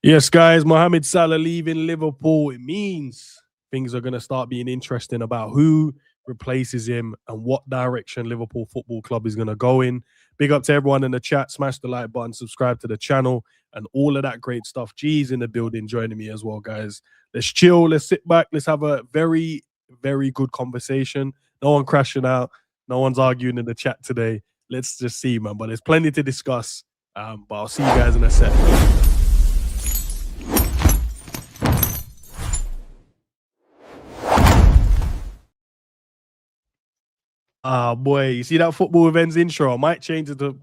Yes, guys, Mohamed Salah leaving Liverpool. It means things are going to start being interesting about who replaces him and what direction Liverpool Football Club is going to go in. Big up to everyone in the chat. Smash the like button, subscribe to the channel, and all of that great stuff. G's in the building joining me as well, guys. Let's chill. Let's sit back. Let's have a very, very good conversation. No one crashing out. No one's arguing in the chat today. Let's just see, man. But there's plenty to discuss. But I'll see you guys in a sec. Boy, you see that football with Endz intro? I might change it to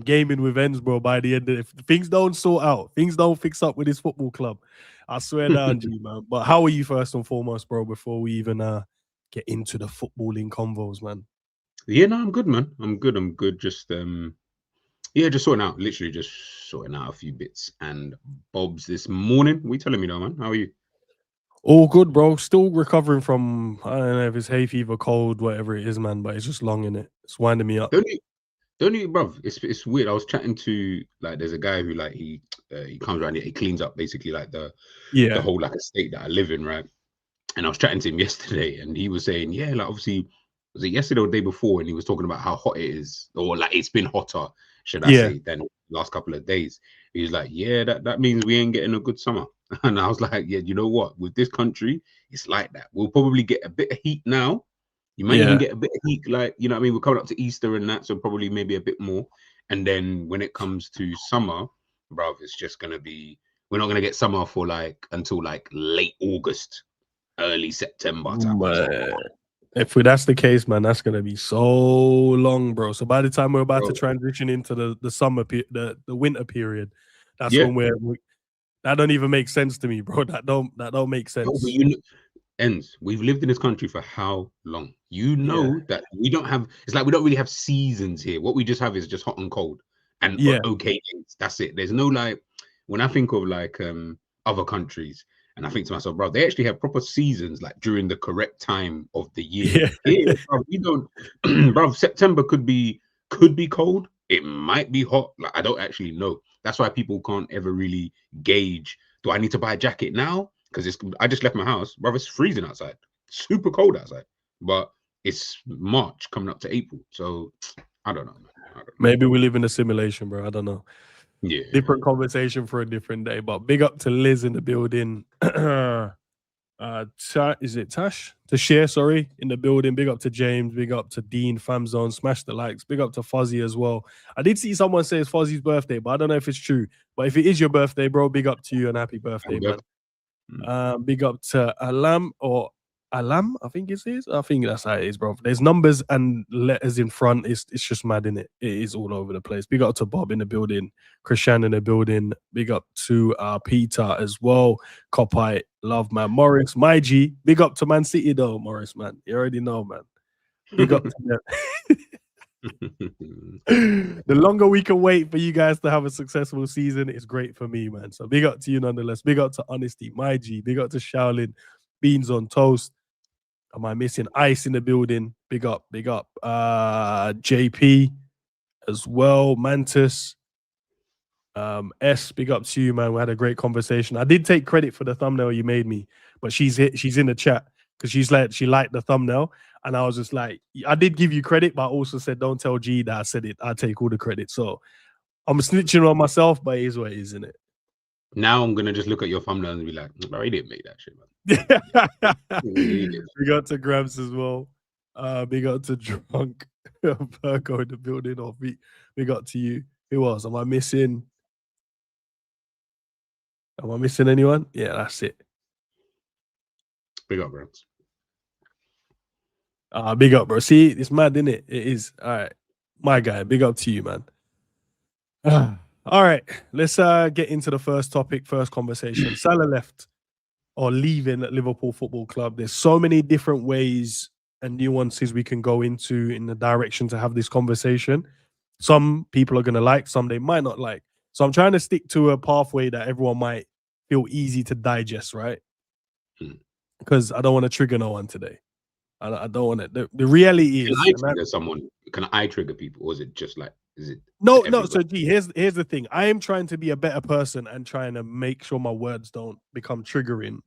gaming with Endz, bro, by the end of it. If things don't sort out, things don't fix up with this football club, I swear down, G, man. But how are you first and foremost, bro, before we even get into the footballing convos, man? Yeah, no, I'm good, man. I'm good. Just just sorting out, literally just sorting out a few bits and bobs this morning. What are you telling me though, man? How are you? All good, bro. Still recovering from, I don't know if it's hay fever, cold, whatever it is, man, but it's just long in it. It's winding me up. Don't you, bruv? It's weird. I was chatting to, like, there's a guy who, like, he comes around here, he cleans up basically like the whole, like, estate that I live in, right? And I was chatting to him yesterday, and he was saying, yeah, like, obviously, was it yesterday or the day before? And he was talking about how hot it is, or like it's been hotter, should I say, than the last couple of days. He was like, yeah, that means we ain't getting a good summer. And I was like, yeah, you know what? With this country, it's like that. We'll probably get a bit of heat now. You might even get a bit of heat, like, you know what I mean? We're coming up to Easter and that, so probably maybe a bit more. And then when it comes to summer, bruv, it's just going to be, we're not going to get summer for like until like late August, early September. If that's the case, man, that's gonna be so long, bro. So by the time we're about to transition into the summer, the winter period, that's when that don't even make sense to me, bro. That don't make sense. No, but you know, Endz, we've lived in this country for how long? You know that we don't have. It's like we don't really have seasons here. What we just have is just hot and cold, and okay days. That's it. There's no, like, when I think of like other countries, and I think to myself, bro, they actually have proper seasons, like during the correct time of the year. Here, bro, we don't, bro. September could be cold. It might be hot. Like, I don't actually know. That's why people can't ever really gauge. Do I need to buy a jacket now? Because I just left my house, bro. It's freezing outside, super cold outside. But it's March coming up to April, so I don't know, man. Maybe we live in a simulation, bro. I don't know. Yeah, different conversation for a different day. But big up to Liz in the building. Is it Tash? Tashir, sorry, in the building. Big up to James. Big up to Dean. Famzone. Smash the likes. Big up to Fuzzy as well. I did see someone say it's Fuzzy's birthday, but I don't know if it's true. But if it is your birthday, bro, big up to you and happy birthday, man. Big up to Alam, I think it is. I think that's how it is, bro. There's numbers and letters in front. It's just mad, innit? It is all over the place. Big up to Bob in the building, Christian in the building. Big up to Peter as well. Copite, love, man. Morris, my G. Big up to Man City though, Morris, man. You already know, man. Big up to them. The longer we can wait for you guys to have a successful season, it's great for me, man. So big up to you nonetheless. Big up to Honesty, my G. Big up to Shaolin, Beans on Toast. Am I missing Ice in the building? Big up, big up. JP as well. Mantis. S, big up to you, man. We had a great conversation. I did take credit for the thumbnail you made me, but she's in the chat because she liked the thumbnail. And I was just like, I did give you credit, but I also said, don't tell G that I said it. I take all the credit. So I'm snitching on myself, but it is what it is, isn't it? Now I'm gonna just look at your thumbnail and be like, bro, he didn't make that shit, man. Big up to Grabs as well. Big up to Drunk. Virgo in the building. Or big up to you. Who else? Am I missing anyone? Yeah, that's it. Big up, Grabs. Big up, bro. See, it's mad, isn't it? It is. All right. My guy, big up to you, man. All right. Let's get into the first topic, first conversation. Salah left or leaving Liverpool Football Club. There's so many different ways and nuances we can go into in the direction to have this conversation. Some people are going to like, some they might not like. So I'm trying to stick to a pathway that everyone might feel easy to digest, right? Because I don't want to trigger no one today. I don't want it. The reality is, can I trigger people, or is it just like Is it No, to no. everybody? So G, here's the thing. I am trying to be a better person and trying to make sure my words don't become triggering,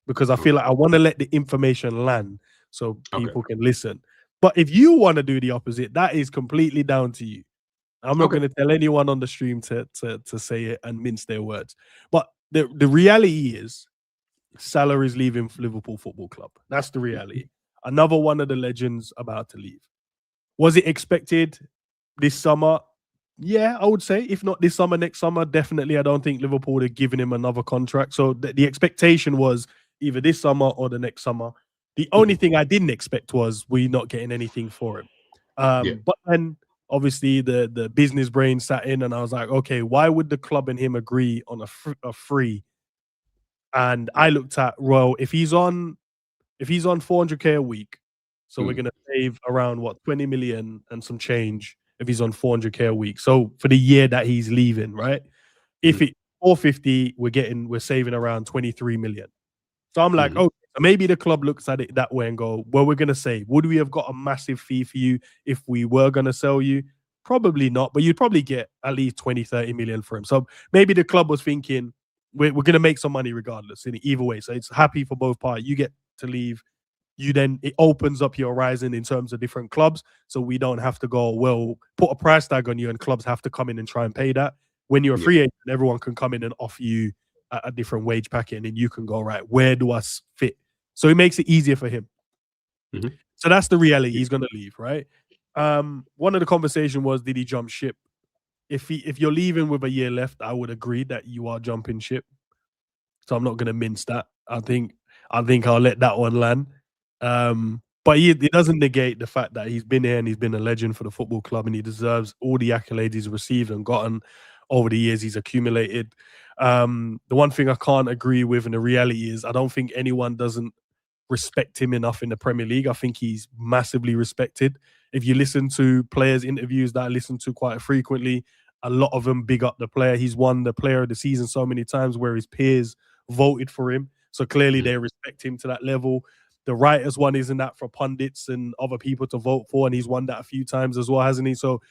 because I feel Okay. like I want to let the information land so Okay. people can listen. But if you want to do the opposite, that is completely down to you. I'm not Okay. going to tell anyone on the stream to say it and mince their words. But the reality is, Salah is leaving Liverpool Football Club. That's the reality. Another one of the legends about to leave. Was it expected this summer? Yeah, I would say. If not this summer, next summer, definitely. I don't think Liverpool would have given him another contract. So the expectation was either this summer or the next summer. The only Mhm. thing I didn't expect was we not getting anything for him. Yeah. But then obviously the business brain sat in, and I was like, okay, why would the club and him agree on a free? And I looked at, well, if he's on 400K a week, so we're Mm. gonna save around what 20 million and some change if he's on 400K a week. So for the year that he's leaving, right? If Mhm. it's 450, we're saving around 23 million. So I'm like, Mhm. okay, so maybe the club looks at it that way and go, well, we're gonna save. Would we have got a massive fee for you if we were gonna sell you? Probably not, but you'd probably get at least 20, 30 million for him. So maybe the club was thinking, we're gonna make some money regardless in either way. So it's happy for both parties. You get to leave, it opens up your horizon in terms of different clubs. So we don't have to go, well, put a price tag on you and clubs have to come in and try and pay that. When you're a Yeah. free agent, everyone can come in and offer you a different wage packet, and then you can go, right, where do I fit? So it makes it easier for him. Mhm. So that's the reality. Yeah. He's going to leave, right? One of the conversation was, did he jump ship? If you're leaving with a year left, I would agree that you are jumping ship. So I'm not going to mince that. I think I'll let that one land. But it doesn't negate the fact that he's been here and he's been a legend for the football club, and he deserves all the accolades he's received and gotten over the years he's accumulated. The one thing I can't agree with, and the reality is, I don't think anyone doesn't respect him enough in the Premier League. I think he's massively respected. If you listen to players' interviews that I listen to quite frequently, a lot of them big up the player. He's won the player of the season so many times where his peers voted for him. So clearly Mhm. they respect him to that level. The writers one isn't that for pundits and other people to vote for, and he's won that a few times as well, hasn't he? So,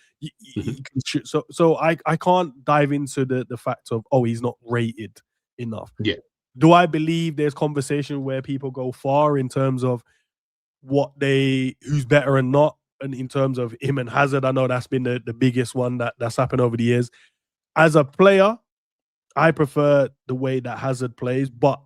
Mhm. I can't dive into the fact of, oh, he's not rated enough. Yeah. Do I believe there's conversation where people go far in terms of who's better and not, and in terms of him and Hazard? I know that's been the biggest one that's happened over the years. As a player, I prefer the way that Hazard plays, but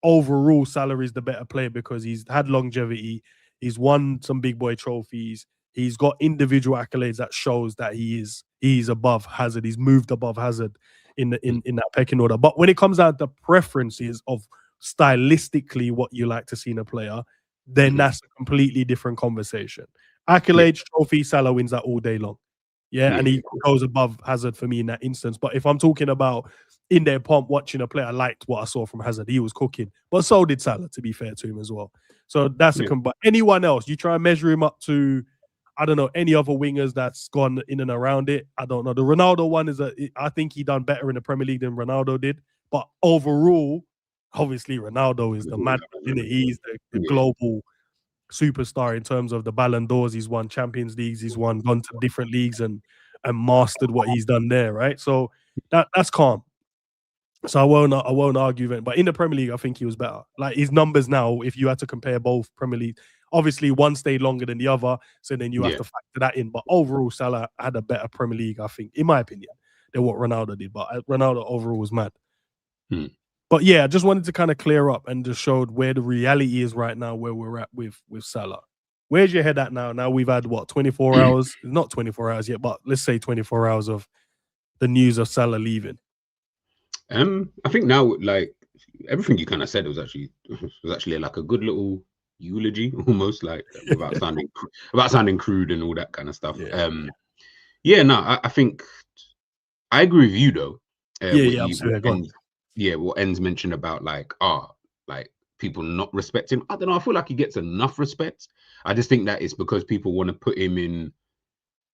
overall, Salah is the better player because he's had longevity. He's won some big boy trophies. He's got individual accolades that shows that he's above Hazard. He's moved above Hazard in the Mhm. in that pecking order. But when it comes down to preferences of stylistically what you like to see in a player, then Mhm. that's a completely different conversation. Yeah. Accolades, trophy, Salah wins that all day long. Yeah, Yeah. and Yeah. he Of course. goes above Hazard for me in that instance. But if I'm talking about in their pomp watching a player, I liked what I saw from Hazard. He was cooking, but so did Salah, to be fair to him as well. So that's Yeah. but anyone else, you try and measure him up to, I don't know, any other wingers that's gone in and around it. I don't know. The Ronaldo one I think he done better in the Premier League than Ronaldo did. But overall, obviously Ronaldo is the Before we man, have isn't it? another- He's the Yeah. global superstar in terms of the Ballon d'Ors. He's won Champions Leagues. He's gone to different leagues and mastered what he's done there, right? So that's calm. So I won't argue that. But in the Premier League, I think he was better. Like his numbers now, if you had to compare both Premier League, obviously one stayed longer than the other, so then you have Yeah. to factor that in. But overall, Salah had a better Premier League, I think, in my opinion, than what Ronaldo did. But Ronaldo overall was mad. Mm. But yeah, I just wanted to kind of clear up and just showed where the reality is right now, where we're at with Salah. Where's your head at now? Now we've had what 24 hours? Not 24 hours yet, but let's say 24 hours of the news of Salah leaving. I think now, like everything you kind of said, was actually like a good little eulogy, almost like without sounding crude and all that kind of stuff. Yeah, Yeah, no, I think I agree with you though. yeah, What yeah. you what Absolutely. Go on. ends yeah, what ends mentioned about like people not respect him. I don't know. I feel like he gets enough respect. I just think that it's because people want to put him in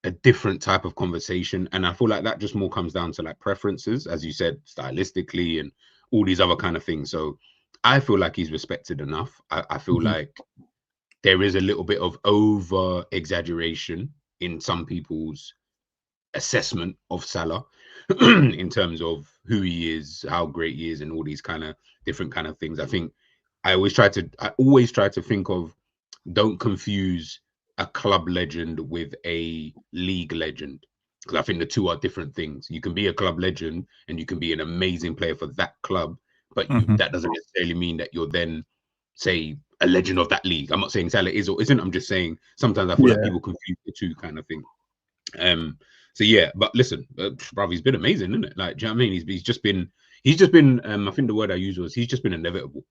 a different type of conversation, and I feel like that just more comes down to like preferences, as you said, stylistically and all these other kind of things. So I feel like he's respected enough. I feel Mhm. like there is a little bit of over exaggeration in some people's assessment of Salah in terms of who he is, how great he is, and all these kind of different kind of things. I think I always try to think of, don't confuse a club legend with a league legend, because I think the two are different things. You can be a club legend and you can be an amazing player for that club, but that doesn't necessarily mean that you're then, say, a legend of that league. I'm not saying Salah is or isn't. I'm just saying sometimes I feel like people confuse the two kind of thing. So yeah, but listen, brother, he's been amazing, isn't it? Like, do you know what I mean? He's just been I think the word I used was, he's just been inevitable.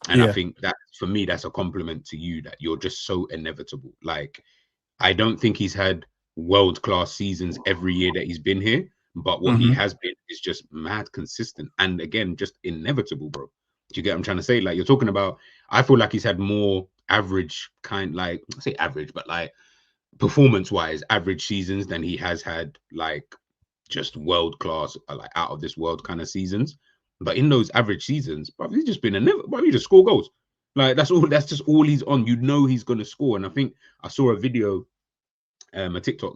And I think that, for me, that's a compliment to you, that you're just so inevitable. Like, I don't think he's had world-class seasons every year that he's been here, but what he has been is just mad consistent. And again, just inevitable, bro. Do you get what I'm trying to say? Like, you're talking about, I feel like he's had more average kind, like, I say average, but like performance-wise, average seasons than he has had like just world-class, like out of this world kind of seasons. But in those average seasons, bro, he's just been he just score goals. Like, that's just all he's on. You know he's gonna score. And I think I saw a video, a TikTok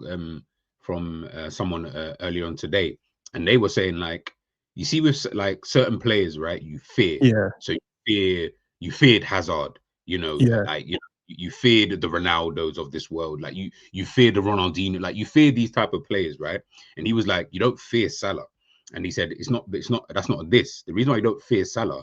from someone earlier on today, and they were saying, like, you see with like certain players, right? You fear. So you feared Hazard, like, you feared the Ronaldos of this world, like you feared the Ronaldinho, like you fear these type of players, right? And he was like, you don't fear Salah. And he said, that's not this. The reason why you don't fear Salah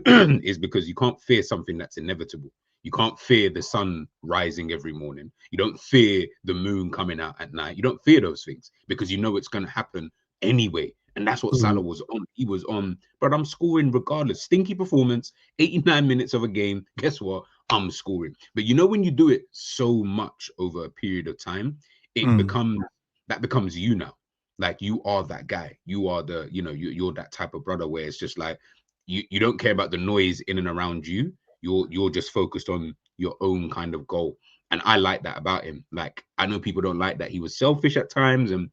is because you can't fear something that's inevitable. You can't fear the sun rising every morning. You don't fear the moon coming out at night. You don't fear those things because you know it's going to happen anyway. And that's what Salah was on. He was on, but I'm scoring regardless. Stinky performance, 89 minutes of a game. Guess what? I'm scoring. But you know, when you do it so much over a period of time, it becomes you now. Like, you are that guy. You are the, you're that type of brother where it's just like, you don't care about the noise in and around you. You're just focused on your own kind of goal. And I like that about him. Like, I know people don't like that he was selfish at times, and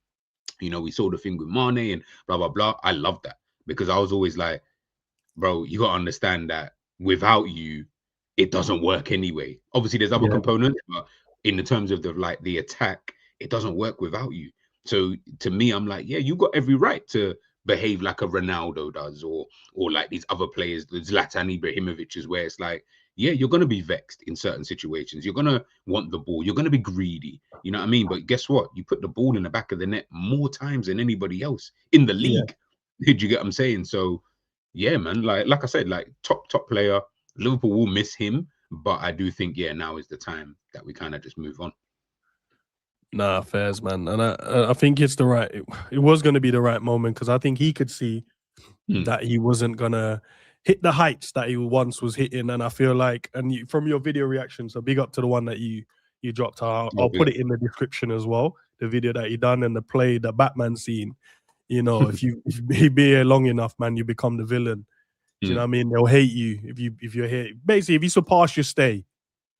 we saw the thing with Mane and blah blah blah. I love that, because I was always like, bro, you gotta understand that without you, it doesn't work anyway. Obviously, there's other components, but in the terms of the attack, it doesn't work without you. So to me, I'm like, yeah, you got every right to behave like a Ronaldo does, or like these other players, the Zlatan Ibrahimovic's, where it's like, yeah, you're going to be vexed in certain situations. You're going to want the ball. You're going to be greedy. You know what I mean? But guess what? You put the ball in the back of the net more times than anybody else in the league. Did you get what I'm saying? So, yeah, man, like I said, like top player. Liverpool will miss him, but I do think, yeah, now is the time that we kind of just move on. Nah, fairs, man. And I think it's it was going to be the right moment, because I think he could see that he wasn't going to hit the heights that he once was hitting. And I feel like, and from your video reaction, so big up to the one that you dropped. I'll put it in the description as well, the video that you done, and the Batman scene. If you be here long enough, man, you become the villain. Do you know what I mean? They'll hate you if you're here. Basically, if you surpass your stay,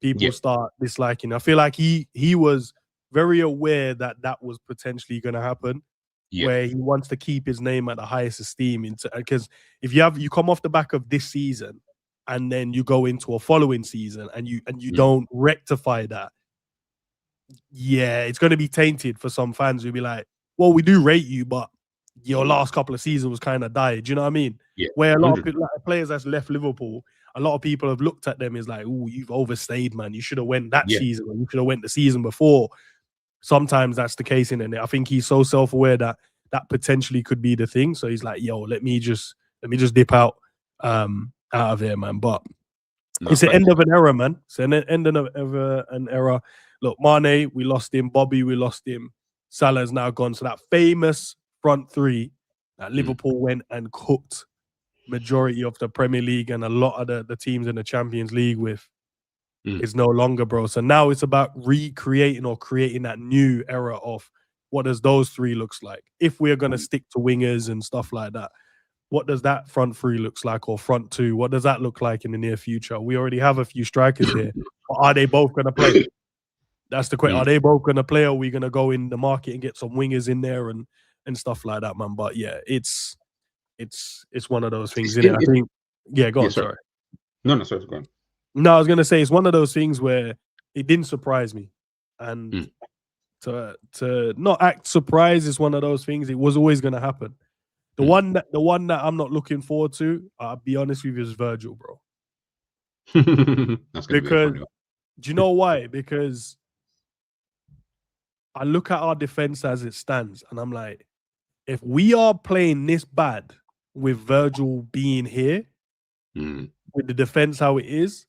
people start disliking. I feel like he was very aware that was potentially going to happen, where he wants to keep his name at the highest esteem. Because if you come off the back of this season and then you go into a following season and you don't rectify that, it's going to be tainted for some fans who'll be like, well, we do rate you, but your last couple of seasons was kind of died. Do you know what I mean? Yeah. Where a lot of people, like players that's left Liverpool, a lot of people have looked at them as like, oh, you've overstayed, man. You should have went that season, or you should have went the season before. Sometimes that's the case in it. I think he's so self-aware that potentially could be the thing. So he's like, yo, let me just dip out of here, man. But it's the end of an era, man. It's an end of an era. Look, Mane, we lost him. Bobby, we lost him. Salah's now gone. So that famous front three that Liverpool went and cooked majority of the Premier League and a lot of the teams in the Champions League with is no longer, bro. So now it's about recreating or creating that new era of what does those three looks like. If we're going to stick to wingers and stuff like that, what does that front three looks like, or front two? What does that look like in the near future? We already have a few strikers here. But are they both going to play? That's the question. Are they both going to play, or are we going to go in the market and get some wingers in there and stuff like that, man? But yeah, it's one of those things, isn't it? I think, go on, sorry. No, sorry, go on. No, I was going to say, it's one of those things where it didn't surprise me. And to not act surprised is one of those things. It was always going to happen. The one that I'm not looking forward to, I'll be honest with you, is Virgil, bro. That's gonna be a funny one. Do you know why? Because I look at our defense as it stands, and I'm like, if we are playing this bad with Virgil being here, with the defense how it is,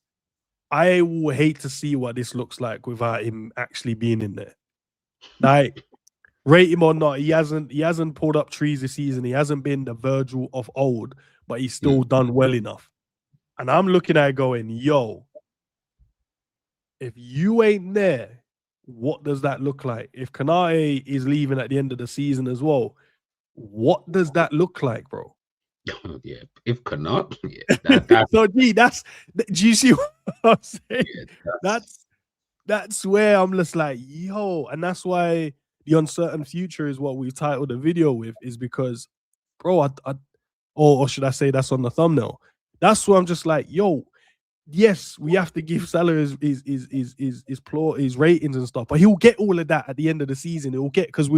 I will hate to see what this looks like without him actually being in there. Like, rate him or not, he hasn't pulled up trees this season. He hasn't been the Virgil of old, but he's still done well enough. And I'm looking at it going, yo, if you ain't there, what does that look like? If Kanate is leaving at the end of the season as well, what does that look like, bro? Yeah, if Kanate, yeah, so gee, do you see what I'm saying? Yeah, that's where I'm just like, yo, and that's why the uncertain future is what we titled the video with, is because, bro, or should I say that's on the thumbnail? That's where I'm just like, yo, yes, we have to give Salah his ratings and stuff, but he'll get all of that at the end of the season. It will get, because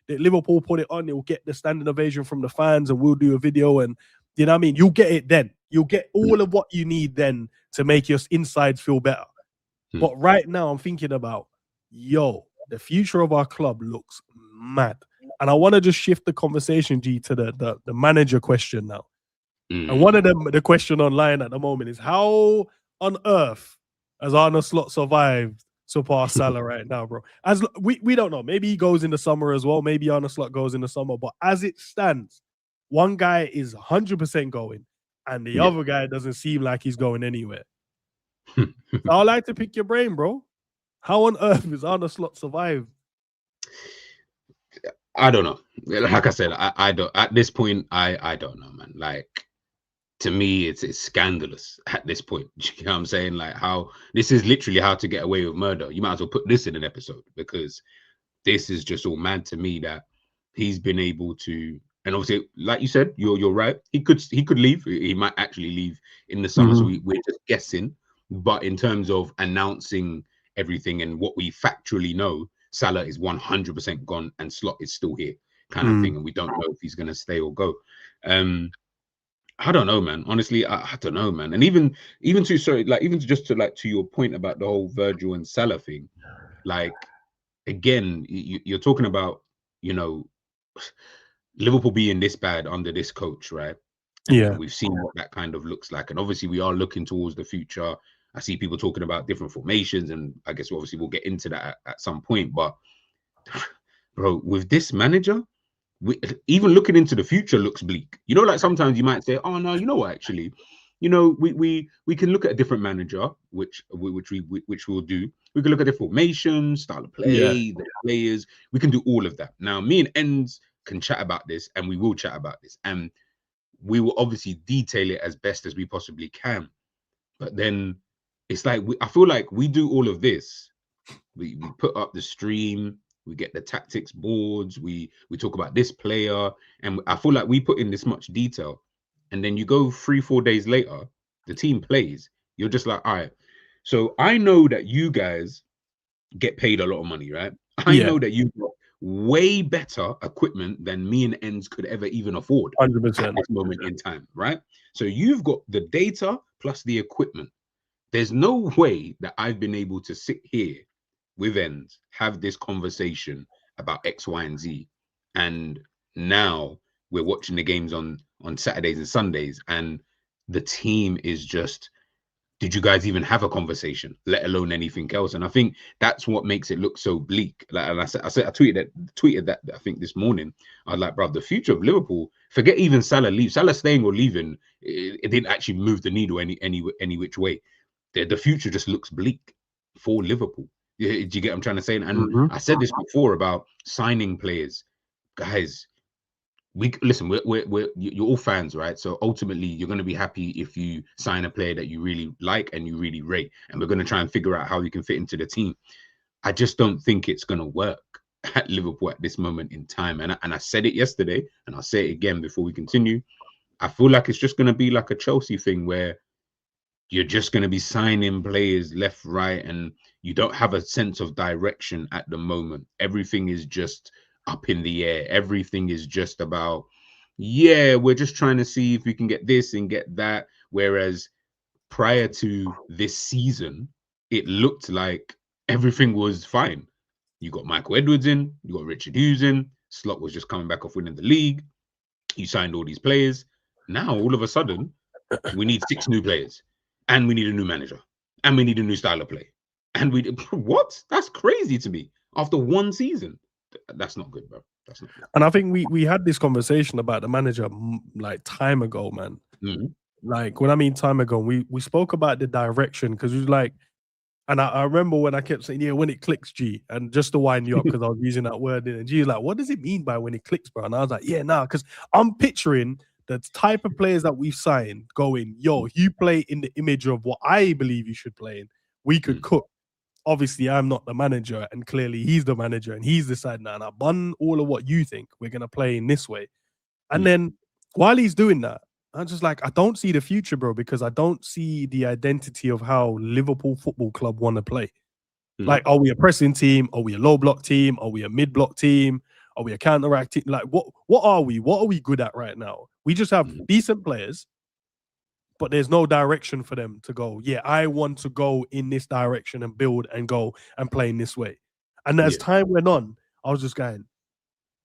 Liverpool put it on, it will get the standing ovation from the fans, and we'll do a video, and you know what I mean? You'll get it then. You'll get all of what you need then to make your insides feel better. But right now I'm thinking about, yo, the future of our club looks mad. And I want to just shift the conversation, G, to the manager question now. And one of the question online at the moment is, how on earth has Arne Slot surpass Salah right now, bro? As we don't know. Maybe he goes in the summer as well. Maybe Arne Slot goes in the summer. But as it stands, one guy is 100% going, and the other guy doesn't seem like he's going anywhere. So I'd like to pick your brain, bro. How on earth is Arne Slot survived? I don't know. Like I said, I don't. At this point, I don't know, man. Like, to me, it's scandalous at this point. You know what I'm saying? Like, how this is literally how to get away with murder. You might as well put this in an episode, because this is just all mad to me that he's been able to. And obviously, like you said, you're right. He could leave. He might actually leave in the summer. So we're just guessing. But in terms of announcing everything and what we factually know, Salah is 100% gone and Slot is still here, kind of thing. And we don't know if he's going to stay or go. I don't know, man. Honestly, I don't know, man. And even to your point about the whole Virgil and Salah thing, like, again, you're talking about, you know, Liverpool being this bad under this coach, right? And we've seen what that kind of looks like. And obviously we are looking towards the future. I see people talking about different formations, and I guess obviously we'll get into that at some point. But bro, with this manager, even looking into the future looks bleak. You know, like sometimes you might say, oh no, you know what, actually, you know, we can look at a different manager, which we'll do. We can look at the formation, style of play, the players. We can do all of that. Now, me and Endz can chat about this, and we will chat about this, and we will obviously detail it as best as we possibly can. But then it's like, I feel like we do all of this. We put up the stream, we get the tactics boards, we talk about this player, and I feel like we put in this much detail. And then you go 3-4 days later, the team plays. You're just like, all right. So I know that you guys get paid a lot of money, right? I know that you've got way better equipment than me and Endz could ever even afford 100% at this moment in time, right? So you've got the data plus the equipment. There's no way that I've been able to sit here with Endz, have this conversation about X, Y, and Z, and now we're watching the games on Saturdays and Sundays, and the team is just, did you guys even have a conversation, let alone anything else? And I think that's what makes it look so bleak. Like, and I tweeted that I think this morning. I was like, bro, the future of Liverpool, forget even Salah leave. Salah staying or leaving, it didn't actually move the needle any which way. The future just looks bleak for Liverpool. Do you get what I'm trying to say? And I said this before about signing players, guys. You're all fans, right? So ultimately, you're going to be happy if you sign a player that you really like and you really rate, and we're going to try and figure out how you can fit into the team. I just don't think it's going to work at Liverpool at this moment in time. And I said it yesterday, and I'll say it again before we continue. I feel like it's just going to be like a Chelsea thing where you're just going to be signing players left, right, and you don't have a sense of direction at the moment. Everything is just up in the air. Everything is just about, yeah, we're just trying to see if we can get this and get that. Whereas prior to this season, it looked like everything was fine. You got Michael Edwards in, you got Richard Hughes in, Slot was just coming back off winning the league. You signed all these players. Now, all of a sudden, we need 6 new players, and we need a new manager, and we need a new style of play. And we what? That's crazy to me. After one season, that's not good, bro. That's not good. And I think we had this conversation about the manager like time ago, man. Mm-hmm. Like when I mean time ago, we spoke about the direction because we was like, and I remember when I kept saying, yeah, when it clicks, G, and just to wind you up because I was using that word, and G was like, what does it mean by when it clicks, bro? And I was like, yeah, nah, because I'm picturing the type of players that we've signed going, yo, you play in the image of what I believe you should play in. We could cook. Obviously, I'm not the manager, and clearly he's the manager, and he's deciding that. And I bun all of what you think. We're gonna play in this way. And then while he's doing that, I'm just like, I don't see the future, bro, because I don't see the identity of how Liverpool Football Club want to play. Like, are we a pressing team? Are we a low block team? Are we a mid block team? Are we a counter-attack team? Like, what are we? What are we good at right now? We just have decent players, but there's no direction for them to go, yeah, I want to go in this direction and build and go and play in this way. And as time went on, I was just going,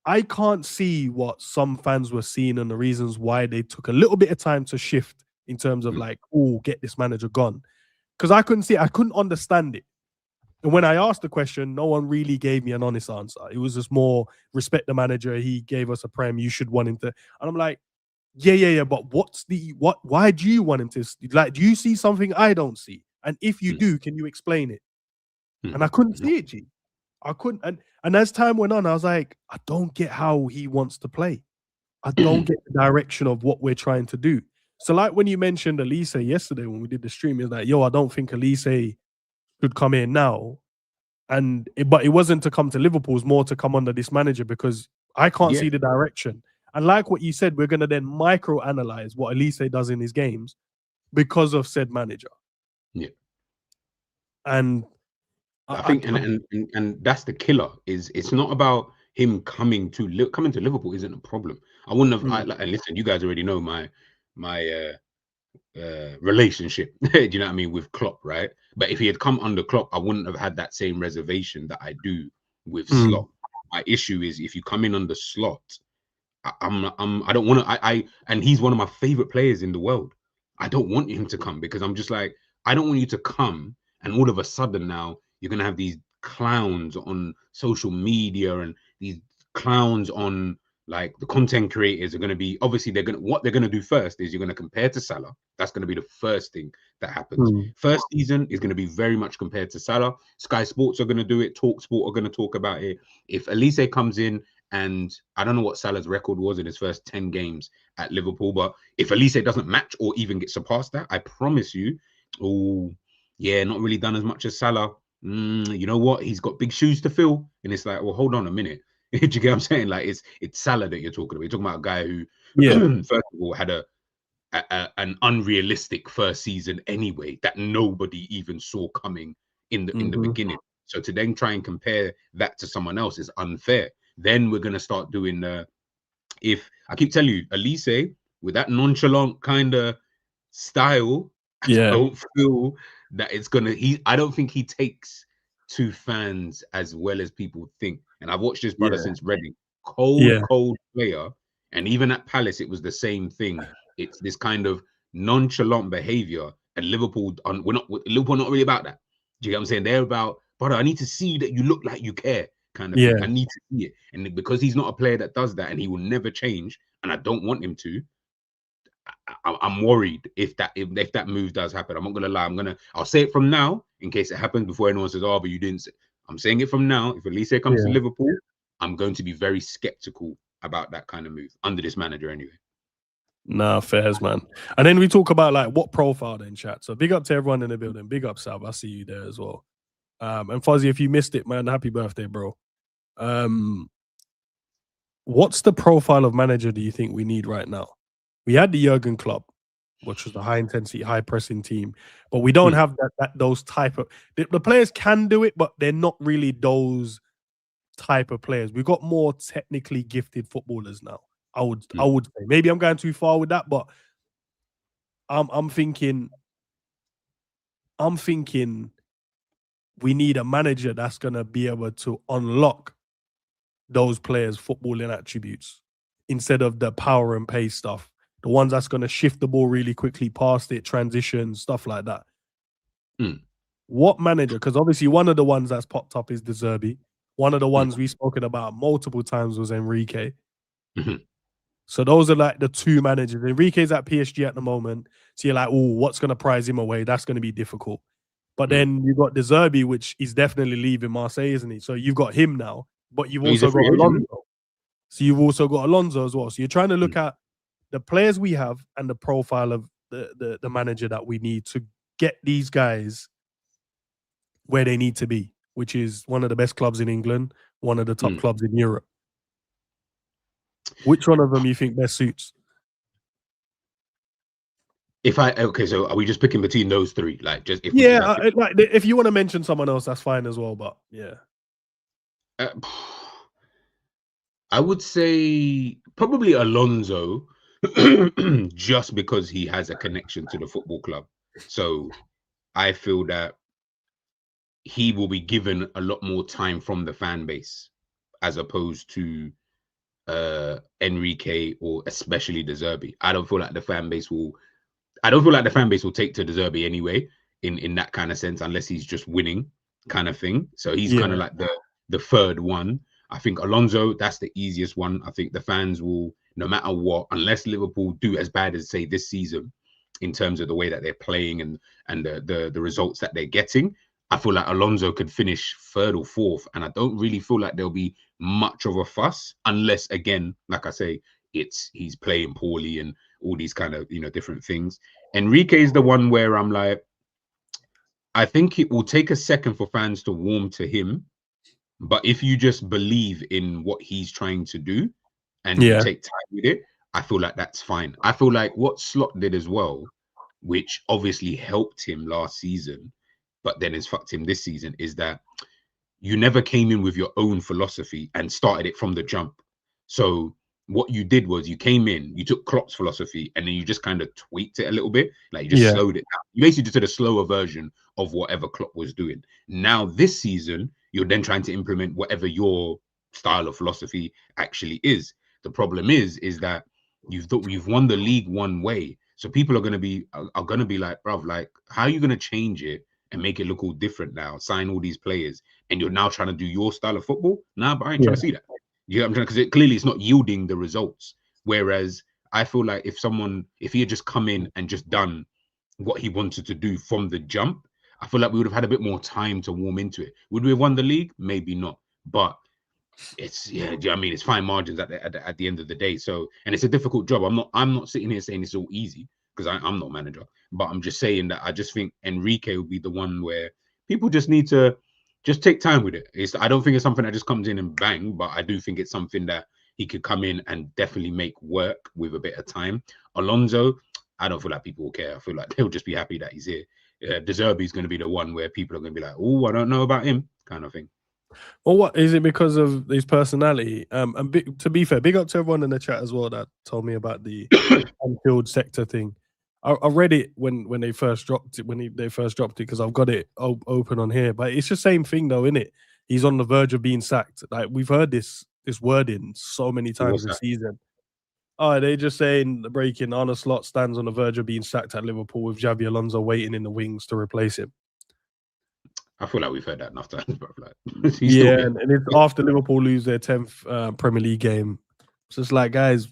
I can't see what some fans were seeing and the reasons why they took a little bit of time to shift in terms of like, oh, get this manager gone. Because I couldn't see it. I couldn't understand it. And when I asked the question, no one really gave me an honest answer. It was just more respect the manager. He gave us a prem. You should want him to. And I'm like, yeah. But why do you want him to? Like, do you see something I don't see? And if you do, can you explain it? And I couldn't see it, G. I couldn't. And as time went on, I was like, I don't get how he wants to play. I don't get the direction of what we're trying to do. So like when you mentioned Elise yesterday when we did the stream, it's like, yo, I don't think Elise should come in now. But it wasn't to come to Liverpool, it's more to come under this manager because I can't see the direction. And like what you said, we're going to then micro-analyze what Elise does in his games because of said manager. Yeah. And I think, and that's the killer. Is it's not about him coming to Liverpool isn't a problem. I wouldn't have. And listen, you guys already know my relationship. Do you know what I mean with Klopp, right? But if he had come under Klopp, I wouldn't have had that same reservation that I do with Slot. My issue is if you come in under Slot, I don't want to. And he's one of my favorite players in the world. I don't want him to come because I'm just like, I don't want you to come and all of a sudden now you're gonna have these clowns on social media and these clowns on like the content creators are going to be obviously what they're going to do first is you're going to compare to Salah. That's going to be the first thing that happens. First season is going to be very much compared to Salah. Sky Sports are going to do it. Talk Sport are going to talk about it. If Elise comes in and I don't know what Salah's record was in his first 10 games at Liverpool, but if Elise doesn't match or even get surpassed that, I promise you, oh yeah, not really done as much as Salah. You know what? He's got big shoes to fill. And it's like, well, hold on a minute. Do you get what I'm saying? Like it's Salah that you're talking about. You're talking about a guy who, first of all, had an unrealistic first season anyway that nobody even saw coming in the beginning. So to then try and compare that to someone else is unfair. Then we're gonna start doing if I keep telling you, Elise with that nonchalant kind of style, I don't feel that it's gonna. I don't think he takes to fans as well as people think. And I've watched this brother since Reading, cold player, and even at Palace it was the same thing. It's this kind of nonchalant behavior, and Liverpool are not really about that. Do you get what I'm saying? They're about, brother, I need to see that you look like you care, kind of thing. I need to see it, and because he's not a player that does that, and he will never change, and I don't want him to. I'm worried if that move does happen. I'm not gonna lie. I'll say it from now in case it happens before anyone says, "Oh, but you didn't." I'm saying it from now. If Elise comes to Liverpool, I'm going to be very skeptical about that kind of move under this manager, anyway. Nah, fairs, man. And then we talk about like what profile then, chat. So big up to everyone in the building. Big up, Sab. I see you there as well. And Fuzzy, if you missed it, man, happy birthday, bro. What's the profile of manager do you think we need right now? We had the Jurgen Klopp. which was the high intensity, high pressing team. But we don't have those type of the players can do it, but they're not really those type of players. We've got more technically gifted footballers now. I would say. Maybe I'm going too far with that, but I'm thinking we need a manager that's gonna be able to unlock those players' footballing attributes instead of the power and pace stuff. The ones that's gonna shift the ball really quickly, past it, transition, stuff like that. What manager? Because obviously one of the ones that's popped up is De Zerbi. One of the ones we've spoken about multiple times was Enrique. So those are like the two managers. Enrique's at PSG at the moment. So you're like, oh, what's going to prize him away? That's going to be difficult. But then you've got De Zerbi, which is definitely leaving Marseille, isn't he? So you've got him now. But you've also got Alonso. So you've also got Alonso as well. So you're trying to look at the players we have and the profile of the manager that we need to get these guys where they need to be, which is one of the best clubs in England, one of the top clubs in Europe. Which one of them you think best suits? So are we just picking between those three? Like, just if if you want to mention someone else, that's fine as well. But yeah, I would say probably Alonso, just because he has a connection to the football club. So I feel that he will be given a lot more time from the fan base, as opposed to Enrique or especially De Zerbi. I don't feel like the fan base will take to De Zerbi anyway, in that kind of sense, unless he's just winning kind of thing. So he's kind of like the third one. I think Alonso, that's the easiest one. I think the fans will, no matter what, unless Liverpool do as bad as say this season in terms of the way that they're playing and the results that they're getting, I feel like Alonso could finish third or fourth, and I don't really feel like there'll be much of a fuss, unless, again, like I say, he's playing poorly and all these kind of different things. Enrique is the one where I'm like, I think it will take a second for fans to warm to him, but if you just believe in what he's trying to do and you take time with it, I feel like that's fine. I feel like what Slot did as well, which obviously helped him last season, but then has fucked him this season, is that you never came in with your own philosophy and started it from the jump. So what you did was you came in, you took Klopp's philosophy, and then you just kind of tweaked it a little bit. Like, you just slowed it down. You basically just did a slower version of whatever Klopp was doing. Now this season, you're then trying to implement whatever your style of philosophy actually is. The problem is that you've won the league one way. So people are gonna be like, bruv, like, how are you gonna change it and make it look all different now? Sign all these players, and you're now trying to do your style of football? Nah, but I ain't trying to see that. You know what I'm trying, because clearly it's not yielding the results. Whereas I feel like if he had just come in and just done what he wanted to do from the jump, I feel like we would have had a bit more time to warm into it. Would we have won the league? Maybe not. But it's do you know what I mean? It's fine margins at the end of the day. So, and it's a difficult job. I'm not sitting here saying it's all easy, because I'm not a manager. But I'm just saying that I just think Enrique will be the one where people just need to just take time with it. I don't think it's something that just comes in and bang, but I do think it's something that he could come in and definitely make work with a bit of time. Alonso, I don't feel like people will care. I feel like they'll just be happy that he's here. De Zerbi is going to be the one where people are going to be like, oh, I don't know about him, kind of thing. Well, what is it, because of his personality? To be fair, big up to everyone in the chat as well that told me about the Anfield sector thing. I read it when they first dropped it, because I've got it open on here. But it's the same thing though, isn't it? He's on the verge of being sacked. Like, we've heard this wording so many times this season. Oh, they're just saying the breaking Arne Slot stands on the verge of being sacked at Liverpool with Xabi Alonso waiting in the wings to replace him. I feel like we've heard that enough times, bro. Like, and it's after Liverpool lose their 10th Premier League game. So it's like, guys,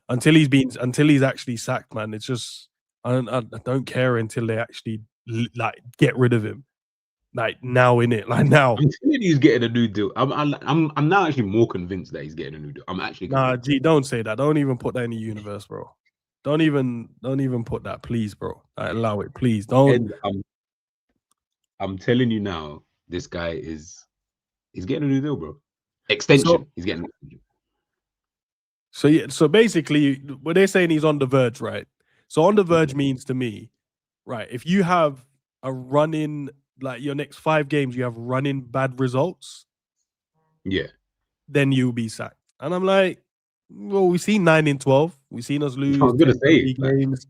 until he's actually sacked, man. It's just I don't care until they actually like get rid of him. Like, now, innit? Like, now. I'm telling you, he's getting a new deal. I'm now actually more convinced that he's getting a new deal. I'm actually convinced. Nah, G, don't say that. Don't even put that in the universe, bro. Don't even put that, please, bro. Allow it, please. Don't. I'm telling you now, this guy he's getting a new deal, bro. Extension. He's getting an extension. So basically, when they're saying he's on the verge, right? So on the verge means to me, right, if you have a running, like your next 5 games, you have running bad results, then you'll be sacked. And I'm like, well, we've seen 9 in 12. We've seen us lose I was gonna 10 say, games.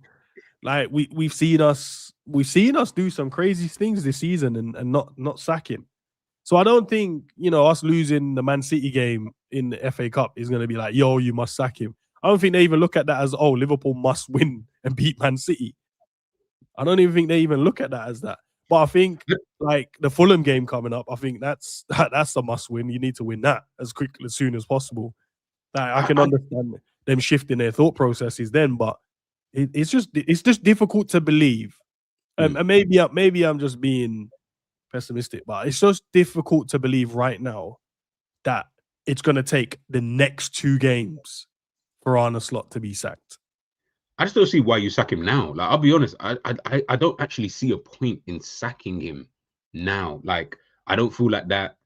Like we've seen us do some crazy things this season and not sack him. So I don't think, us losing the Man City game in the FA Cup is going to be like, yo, you must sack him. I don't think they even look at that as, oh, Liverpool must win and beat Man City. I don't even think they even look at that as that. But I think like the Fulham game coming up, I think that's a must win. You need to win that as soon as possible. Like, I can understand them shifting their thought processes then, but it's just difficult to believe. And maybe I'm just being pessimistic, but it's just difficult to believe right now that it's going to take the next 2 games for Arne Slot to be sacked. I just don't see why you sack him now. Like, I'll be honest, I don't actually see a point in sacking him now. Like, I don't feel like that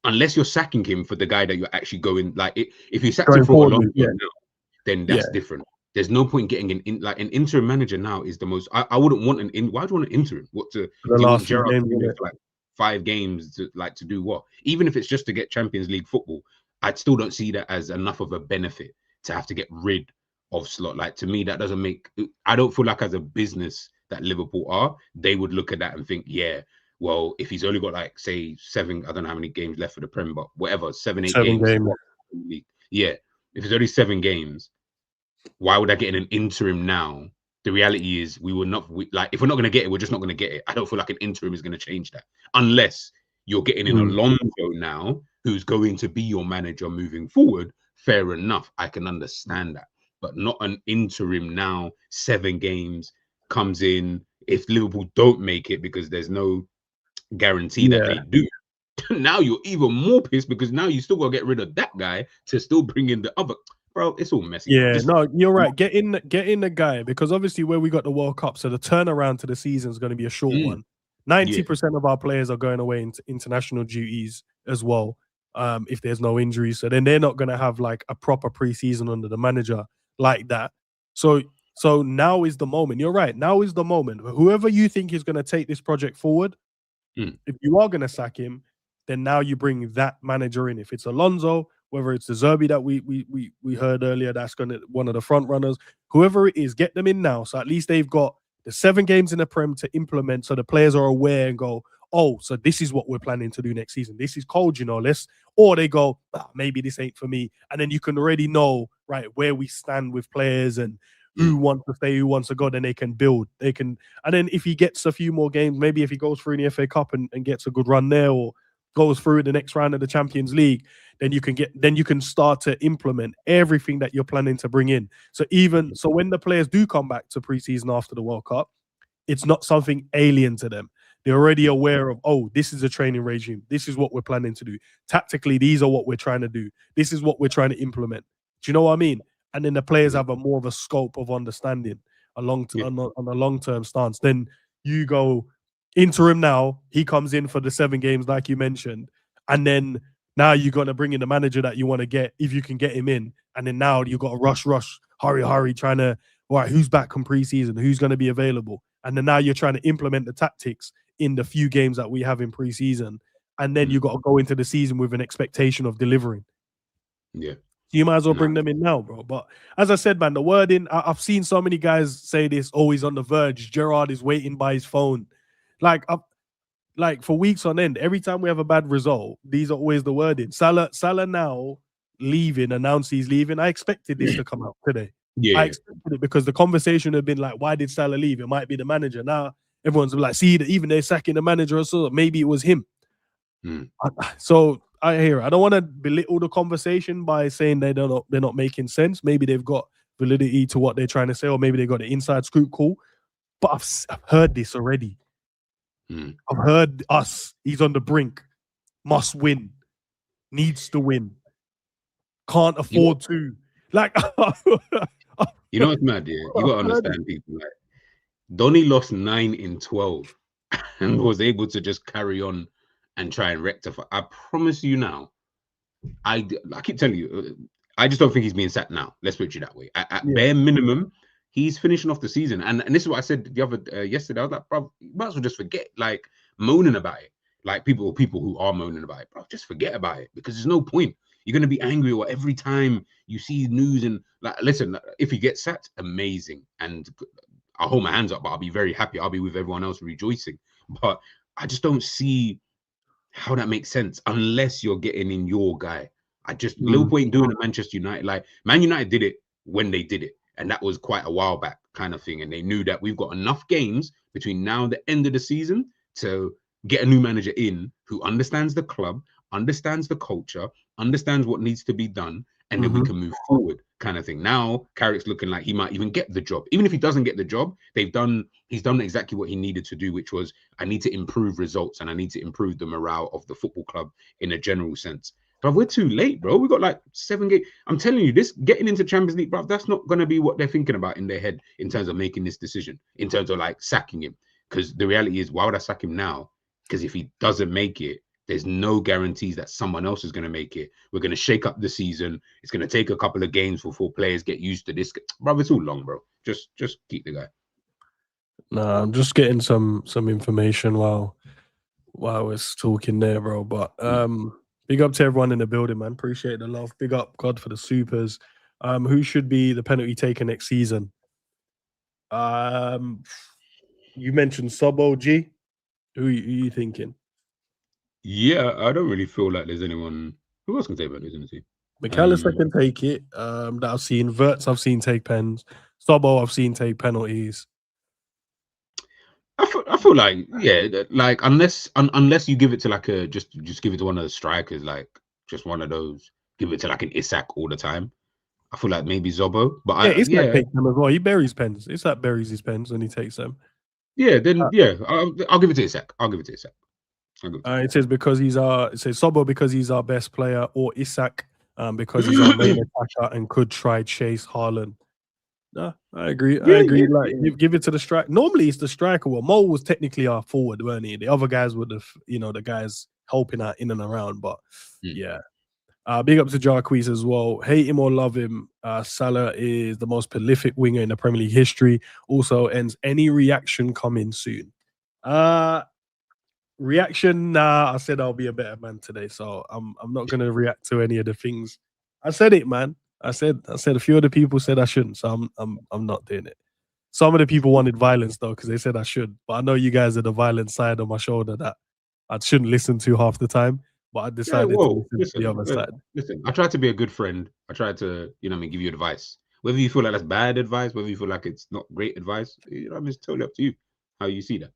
unless you're sacking him for the guy that you're actually going. Like, if you sacked him for a long time now, then that's different. There's no point getting an interim manager now is the most. I wouldn't want why do you want an interim? What to do you want Gerrard to do for like 5 games to do what? Even if it's just to get Champions League football, I still don't see that as enough of a benefit to have to get rid of Slot. Like, to me, that doesn't make. I don't feel like as a business that Liverpool are, they would look at that and think, yeah, well, if he's only got like say 7, I don't know how many games left for the Prem, but whatever, 7, 8 games. Yeah, if it's only 7 games, why would I get in an interim now? The reality is, we will not like if we're not going to get it, we're just not going to get it. I don't feel like an interim is going to change that unless you're getting in Alonso now, who's going to be your manager moving forward. Fair enough, I can understand that, but not an interim now. 7 games comes in. If Liverpool don't make it because there's no guarantee that they do, now you're even more pissed because now you still got to get rid of that guy to still bring in the other. Bro, it's all messy. Yeah, no, you're right. Get in the guy, because obviously where we got the World Cup, so the turnaround to the season is going to be a short one. 90% of our players are going away into international duties as well, if there's no injuries. So then they're not going to have like a proper preseason under the manager like that. So now is the moment. You're right. Now is the moment. Whoever you think is going to take this project forward, if you are going to sack him, then now you bring that manager in. If it's Alonso, whether it's the Zerbi that we heard earlier, that's going to one of the front runners, whoever it is, get them in now. So at least they've got the 7 games in the Prem to implement, so the players are aware and go, oh, so this is what we're planning to do next season. This is cold, or they go, maybe this ain't for me. And then you can already know, right, where we stand with players and who wants to stay, who wants to go, then they can build. And then if he gets a few more games, maybe if he goes through in the FA Cup and gets a good run there, or goes through the next round of the Champions League, then you can start to implement everything that you're planning to bring in. So when the players do come back to preseason after the World Cup, it's not something alien to them. They're already aware of, oh, this is a training regime. This is what we're planning to do. Tactically, these are what we're trying to do. This is what we're trying to implement. Do you know what I mean? And then the players have a more of a scope of understanding on a long-term stance. Then you go interim now, he comes in for the 7 games like you mentioned, and then now you're going to bring in the manager that you want to get, if you can get him in, and then now you got to rush, hurry, trying to, all right, who's back from preseason, who's going to be available, and then now you're trying to implement the tactics in the few games that we have in preseason, and then you got to go into the season with an expectation of delivering. Yeah. You might as well bring them in now, bro. But as I said, man, the wording, I've seen so many guys say this, always on the verge. Gerrard is waiting by his phone. Like for weeks on end, every time we have a bad result, these are always the wording. Salah now announced he's leaving. I expected this to come out today. I expected it because the conversation had been like, why did Salah leave? It might be the manager. Now everyone's like, see, even they're sacking the manager, so maybe it was him. So I hear it. I don't want to belittle the conversation by saying they're not making sense. Maybe they've got validity to what they're trying to say, or maybe they got the inside scoop. Cool, but I've heard this already. I've heard he's on the brink, must win, needs to win, can't afford to. Like, you know what's mad? Yeah, you gotta understand people. Like, Donny lost 9 in 12 and was able to just carry on and try and rectify. I promise you now, I keep telling you, I just don't think he's being sacked now. Let's put it that way. At bare minimum, he's finishing off the season. And this is what I said the other yesterday. I was like, bro, you might as well just forget like moaning about it. Like people who are moaning about it, bro, just forget about it because there's no point. You're gonna be angry or every time you see news and like, listen, if he gets sacked, amazing, and I'll hold my hands up, but I'll be very happy. I'll be with everyone else rejoicing. But I just don't see how that makes sense unless you're getting in your guy. Liverpool ain't doing a Manchester United. Like Man United did it when they did it, and that was quite a while back, kind of thing. And they knew that we've got enough games between now and the end of the season to get a new manager in who understands the club, understands the culture, understands what needs to be done, and then we can move forward, kind of thing. Now Carrick's looking like he might even get the job. Even if he doesn't get the job, he's done exactly what he needed to do, which was I need to improve results and I need to improve the morale of the football club in a general sense. But we're too late, bro. We got like 7 games. I'm telling you, this getting into Champions League, bro, that's not going to be what they're thinking about in their head in terms of making this decision, in terms of like sacking him. Because the reality is, why would I sack him now? Because if he doesn't make it, there's no guarantees that someone else is going to make it. We're going to shake up the season. It's going to take a couple of games before players get used to this. Bro, it's too long, bro. Just keep the guy. Nah, I'm just getting some information while we're talking there, bro. But big up to everyone in the building, man. Appreciate the love. Big up God for the supers. Who should be the penalty taker next season? You mentioned Sobo G. Who are you thinking? Yeah, I don't really feel like there's anyone who else can take penalties in the team. McAllister can take it. That I've seen. Verts I've seen take pens. Sobo I've seen take penalties. I feel like, yeah, like unless you give it to like just give it to one of the strikers, like just one of those, give it to like an Isak all the time. I feel like maybe Zobo, but Isak takes them as well. He buries pens. Isak buries his pens when he takes them. Yeah, then I'll give it to Isak. I'll give it to Isak. It says because he's it says Sobo because he's our best player, or Isak because he's our main attacker and could try chase Haaland. No, I agree. I agree. Give it to the strike. Normally it's the striker. Well, Mo was technically our forward, weren't he? The other guys would have, the guys helping out in and around. But yeah. Big up to Jarquez as well. Hate him or love him, Salah is the most prolific winger in the Premier League history. Also, Endz any reaction coming soon. Reaction, nah. I said I'll be a better man today, so I'm not gonna react to any of the things. I said it, man. I said a few other people said I shouldn't, so I'm not doing it. Some of the people wanted violence though, because they said I should. But I know you guys are the violent side on my shoulder that I shouldn't listen to half the time. But I decided to listen to the other side. Listen, I tried to be a good friend. I tried to, give you advice. Whether you feel like that's bad advice, whether you feel like it's not great advice, it's totally up to you how you see that.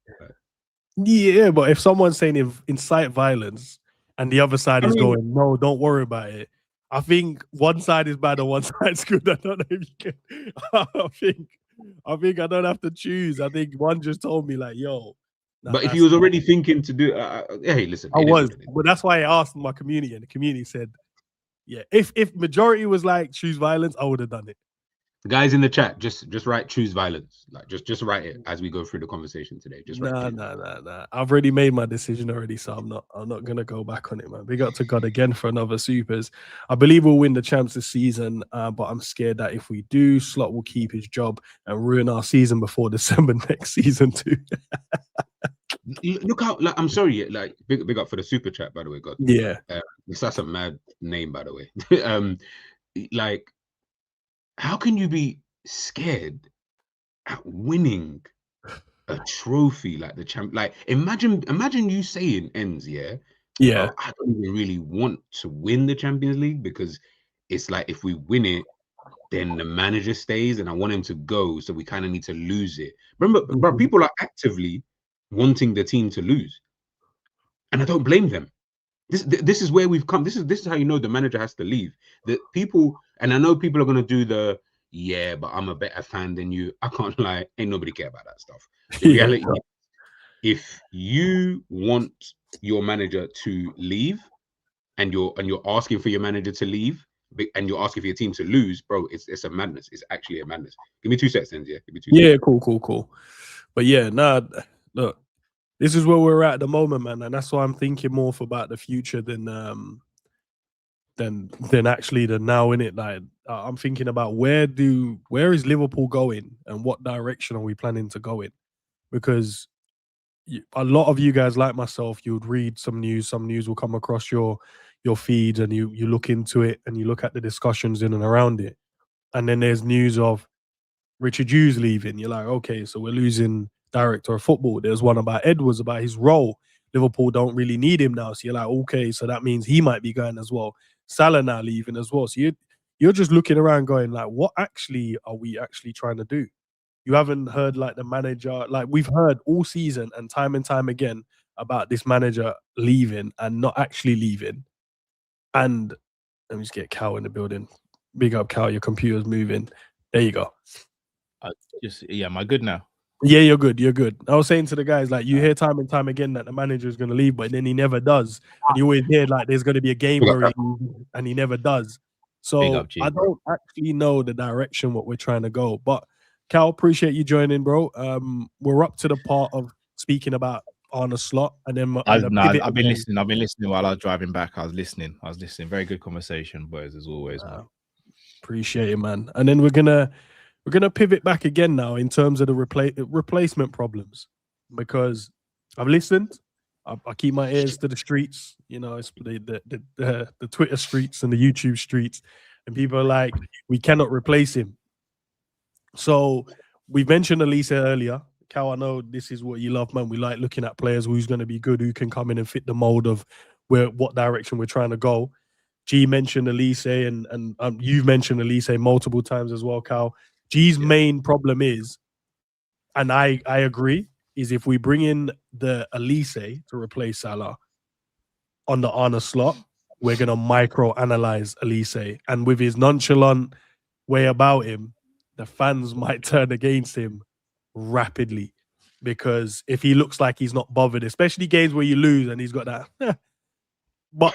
Yeah, but if someone's saying incite violence and the other side is going, no, don't worry about it. I think one side is bad and one side's good. I don't know if you can. I think I don't have to choose. I think one just told me like, yo. But if he was already thinking to do, hey, listen. I was, but that's why I asked my community, and the community said, yeah. If majority was like choose violence, I would have done it. The guys in the chat, just write choose violence. Like just write it as we go through the conversation today. Just write nah. I've already made my decision already, so I'm not gonna go back on it, man. Big up to God again for another supers. I believe we'll win the champs this season, but I'm scared that if we do, Slot will keep his job and ruin our season before December next season too. Look how, like, I'm sorry, like big up for the super chat, by the way, God. Yeah, that's a mad name, by the way. Like, how can you be scared at winning a trophy like the champ? Like, imagine you saying Endz, yeah. I don't even really want to win the Champions League because it's like if we win it, then the manager stays, and I want him to go, so we kind of need to lose it. Remember, bro, people are actively wanting the team to lose, and I don't blame them. This is where we've come. This is how you know the manager has to leave. The people, and I know people are gonna do the but I'm a better fan than you. I can't lie, ain't nobody care about that stuff. The reality, if you want your manager to leave, and you're asking for your manager to leave, and you're asking for your team to lose, bro, it's a madness. It's actually a madness. Give me 2 seconds, yeah. Give me 2 seconds. Yeah, cool. But yeah, look, this is where we're at the moment, man, and that's why I'm thinking more about the future than actually the now, innit? Like I'm thinking about where is Liverpool going and what direction are we planning to go in? Because a lot of you guys like myself, you would read some news will come across your feeds, and you look into it and you look at the discussions in and around it. And then there's news of Richard Hughes leaving. You're like, okay, so we're losing director of football. There's one about Edwards, about his role. Liverpool don't really need him now. So you're like, okay, so that means he might be going as well. Salah now leaving as well. So you're just looking around going like, what actually are we actually trying to do? You haven't heard like the manager, like we've heard all season and time again about this manager leaving and not actually leaving. And let me just get Cal in the building. Big up, Cal. Your computer's moving. There you go. Am I good now? Yeah, you're good. You're good. I was saying to the guys, like, you hear time and time again that the manager is going to leave, but then he never does. And you always hear like there's going to be a game where and he never does. So I don't actually know the direction what we're trying to go. But Cal, appreciate you joining, bro. We're up to the part of speaking about Arne Slot, and then I've been listening. I've been listening while I was driving back. I was listening. Very good conversation, boys, as always, man. Appreciate it, man. And then we're gonna pivot back again now in terms of the replacement problems, because I've listened. I keep my ears to the streets. You know, it's the Twitter streets and the YouTube streets, and people are like, we cannot replace him. So we've mentioned Elise earlier. Cal, I know this is what you love, man. We like looking at players who's going to be good, who can come in and fit the mold of what direction we're trying to go. G mentioned Elise, and you've mentioned Elise multiple times as well, Cal. G's main problem is, and I agree, is if we bring in the Elise to replace Salah on the Arne slot, we're going to micro-analyze Elise. And with his nonchalant way about him, the fans might turn against him rapidly, because if he looks like he's not bothered, especially games where you lose and he's got that, but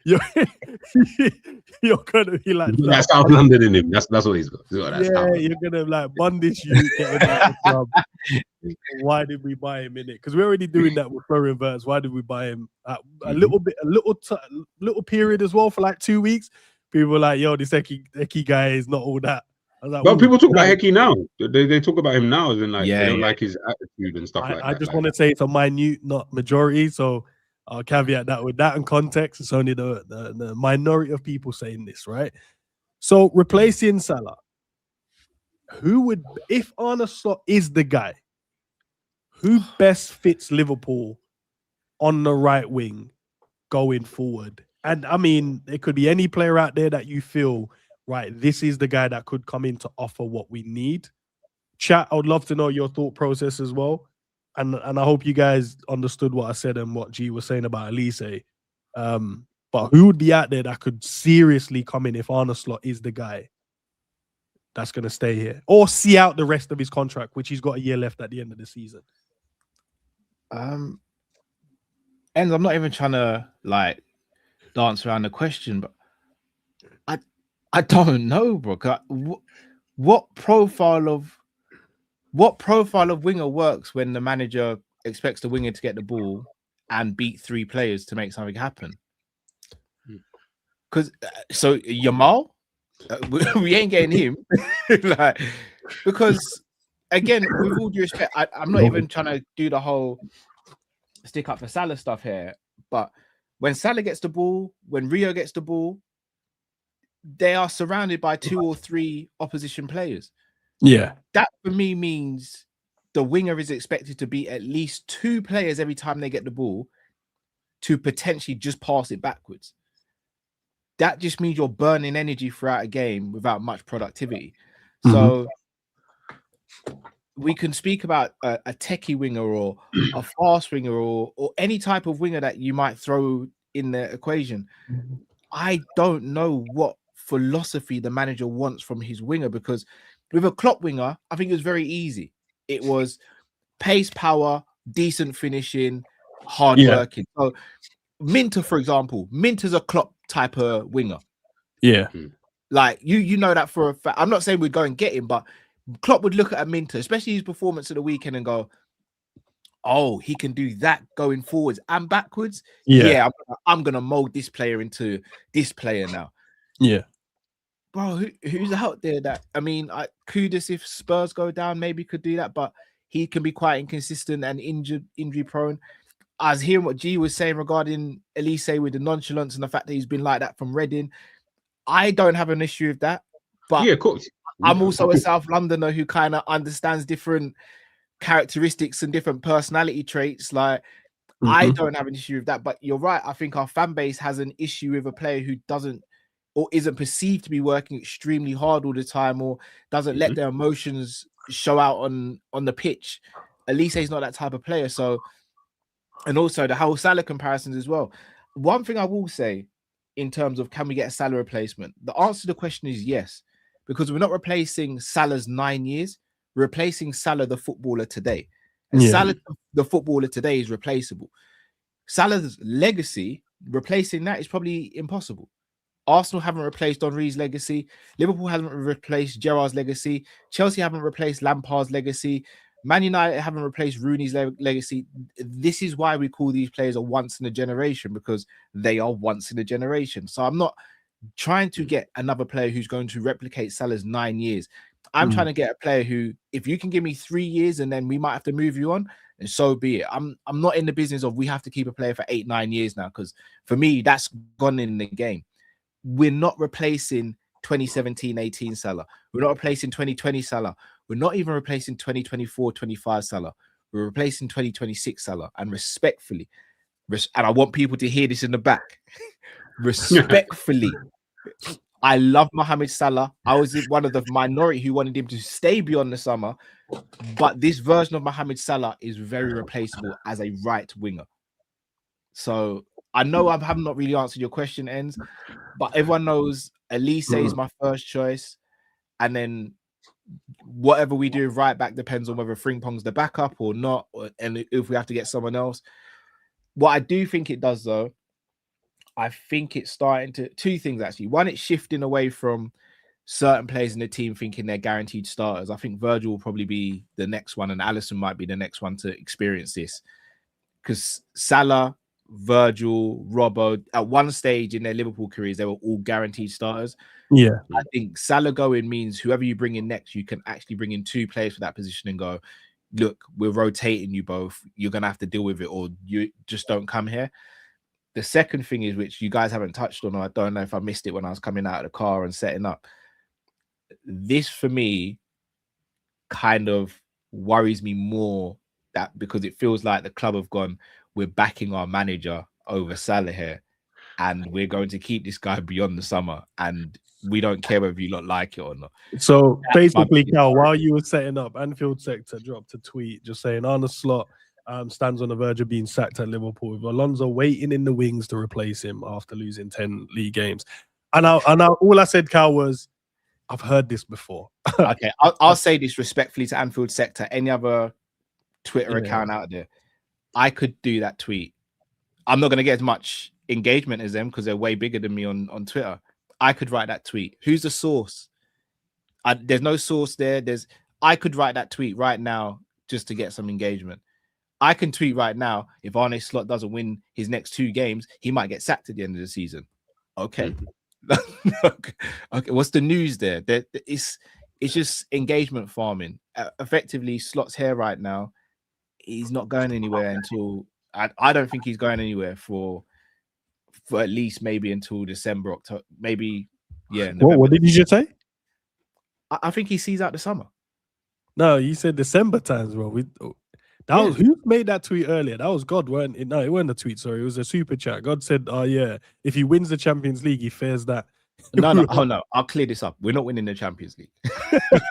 you're gonna be like, that's South London in him. That's what he's got. You're gonna like Bundish you getting out the club. Why did we buy him in it? Because we're already doing that with Florian Wirtz. Why did we buy him a little period as well for like 2 weeks? People were like, yo, this Eki guy is not all that. Like, well, people talk about Eki now. They talk about him now, as in like they don't like his attitude and stuff like that. I just want to say it's a minute, not majority. So I'll caveat that with that in context. It's only the minority of people saying this, right? So replacing Salah, who would, if Arne Slot is the guy, who best fits Liverpool on the right wing going forward? And I mean, it could be any player out there that you feel, right, this is the guy that could come in to offer what we need. Chat, I would love to know your thought process as well. And I hope you guys understood what I said and what G was saying about Elise. But who would be out there that could seriously come in if Arne Slot is the guy that's going to stay here, or see out the rest of his contract, which he's got a year left at the end of the season? Endz, I'm not even trying to like dance around the question, but I don't know, bro. What profile of winger works when the manager expects the winger to get the ball and beat 3 players to make something happen? Because so Yamal, we ain't getting him, like, because again, with all due respect, I'm not even trying to do the whole stick up for Salah stuff here, but when Salah gets the ball, when Rio gets the ball, they are surrounded by 2 or 3 opposition players. Yeah. That for me means the winger is expected to be at least 2 players every time they get the ball to potentially just pass it backwards. That just means you're burning energy throughout a game without much productivity. So we can speak about a techie winger or a fast winger or any type of winger that you might throw in the equation. I don't know what philosophy the manager wants from his winger, because with a Klopp winger, I think it was very easy. It was pace, power, decent finishing, hard working. So Minter, for example, Minter's a Klopp type of winger. Yeah. Like you know that for a fact. I'm not saying we'd go and get him, but Klopp would look at a Minter, especially his performance of the weekend, and go, oh, he can do that going forwards and backwards. Yeah, I'm gonna mold this player into this player now. Yeah. bro, who's out there that, I mean, Kudus, if Spurs go down, maybe could do that, but he can be quite inconsistent and injury prone. I was hearing what G was saying regarding Elise with the nonchalance and the fact that he's been like that from Reading. I don't have an issue with that, but yeah, of course. I'm also a South Londoner who kind of understands different characteristics and different personality traits. Like, I don't have an issue with that, but you're right. I think our fan base has an issue with a player who doesn't or isn't perceived to be working extremely hard all the time, or doesn't let their emotions show out on the pitch. Elise is not that type of player. So, and also the whole Salah comparisons as well. One thing I will say in terms of can we get a Salah replacement? The answer to the question is yes, because we're not replacing Salah's 9 years. We're replacing Salah, the footballer today. And Salah, the footballer today, is replaceable. Salah's legacy, replacing that is probably impossible. Arsenal haven't replaced Henry's legacy. Liverpool hasn't replaced Gerrard's legacy. Chelsea haven't replaced Lampard's legacy. Man United haven't replaced Rooney's legacy. This is why we call these players a once in a generation, because they are once in a generation. So I'm not trying to get another player who's going to replicate Salah's 9 years. I'm trying to get a player who, if you can give me 3 years and then we might have to move you on, and so be it. I'm not in the business of we have to keep a player for 8-9 years now, because for me, that's gone in the game. We're not replacing 2017-18 Salah. We're not replacing 2020 Salah. We're not even replacing 2024-25 Salah. We're replacing 2026 Salah. And respectfully, and I want people to hear this in the back, respectfully, I love Mohamed Salah. I was one of the minority who wanted him to stay beyond the summer, but this version of Mohamed Salah is very replaceable as a right winger. So I know I have not really answered your question, Endz, but everyone knows Elise is my first choice. And then whatever we do right back depends on whether Frimpong's the backup or not, and if we have to get someone else. What I do think it does, though, I think it's starting to, two things actually. One, it's shifting away from certain players in the team thinking they're guaranteed starters. I think Virgil will probably be the next one, and Alisson might be the next one to experience this, because Salah, Virgil, Robbo, at one stage in their Liverpool careers, they were all guaranteed starters. Yeah, I think Salah going means whoever you bring in next, you can actually bring in 2 players for that position and go, look, we're rotating you both. You're going to have to deal with it, or you just don't come here. The second thing is, which you guys haven't touched on, or I don't know if I missed it when I was coming out of the car and setting up. This, for me, kind of worries me more, that because it feels like the club have gone, we're backing our manager over Salah here, and we're going to keep this guy beyond the summer, and we don't care whether you lot like it or not. So basically, Cal, while you were setting up, Anfield Sector dropped a tweet just saying Arne Slot stands on the verge of being sacked at Liverpool, with Alonso waiting in the wings to replace him after losing 10 league games. And all I said, Cal, was, I've heard this before. Okay, I'll say this respectfully to Anfield Sector, any other Twitter account out there, I could do that tweet. I'm not going to get as much engagement as them because they're way bigger than me on Twitter. I could write that tweet. Who's the source? There's no source there. I could write that tweet right now just to get some engagement. I can tweet right now, if Arne Slot doesn't win his next 2 games, he might get sacked at the end of the season. Okay. Okay. What's the news there? It's just engagement farming. Effectively, Slot's here right now. He's not going anywhere until I don't think he's going anywhere for at least maybe until December, October, maybe. Yeah. What did you just say? I think he sees out the summer. No, you said December times, bro. Was who made that tweet earlier? That was God, weren't it? No, it wasn't a tweet. Sorry, it was a super chat. God said, "Oh yeah, if he wins the Champions League, he fears that." No. Oh no, I'll clear this up. We're not winning the Champions League.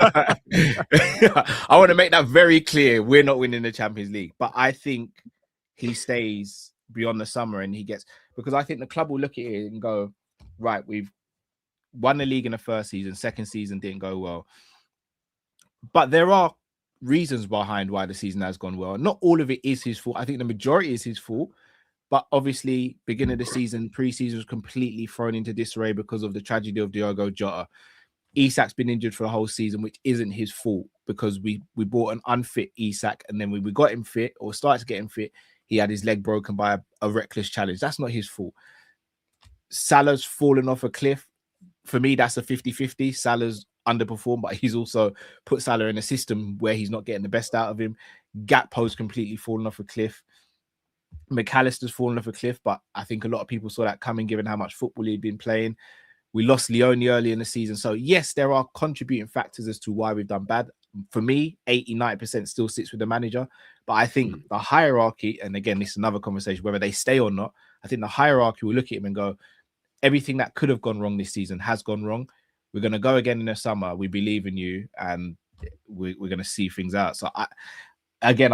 I want to make that very clear. We're not winning the Champions League, but I think he stays beyond the summer and he gets, because I think the club will look at it and go, right, we've won the league in the first season, second season didn't go well, but there are reasons behind why the season has gone well. Not all of it is his fault. I think the majority is his fault. But obviously, beginning of the season, pre-season was completely thrown into disarray because of the tragedy of Diogo Jota. Isak's been injured for the whole season, which isn't his fault, because we bought an unfit Isak, and then when we got him fit, or started to get him fit, he had his leg broken by a reckless challenge. That's not his fault. Salah's fallen off a cliff. for me, that's a 50-50. Salah's underperformed, but he's also put Salah in a system where he's not getting the best out of him. Gakpo's completely fallen off a cliff. McAllister's fallen off a cliff, but I think a lot of people saw that coming given how much football he'd been playing. We lost Leone early in the season. So yes, there are contributing factors as to why we've done bad. For me, 80-90% still sits with the manager. But I think the hierarchy, and again, this is another conversation, whether they stay or not, I think the hierarchy will look at him and go, everything that could have gone wrong this season has gone wrong. We're going to go again in the summer. We believe in you, and we're going to see things out. So I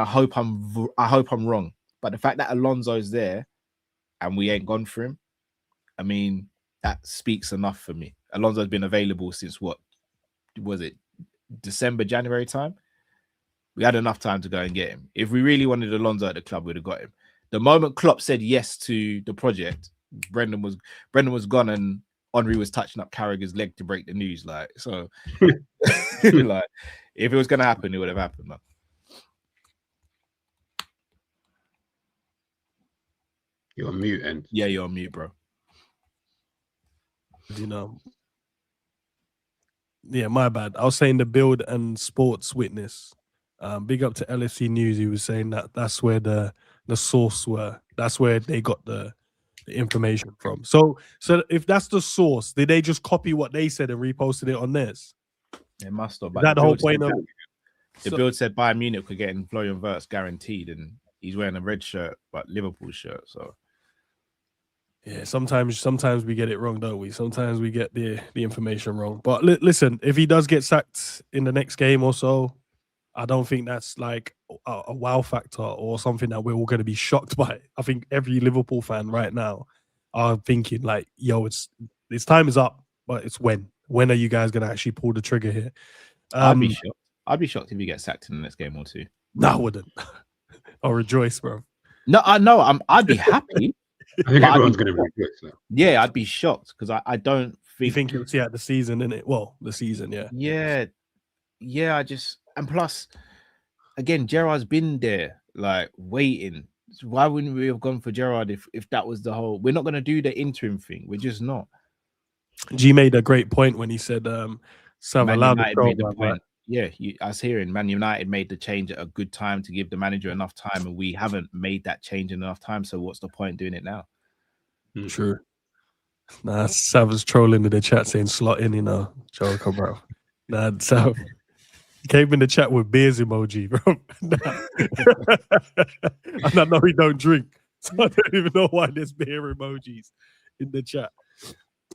hope I'm wrong. But the fact that Alonso's there and we ain't gone for him, I mean, that speaks enough for me. Alonso's been available since what was it? December, January time. We had enough time to go and get him. If we really wanted Alonso at the club, we'd have got him. The moment Klopp said yes to the project, Brendan was gone and Henry was touching up Carragher's leg to break the news. Like, so like, if it was gonna happen, it would have happened, man. You're on mute, Endz. Yeah, you're on mute, bro. You know. Yeah, my bad. I was saying the Build and Sports Witness. Big up to LFC News. He was saying that that's where the source were. That's where they got the information from. So if that's the source, did they just copy what they said and reposted it on theirs? It must have. Is that the whole point of the Build said Bayern Munich were getting Florian Wirtz guaranteed, and he's wearing a red shirt, but Liverpool shirt. So yeah, sometimes we get it wrong, don't we? Sometimes we get the information wrong. But listen, if he does get sacked in the next game or so, I don't think that's like a wow factor or something that we're all going to be shocked by. I think every Liverpool fan right now are thinking like, yo, it's time is up, but it's when. When are you guys going to actually pull the trigger here? I'd be shocked. I'd be shocked if he gets sacked in the next game or two. No, I wouldn't. I'll rejoice, bro. No, I know. I'd be happy. I think everyone's going to be rejoice. So. Yeah, I'd be shocked because I don't think. You think you'll see out the season, innit? Well, the season, yeah. Yeah. And plus, again, Gerrard's been there, like waiting. So why wouldn't we have gone for Gerrard if that was the whole? We're not going to do the interim thing. We're just not. G made a great point when he said, "Man United made the point." Yeah, I was hearing Man United made the change at a good time to give the manager enough time, and we haven't made that change in enough time. So what's the point doing it now? True. Nah, Sav's trolling in the chat saying slot in, you know, joker, bro. Nah, Sav came in the chat with beers emoji, bro. And I know he don't drink, so I don't even know why there's beer emojis in the chat.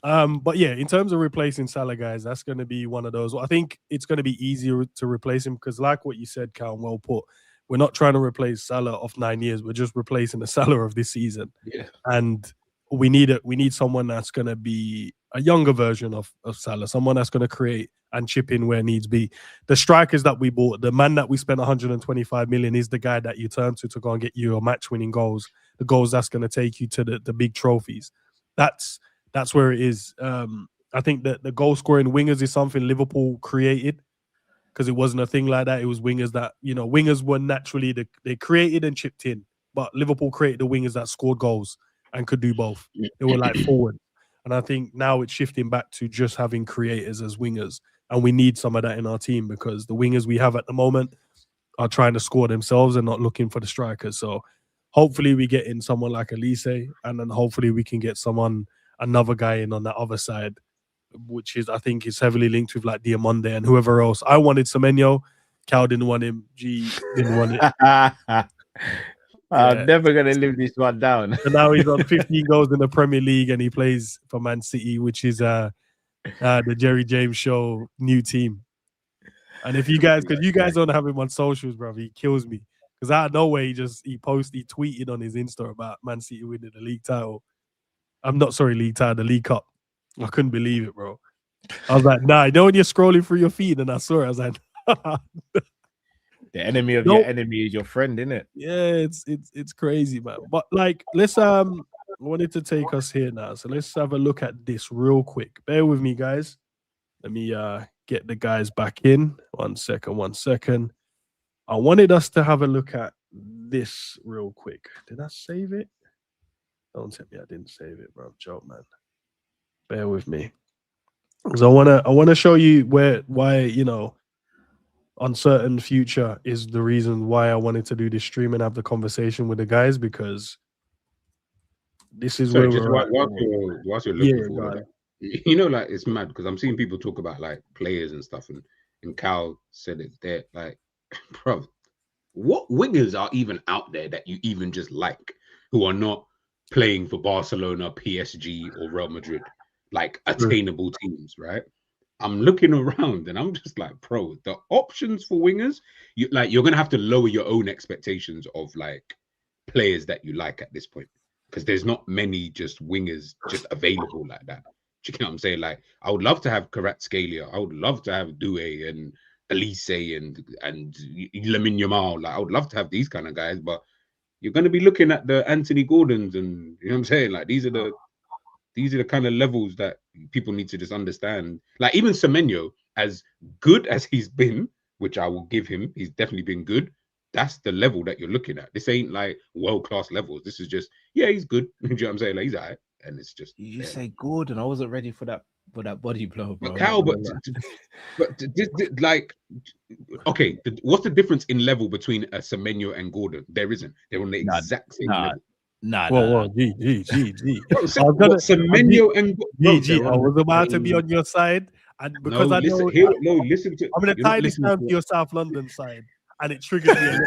But yeah, in terms of replacing Salah, guys, that's going to be one of those. I think it's going to be easier to replace him because, like what you said, Cal, well put. We're not trying to replace Salah of 9 years. We're just replacing the Salah of this season. Yeah, and we need someone that's going to be a younger version of Salah, someone that's going to create and chip in where needs be. The strikers that we bought, the man that we spent 125 million is the guy that you turn to go and get you your match-winning goals, the goals that's going to take you to the big trophies. That's where it is. I think that the goal-scoring wingers is something Liverpool created because it wasn't a thing like that. It was wingers that, you know, wingers were naturally, they created and chipped in, but Liverpool created the wingers that scored goals and could do both. They were like forward. And I think now it's shifting back to just having creators as wingers. And we need some of that in our team because the wingers we have at the moment are trying to score themselves and not looking for the strikers. So hopefully we get in someone like Elise, and then hopefully we can get another guy in on that other side, which is, I think, is heavily linked with like Diamande and whoever else. I wanted Semenyo. Cal didn't want him. G didn't want it. I'm never going to live this one down. And now he's on 15 goals in the Premier League and he plays for Man City, which is the Jerry James Show new team. And if you guys, because you guys don't have him on socials, bro, he kills me. Because out of nowhere, he tweeted on his Insta about Man City winning the league title. I'm not sorry, league title, the League Cup. I couldn't believe it, bro. I was like, nah, you know when you're scrolling through your feed and I saw it, I was like, the enemy of your enemy is your friend, isn't it? Yeah, it's crazy, man. But like, let's I wanted to take us here now. So let's have a look at this real quick. Bear with me, guys. Let me get the guys back in. 1 second. I wanted us to have a look at this real quick. Did I save it? Don't tell me I didn't save it, bro. Joke, man. Bear with me. So I wanna show you why uncertain future is the reason why I wanted to do this stream and have the conversation with the guys, because this is Sorry, where just we're at. whilst you're looking for all of that, like it's mad because I'm seeing people talk about like players and stuff, and Cal said it there, like, bro, what wingers are even out there that you even just like, who are not playing for Barcelona, PSG, or Real Madrid, like attainable teams, right? I'm looking around and I'm just like, bro, the options for wingers, you're gonna have to lower your own expectations of like players that you like at this point, because there's not many just wingers just available like that. Do you know what I'm saying? Like, I would love to have Kvaratskhelia, I would love to have Doué and Elise and Lamine Yamal. Like, I would love to have these kind of guys, but you're going to be looking at the Anthony Gordons, and you know what I'm saying? Like, these are the kind of levels that people need to just understand. Like, even Semenyo, as good as he's been, which I will give him, he's definitely been good. That's the level that you're looking at. This ain't like world-class levels. This is just, yeah, he's good. You know what I'm saying? Like, he's all right. And it's just, you say Gordon. I wasn't ready for that body blow, bro. But Cal, like, okay, what's the difference in level between a Semenyo and Gordon? There isn't. They're on the exact same level. Whoa, G. Semenyo and G. I was about to be on your side, and because listen to. I'm gonna tie this down to your South London side, and it triggered me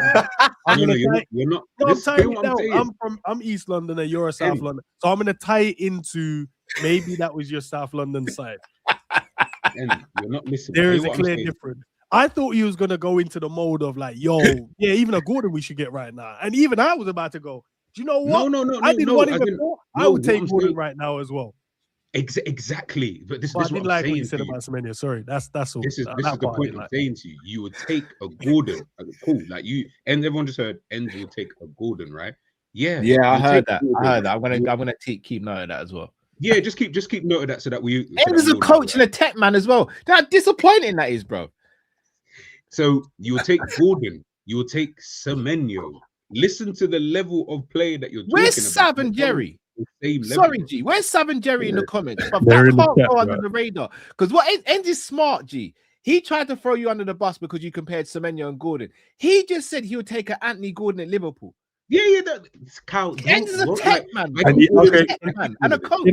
a little bit. You're not. I'm tying it down. I'm East London and you're a South London, so I'm gonna tie it into maybe that was your South London side. And you're not listening. There is a clear difference. I thought he was gonna go into the mode of like, yo, yeah, even a Gordon we should get right now, and even I was about to go. Do you know what? No. I didn't want him before. I would take Gordon right now as well. Exactly, but this is what I'm saying. You said about Semenyo. Sorry, that's all. This is the point I'm saying to you. You would take a Gordon, cool, like you, and everyone just heard Endz will take a Gordon, right? Yeah, I heard that. I'm gonna keep note of that as well. Yeah, just keep note of that so that we. Endz is a coach and a tech man as well. How disappointing that is, bro. So you will take Gordon. You will take Semenyo. Listen to the level of play that you're talking about. Where's Sav and Jerry? Sorry, G. Where's Sav and Jerry in the comments? But that can't go under the radar. Because what Endz is smart, G. He tried to throw you under the bus because you compared Semenyo and Gordon. He just said he would take an Anthony Gordon at Liverpool. Yeah, that's Cal. Endz is a tech man. And a coach.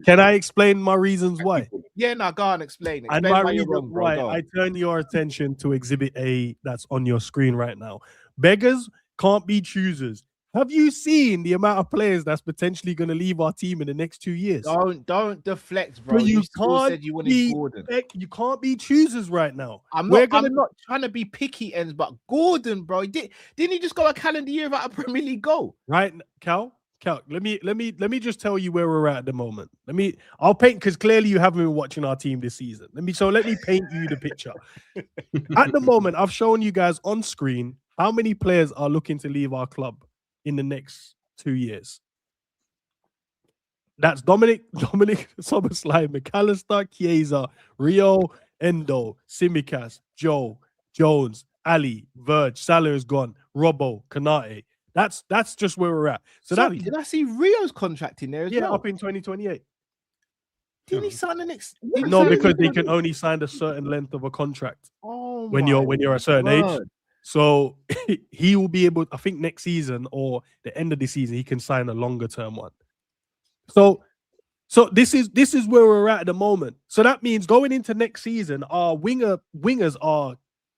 Can I explain my reasons why? Yeah, no, go on, explain. And my reason why I turn your attention to Exhibit A that's on your screen right now. Beggars can't be choosers. Have you seen the amount of players that's potentially going to leave our team in the next 2 years? Don't deflect, bro. But you can't said you wanted Gordon. You can't be choosers right now. I'm not trying to be picky, Endz, but Gordon, bro, didn't he just go a calendar year without a Premier League goal? Right, Cal, let me just tell you where we're at the moment. I'll paint, because clearly you haven't been watching our team this season. Let me paint you the picture. At the moment, I've shown you guys on screen how many players are looking to leave our club in the next 2 years. That's Dominic Soboslai, McAllister, Chiesa, Rio, Endo, Tsimikas, Joe, Jones, Ali, Verge, Salah is gone, Robbo, Kanate. That's just where we're at. So did I see Rio's contract in there as well? Yeah, up in 2028. Didn't he sign the next? No, because they can only sign a certain length of a contract when you're a certain age. So he will be able, I think next season or the end of the season, he can sign a longer term one. So this is where we're at the moment. So that means going into next season, our wingers are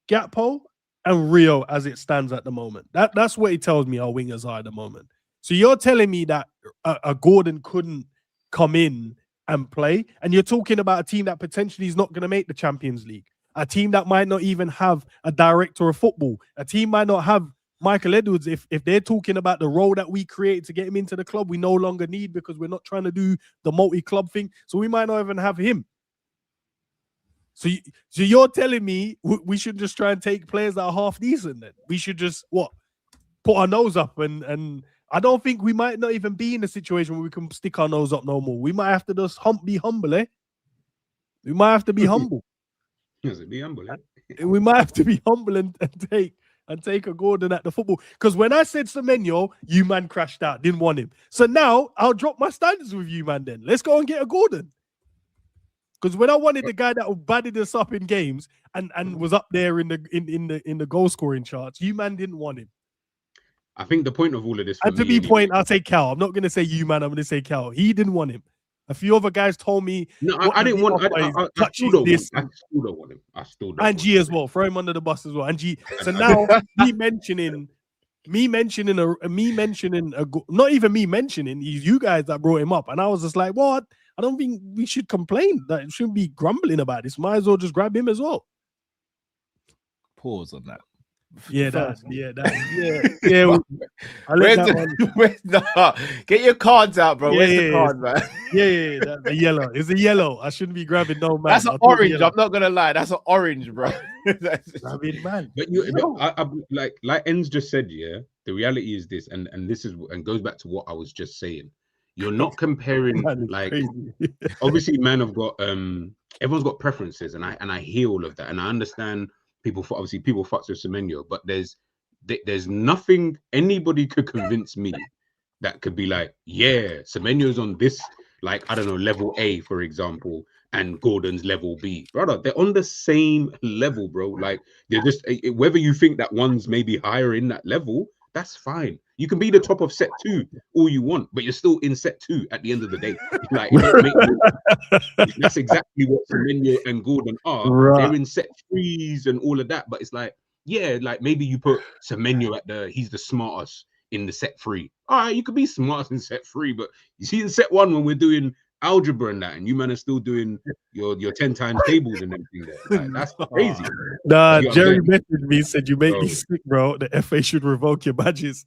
Gakpo and Rio as it stands at the moment. That's what he tells me our wingers are at the moment. So you're telling me that a Gordon couldn't come in and play, and you're talking about a team that potentially is not going to make the Champions League. A team that might not even have a director of football. A team might not have Michael Edwards. If they're talking about the role that we created to get him into the club, we no longer need, because we're not trying to do the multi-club thing. So we might not even have him. So you're telling me we should just try and take players that are half decent then? We should just, put our nose up and I don't think we might not even be in a situation where we can stick our nose up no more. We might have to just be humble, eh? We might have to be humble. Be humble, eh? We might have to be humble and take a Gordon at the football. Because when I said Semenyo, you man crashed out, didn't want him. So now I'll drop my standards with you, man. Then let's go and get a Gordon. Because when I wanted the guy that batted us up in games and was up there in the goal scoring charts, you man didn't want him. I think the point of all of this, and to be point, I'll say Cal. I'm not going to say you, man. I'm going to say Cal. He didn't want him. A few other guys told me. No, I didn't want. I still don't want him. I still don't. And G as well. Throw him under the bus as well. And G. So now me mentioning not even me mentioning, you guys that brought him up, and I was just like, what? I don't think we should complain. That shouldn't be grumbling about this. Might as well just grab him as well. Pause on that. Yeah. Get your cards out, bro. Where's the card, man? Yeah. The yellow. It's a yellow. I shouldn't be grabbing no man. That's an orange. I'm not gonna lie. That's an orange, bro. I mean, man. But like Endz just said, yeah. The reality is this, and this is and goes back to what I was just saying. You're not comparing like obviously, man. I've got everyone's got preferences, and I hear all of that, and I understand. People fucks with Semenyo, but there's nothing anybody could convince me that could be like, yeah, Semenyo's on this, like, I don't know, level A, for example, and Gordon's level B. Brother, they're on the same level, bro. Like, they're just, whether you think that one's maybe higher in that level, that's fine. You can be the top of set 2 all you want, but you're still in set 2 at the end of the day. Like, that's exactly what Semenyo and Gordon are. Right. They're in set 3s and all of that, but it's like, yeah, like maybe you put Semenyo at he's the smartest in the set 3. All right, you could be smartest in set 3, but you see in set 1 when we're doing algebra and that, and you man are still doing your 10 times tables and everything there. Like, that's crazy. Nah, Jerry messaged me, said you make me sick, bro. The FA should revoke your badges.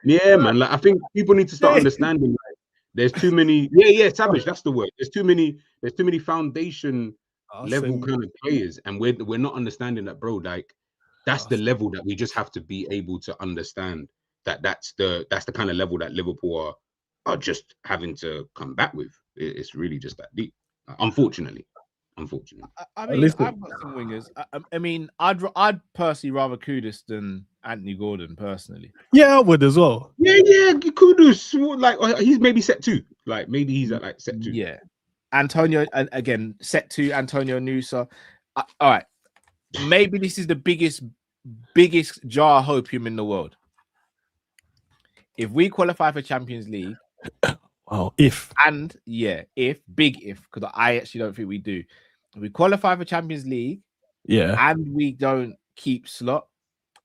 Yeah, man. Like, I think people need to start understanding. Like, there's too many. Yeah, savage. That's the word. There's too many foundation level kind of players, and we're not understanding that, bro. Like, that's the level that we just have to be able to understand. That's the kind of level that Liverpool are just having to come back with. It's really just that deep. Unfortunately. I mean, I've got some wingers. I mean, I'd personally rather Kudus than Anthony Gordon personally. Yeah, I would as well. Yeah, Kudus. Like, he's maybe set 2. Like, maybe he's at like set 2. Yeah, Antonio, and again set 2. Antonio Nusa. All right, maybe this is the biggest jar of hopium in the world. If we qualify for Champions League, if, because I actually don't think we do. If we qualify for Champions League, and we don't keep Slot,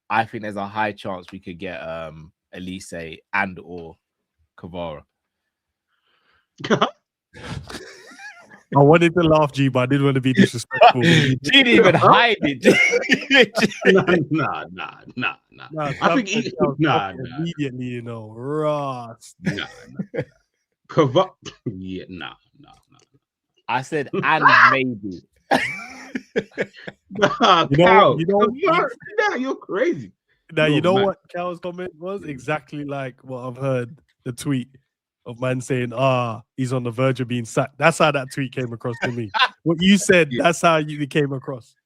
I think there's a high chance we could get Elise and or Kvara. I wanted to laugh, G, but I didn't want to be disrespectful. She didn't even hide it. Nah. I think immediately, you know, Ross. Nah. Yeah, nah. I said, and maybe. You're crazy. Now, you know what Cal's comment was? Exactly like what I've heard the tweet of man saying, he's on the verge of being sacked. That's how that tweet came across to me. What you said, that's how you came across.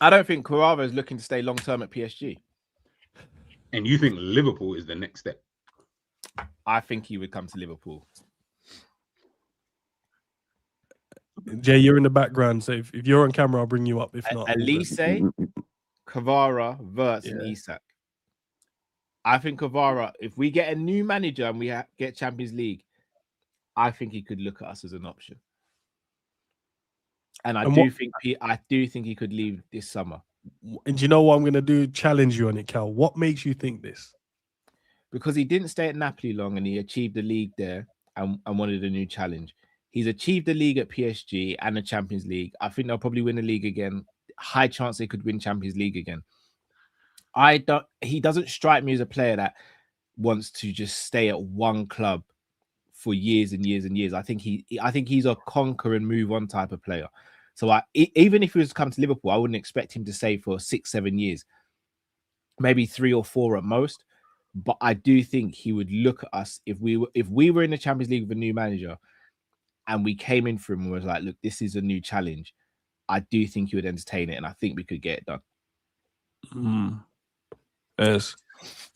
I don't think Kvara is looking to stay long-term at PSG. And you think Liverpool is the next step? I think he would come to Liverpool. Jay, you're in the background, so if you're on camera, I'll bring you up. If not, Elise, Kvara, Wirtz, and Isak. I think Kvara, if we get a new manager and we get Champions League, I think he could look at us as an option. And I do think he could leave this summer. And do you know what I'm going to do? Challenge you on it, Cal. What makes you think this? Because he didn't stay at Napoli long and he achieved the league there and wanted a new challenge. He's achieved the league at PSG and the Champions League. I think they'll probably win the league again. High chance they could win Champions League again. He doesn't strike me as a player that wants to just stay at one club for years and years and years. I think he's a conquer and move on type of player. So even if he was to come to Liverpool, I wouldn't expect him to stay for 6-7 years, maybe 3 or 4 at most. But I do think he would look at us if we were in the Champions League with a new manager and we came in for him and was like, look, this is a new challenge. I do think he would entertain it, and I think we could get it done. Yes.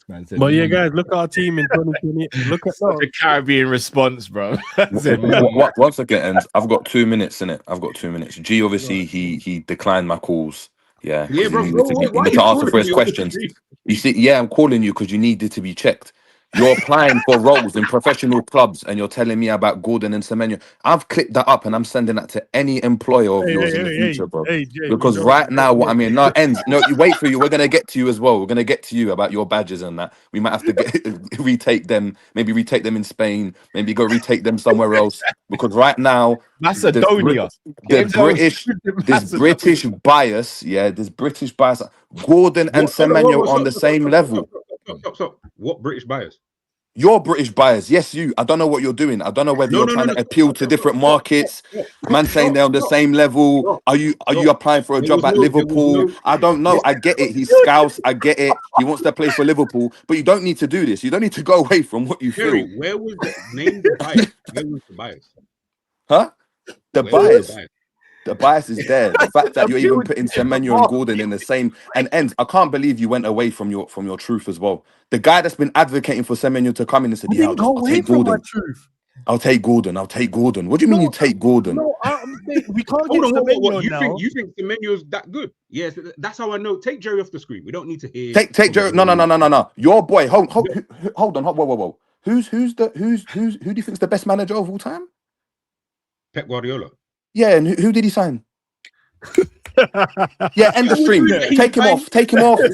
But yeah, guys, look at our team in 2020. Look at such a Caribbean response, bro. Once again, Endz, I've got 2 minutes in it. I've got 2 minutes. G obviously he declined my calls. Yeah, Yeah, bro. he needed to answer for his questions. You see, yeah, I'm calling you because you needed to be checked. You're applying for roles in professional clubs and you're telling me about Gordon and Semenyo. I've clipped that up and I'm sending that to any employer of yours in the future, bro. Jay, because right now, what I mean, no, Endz, no, you wait for you. We're going to get to you as well. We're going to get to you about your badges and that. We might have to retake them, maybe retake them in Spain, maybe go retake them somewhere else. Because right now, Macedonia, this British bias, this British bias. Gordon and Semenyo on the same level. Stop. What British bias? You're British bias. Yes, you. I don't know what you're doing. I don't know whether you're trying to appeal to different markets. Man saying they're on the same level. Are you applying for a job at Liverpool? I don't know. I get it. He's Scouse. I get it. He wants to play for Liverpool. But you don't need to do this. You don't need to go away from what you feel. Where was the name the bias? Where was the bias? Huh? The bias. The bias is there. The fact that you're even putting Semenyo and Gordon in the same and Endz. I can't believe you went away from your truth as well. The guy that's been advocating for Semenyo to come in and said, "Yeah, I'll take Gordon. I'll take Gordon. I'll take Gordon." What do you mean you take Gordon? No, we can't get Semenyo now. You think Semenyo's that good? Yes, that's how I know. Take Jerry off the screen. We don't need to hear. Take Jerry. No. Your boy. Hold on. Whoa. Who do you think is the best manager of all time? Pep Guardiola. Yeah, and who did he sign? Yeah, end the stream. Take him off.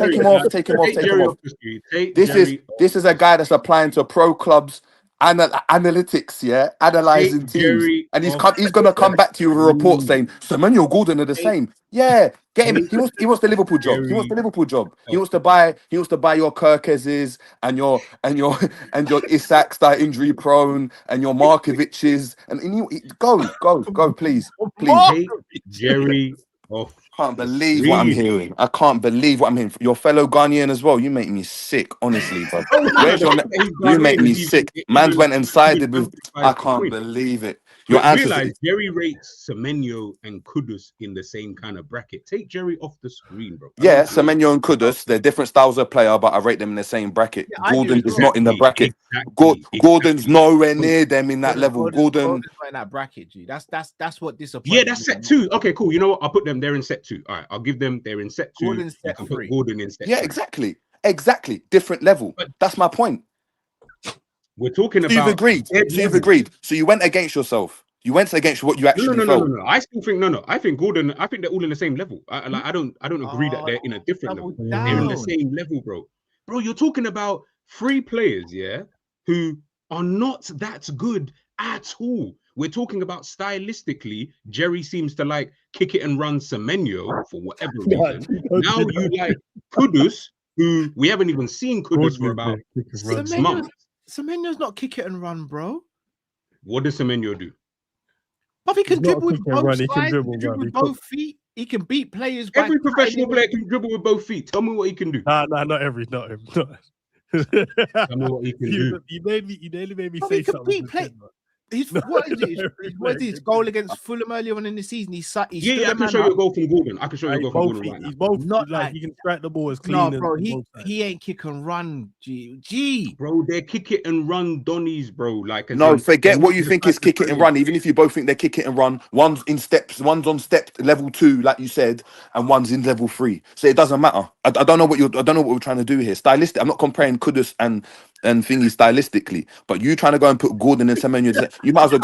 This is a guy that's applying to pro clubs and analytics, analyzing teams, and he's gonna come back to you with a report saying Semenyo, Gordon are the same. Yeah, get him. He wants the Liverpool job. He wants the Liverpool job. He wants to buy your Kirkeses and your Isaks that are injury prone and your Markovic's and go, please. Jerry off. Can't believe what I'm hearing. I can't believe what I'm hearing. Your fellow Ghanaian as well. You make me sick, honestly, bro. You make me sick. Man's went and sided with. I can't believe it. Your answer. Realize Jerry rates Semenyo and Kudus in the same kind of bracket. Take Jerry off the screen, bro. Yeah, Semenyo and Kudus, they're different styles of player, but I rate them in the same bracket. Yeah, Gordon is not in the bracket. Gordon's nowhere near them in that level. Gordon's not in that bracket, G. That's what disappoints. Yeah, that's set 2. Okay, cool. You know what? I'll put them there in set 2. All right, I'll give them. They're in set 2. Gordon's set 3. Gordon in set. Yeah, 3. Exactly. Different level. But that's my point. We're talking about. You've agreed. So you went against yourself. You went against what you actually felt. No. I still think I think Gordon. I think they're all in the same level. I don't agree that they're in a different level. They're in the same level, bro. Bro, you're talking about 3 players, who are not that good at all. We're talking about stylistically. Jerry seems to like kick it and run Semenyo for whatever reason. Now you like Kudus, who we haven't even seen Kudus for about 6 months. Semenyo's not kick it and run, bro. What does Semenyo do? But he can dribble with both sides, he can dribble with both feet. He can beat players. Every professional player can dribble with both feet. Tell me what he can do. Not every. Tell me what he can do. You nearly made me say something. What is it? His goal against Fulham earlier on in the season. I can show you a goal from Gordon. I can show you a goal from Gordon right now. He's both not like he can strike the ball as clean. No, bro, he ain't kick and run. G, bro, they're kick it and run Donnies, bro. Like no, forget what you think is kick it and run. Even if you both think they're kick it and run, one's on step level 2, like you said, and one's in level 3. So it doesn't matter. I don't know what we're trying to do here. Stylistic. I'm not comparing Kudus and thingy stylistically, but you trying to go and put Gordon and Semenyo, you might as well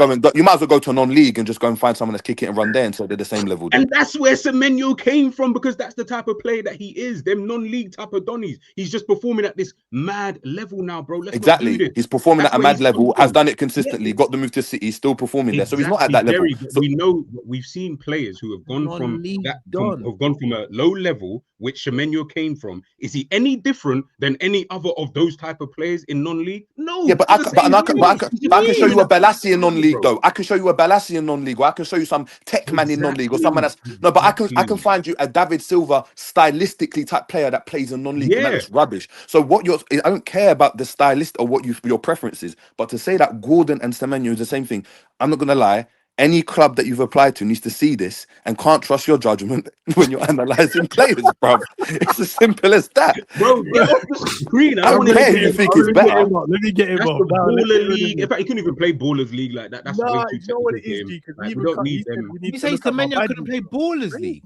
go to a non-league and just go and find someone that's kick it and run there, and so they're the same level. And that's where Semenyo came from, because that's the type of player that he is. Them non-league type of Donnies. He's just performing at this mad level now, bro. Exactly. He's performing at a mad level. Has done it consistently. Got the move to City. Still performing there. So he's not at that level. So we know we've seen players who have gone from a low level, which Semenyo came from. Is he any different than any other of those type of players in non-league? No. Yeah, but I can show you a Balassi in non-league though. I can show you a Balassi in non-league, or I can show you some tech man in non-league, or someone that's but I can find you a David Silva stylistically type player that plays in non-league, and that's rubbish. So I don't care about the stylist or what your preferences, but to say that Gordon and Semenyo is the same thing, I'm not gonna lie. any club that you've applied to needs to see this and can't trust your judgment when you're analysing players, bruv. It's as simple as that. Bro, get off the screen. I don't care if you think it's better. Let me get him That's off. the baller league. In fact, he couldn't even play ballers league like that. That's way too you know what it technical is, for him. G, Like, we don't need them. You say Semenyo couldn't play Ballers League?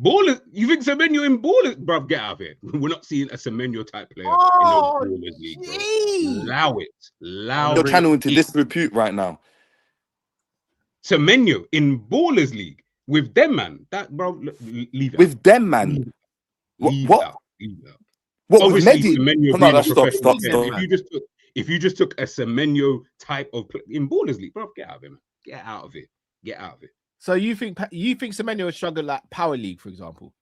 Ballers? You think Semenyo in ballers? Bruv, get out of it. We're not seeing a Semenyo type player in Oh, the ballers league, bro. Allow it. Allow You're it. channeling to disrepute right now. Semenyo in ballers league with them, man. That, bro, leave it. With them, man. Leave What? out. Leave out. What with Obviously, Mehdi? Semenyo Oh, no, being a that's professional stop. player, if you just took a Semenyo type of in ballers league, bro, get out of it, man. Get out of it. Get out of it. So you think Semenyo would struggle like Power League, for example?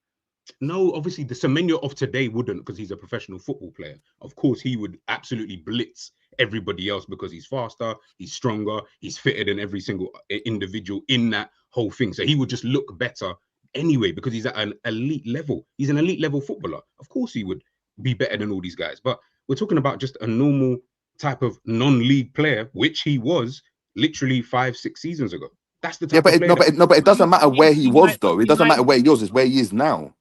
No, obviously the Semenyo of today wouldn't, because he's a professional football player. Of course, he would absolutely blitz everybody else because he's faster, he's stronger, he's fitter than every single individual in that whole thing. So he would just look better anyway because he's at an elite level. He's an elite level footballer. Of course, he would be better than all these guys. But we're talking about just a normal type of non-league player, which he was literally 5-6 seasons ago. That's the type of player. But it doesn't matter where he was, though. It doesn't matter where he was. It's where he is now.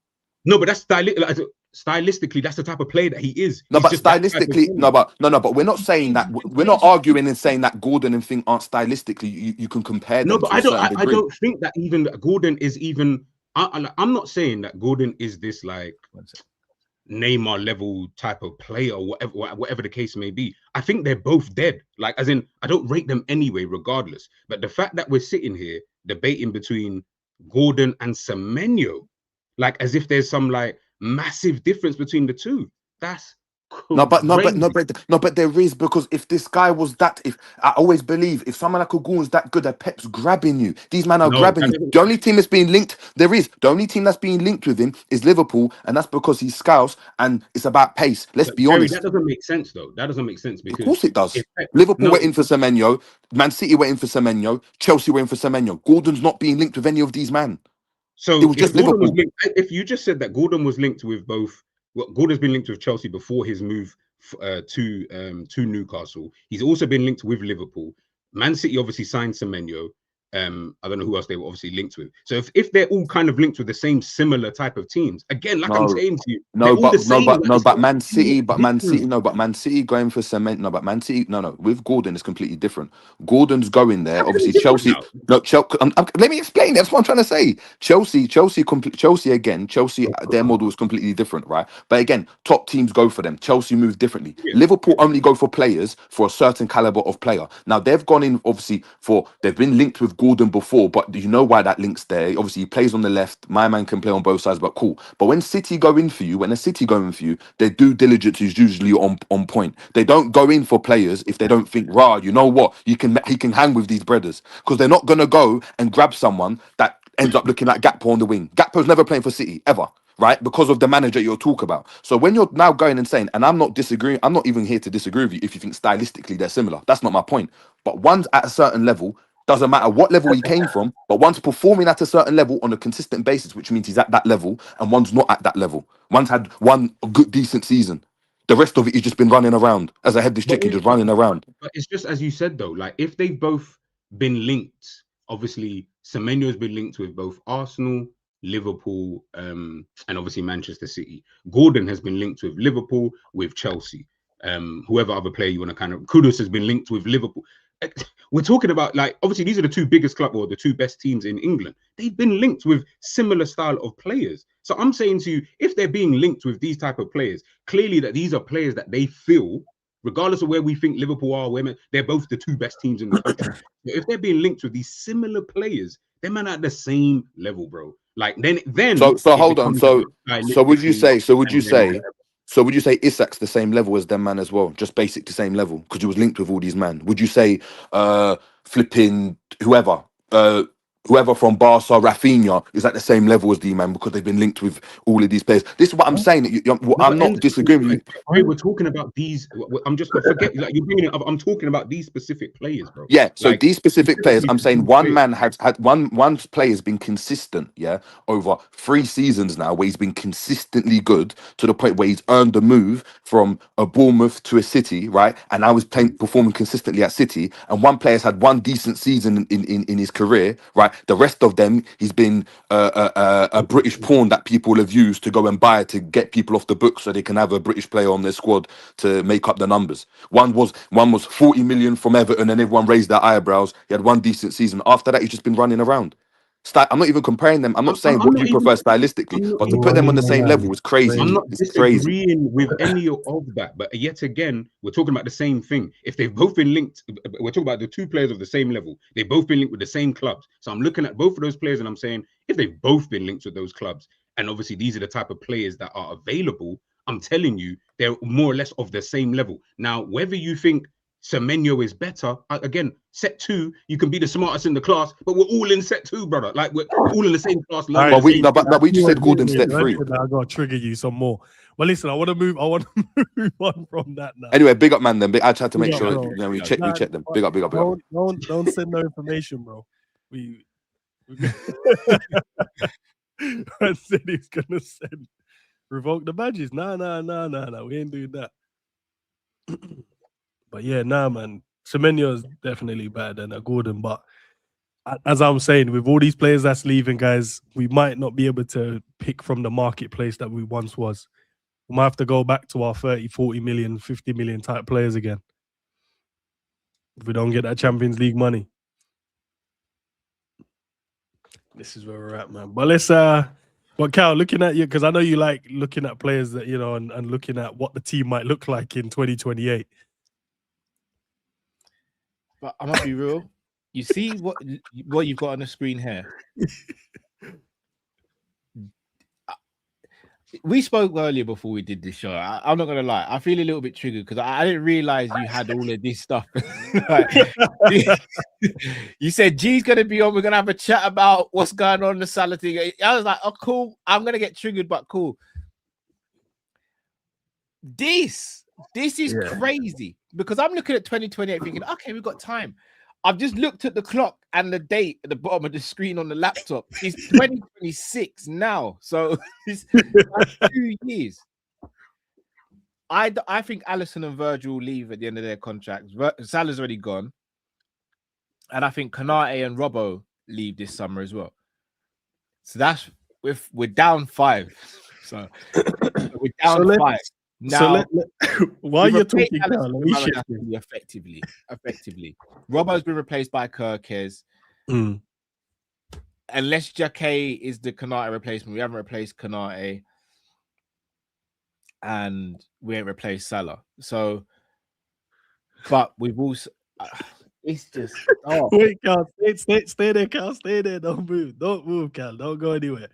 No, but that's stylistically, that's the type of player that he is. No, He's but just that type of stylistically, player. but we're not saying that. We're not arguing and saying that Gordon and Fink aren't stylistically. You can compare them. No, but to I don't think that even Gordon is even. I'm not saying that Gordon is this like Neymar level type of player or whatever the case may be. I think they're both dead. Like, as in, I don't rate them anyway, regardless. But the fact that we're sitting here debating between Gordon and Semenyo, like as if there's some like massive difference between the two. That's crazy. But there is, because if this guy was that, if I always believe if someone like Gordon's that good, that Pep's grabbing you. These men are grabbing you. The only team that's being linked, the only team that's being linked with him is Liverpool, and that's because he's Scouse and it's about pace. Let's be honest. That doesn't make sense, though. That doesn't make sense because of course it does. Liverpool went in for Semenyo, Man City went in for Semenyo, Chelsea went in for Semenyo. Gordon's not being linked with any of these men. So it was just Liverpool. If you just said that Gordon was linked with both, Gordon's been linked with Chelsea before his move to Newcastle. He's also been linked with Liverpool. Man City obviously signed Semenyo. I don't know who else they were obviously linked with. So if they're all kind of linked with the same similar type of teams, again, like I'm saying to you, but Man City going for Semenyo. But Man City, with Gordon it's completely different. Gordon's going there. Obviously, Chelsea. Let me explain. That's what I'm trying to say. Chelsea, their model is completely different, right? But again, top teams go for them. Chelsea move differently. Yeah. Liverpool only go for players for a certain caliber of player. Now they've gone in obviously they've been linked with Gordon before, but do you know why that link's there? Obviously, he plays on the left. My man can play on both sides, but cool. But when City go in for you, their due diligence is usually on point. They don't go in for players if they don't think, you know what, he can hang with these brothers, because they're not gonna go and grab someone that ends up looking like Gakpo on the wing. Gakpo's never playing for City ever, right? Because of the manager you're talking about. So when you're now going and saying, and I'm not disagreeing, I'm not even here to disagree with you if you think stylistically they're similar. That's not my point. But one's at a certain level. Doesn't matter what level he came from, but one's performing at a certain level on a consistent basis, which means he's at that level, and one's not at that level. One's had one good, decent season. The rest of it, he's just been running around as a headless chicken, just running around. But it's just as you said, though, like if they've both been linked, obviously Semenyo's been linked with both Arsenal, Liverpool, and obviously Manchester City. Gordon has been linked with Liverpool, with Chelsea. Whoever other player you want to kind of, Kudus has been linked with Liverpool. We're talking about, like, obviously these are the two biggest clubs or the two best teams in England. They've been linked with similar style of players. So I'm saying to you, if they're being linked with these type of players, clearly that these are players that they feel, regardless of where we think Liverpool are, they're both the two best teams in the country. If they're being linked with these similar players, they're at the same level, bro. Like then. So hold on. So would you say Isak's the same level as them man as well? Just basic the same level because he was linked with all these men. Would you say flipping whoever whoever from Barca, Rafinha, is at the same level as D-Man because they've been linked with all of these players. This is what I'm saying. I'm not disagreeing with you. We're talking about these. I'm just forget. Like you're bringing it up. I'm talking about these specific players, bro. Yeah. So like, these specific players, I'm saying one man had one player has been consistent. Yeah, over 3 seasons now, where he's been consistently good to the point where he's earned a move from a Bournemouth to a City, right? And now he's performing consistently at City. And one player's had one decent season in his career, right? The rest of them, he's been a British pawn that people have used to go and buy to get people off the book so they can have a British player on their squad to make up the numbers. One was 40 million from Everton and everyone raised their eyebrows. He had one decent season. After that, he's just been running around. I'm not even comparing them. I'm not saying what do you prefer stylistically, but to put them on the same level is crazy. I'm not it's crazy. disagreeing with any of that, but yet again, we're talking about the same thing. If they've both been linked, we're talking about the 2 players of the same level. They've both been linked with the same clubs. So I'm looking at both of those players and I'm saying, if they've both been linked with those clubs, and obviously these are the type of players that are available, I'm telling you, they're more or less of the same level. Now, whether you think Semenyo is better, again, set 2, you can be the smartest in the class, but we're all in set 2, brother. Like we're all in the same class. But we just said Gordon set 3. I gotta trigger you some more. Well, listen, I want to move on from that now. Anyway, big up, man. Then I tried to make sure we check them. Big up. Don't send no information, bro. I said he's gonna send revoke the badges. Nah. We ain't doing that. But yeah, man. Semenyo is definitely better than Gordon. But as I'm saying, with all these players that's leaving, guys, we might not be able to pick from the marketplace that we once was. We might have to go back to our 30, 40 million, 50 million type players again. If we don't get that Champions League money. This is where we're at, man. But let's but Cal, looking at you, because I know you like looking at players that, and looking at what the team might look like in 2028. But I'm gonna be real. You see what you've got on the screen here. We spoke earlier before we did this show. I'm not gonna lie. I feel a little bit triggered because I didn't realize you had all of this stuff. You said G's gonna be on. We're gonna have a chat about what's going on in the Salah thing. I was like, oh, cool. I'm gonna get triggered, but cool. This is crazy because I'm looking at 2028 thinking, okay, we've got time. I've just looked at the clock and the date at the bottom of the screen on the laptop. It's 2026 now. So it's 2 years. I think Alisson and Virgil will leave at the end of their contracts. Salah's already gone. And I think Konate and Robbo leave this summer as well. So we're down 5. So we're down 5. Now, while you're talking, effectively, Robbo's been replaced by Kirkes. Unless Jake is the Konate replacement, we haven't replaced Konate, and we ain't replaced Salah. So, but we've also. It's just wait, Cal, stay there, Cal, stay there. Don't move, Cal. Don't go anywhere.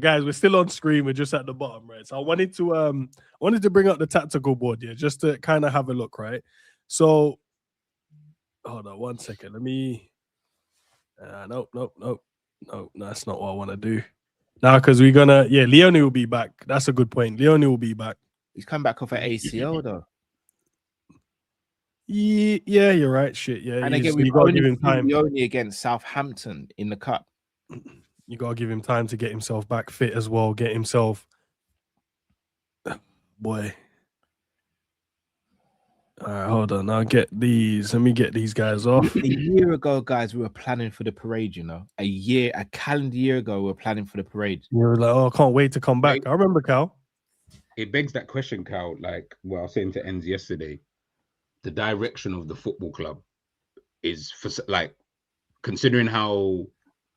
Guys, we're still on screen. We're just at the bottom, right? So I wanted to bring up the tactical board, just to kind of have a look, right? So, hold on 1 second. Let me. Nope. No, that's not what I want to do. Now, because we're gonna, Leone will be back. That's a good point. Leone will be back. He's come back off at ACL though. Yeah, you're right. Shit, yeah. And again, we've got to give him time. Leone against Southampton in the cup. You got to give him time to get himself back fit as well. Get himself... Boy. All right, hold on. I'll get these. Let me get these guys off. A year ago, guys, we were planning for the parade, A calendar year ago, we were planning for the parade. You were like, I can't wait to come back. I remember, Cal. It begs that question, Cal. Like, I was saying to Endz yesterday, the direction of the football club is, for considering how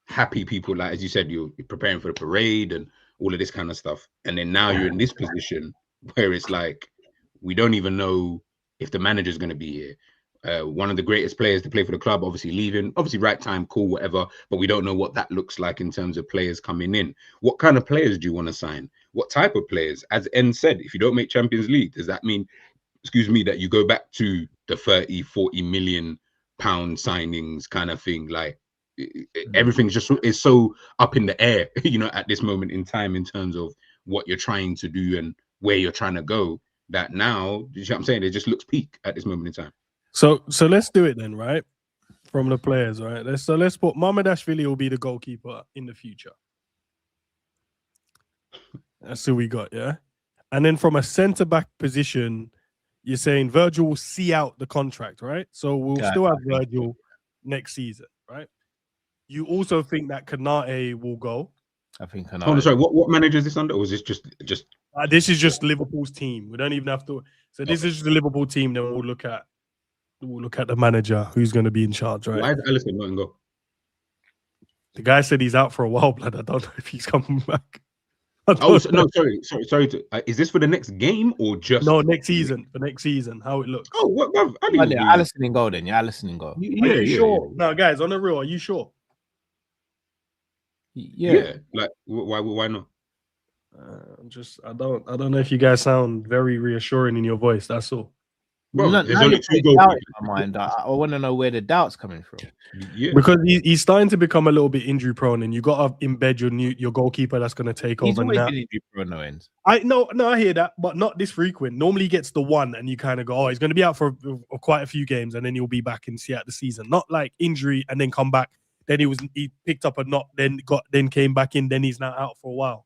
happy people, like as you said, you're preparing for the parade and all of this kind of stuff, and then now you're in this position where it's like we don't even know if the manager's going to be here. One of the greatest players to play for the club obviously leaving, obviously right time, cool, whatever, but we don't know what that looks like in terms of players coming in. What kind of players do you want to sign? What type of players? As Endz said, if you don't make Champions League, does that mean, that you go back to the 30-40 million pound signings kind of thing? Like, everything's just is so up in the air, at this moment in time in terms of what you're trying to do and where you're trying to go. That now, you know what I'm saying? It just looks peak at this moment in time. So let's do it then, right? From the players, right? Let's put Mamardashvili will be the goalkeeper in the future. That's who we got, yeah. And then from a centre back position, you're saying Virgil will see out the contract, right? So we'll still have Virgil next season, right? You also think that Kanate will go? I think Kanate. Oh, sorry, what manager is this under? Or is this just? This is just Liverpool's team. We don't even have to. So this is just the Liverpool team. Then we'll look at the manager who's going to be in charge, right? Why is Alisson not in goal? The guy said he's out for a while, blood. I don't know if he's coming back. No, sorry. Is this for the next game or just next season? For next season, how it looks. Oh, what? Alisson in goal. Then Alisson in goal. Yeah, are you sure? No, guys, on the real, are you sure? Yeah. Like, why not? I don't know if you guys sound very reassuring in your voice. That's all. Bro, there's only 2 goals in my mind. I want to know where the doubt's coming from. Yeah, because he's starting to become a little bit injury prone, and you got to embed your goalkeeper that's going to take over now. Been injury prone, no ends. I hear that, but not this frequent. Normally, he gets the one, and you kind of go, "Oh, he's going to be out for quite a few games, and then he'll be back and see out the season." Not like injury and then come back. Then he picked up a knock, then came back in, then he's now out for a while.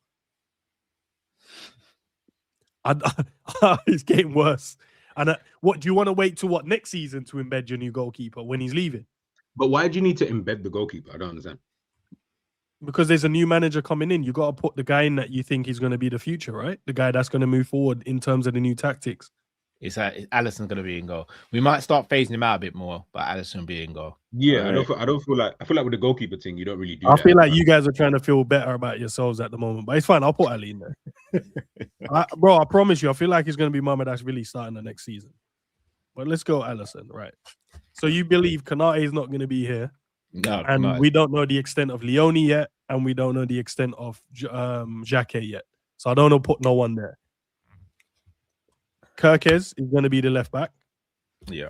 It's getting worse. And what do you want to wait to next season to embed your new goalkeeper when he's leaving? But why do you need to embed the goalkeeper? I don't understand. Because there's a new manager coming in. You got to put the guy in that you think is going to be the future, right? The guy that's going to move forward in terms of the new tactics. Alisson's going to be in goal. We might start phasing him out a bit more, but Alisson will be in goal. Yeah, right. I feel like with the goalkeeper thing, you don't really do. I feel like you guys are trying to feel better about yourselves at the moment, but it's fine. I'll put Ali in there, bro. I promise you, I feel like it's going to be Mamardashvili starting the next season. But let's go, Alisson. Right. So you believe Kanate is not going to be here, and we don't know the extent of Leone yet, and we don't know the extent of Jacquet yet. So I don't know. Put no one there. Kirkes is going to be the left back. Yeah.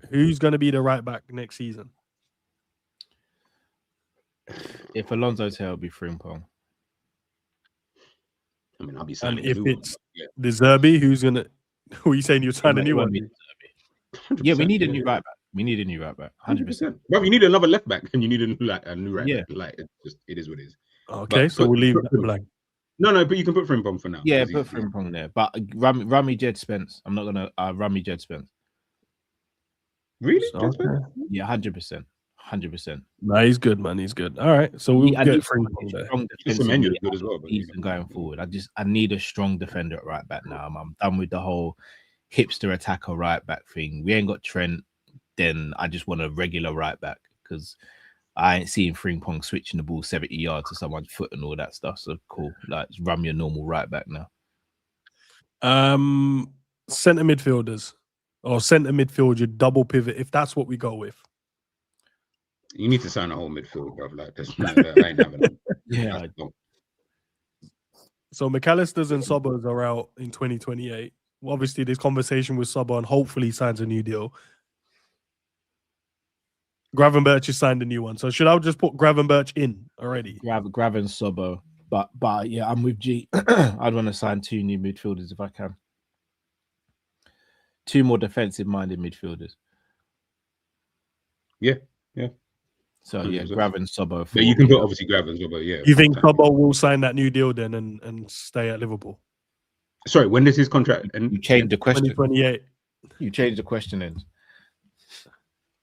Who's going to be the right back next season? If Alonso's here, it'll be Frimpong. I mean, I'll be signing. And if it's the Zerbi, who's going to... Who are you saying you're signing a new one? Yeah, we need a new right back. We need a new right back. 100%. Bro, you need another left back and you need a new right back. Like, it is what it is. Okay, so we'll leave that blank. No, but you can put Frimpong for now. Yeah, put Frimpong there. But Rami Jed Spence. I'm not gonna Rami Jed Spence. Really? Yeah, 100%. 100%. No, he's good, man. He's good. All right. So we'll get Frimpong there. Semenyo is good as well. Even going forward. I need a strong defender at right back now. I'm done with the whole hipster attacker right back thing. We ain't got Trent, then I just want a regular right back because I ain't seeing Frimpong switching the ball 70 yards to someone's foot and all that stuff. So cool. Like, run your normal right back now. Centre midfielders or centre midfield, your double pivot, if that's what we go with. You need to sign a whole midfield, bro. Like, I ain't having it. Yeah. So McAllister's and Sobers are out in 2028. Well, obviously, there's conversation with Sober and hopefully signs a new deal. Gravenberch has signed a new one. So should I just put Gravenberch in already? Graven Sobo. But yeah, I'm with G. I'd want to sign 2 new midfielders if I can. 2 more defensive-minded midfielders. Yeah. So yeah, Graven Sobo. But you can put obviously Graven Sobo. Yeah. You think Sobo will sign that new deal then and stay at Liverpool? Sorry, when does his contract end? You changed the question. 2028. You changed the question in.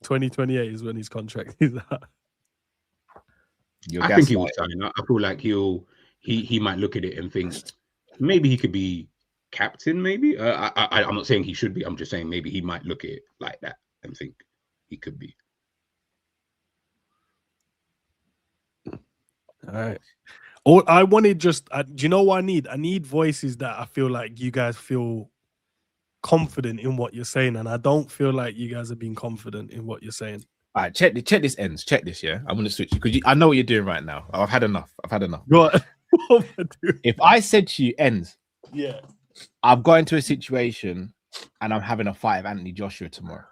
2028 is when his contract is up. I think he will sign. I feel like he might look at it and think maybe he could be captain. Maybe I'm not saying he should be. I'm just saying maybe he might look at it like that and think he could be. All right. Or I wanted do you know what I need? I need voices that I feel like you guys feel confident in what you're saying, and I don't feel like you guys are being confident in what you're saying. All right, check this ends. Check this, yeah. I'm gonna switch you because I know what you're doing right now. I've had enough. Go on. If I said to you, Endz, yeah, I've got into a situation and I'm having a fight with Anthony Joshua tomorrow.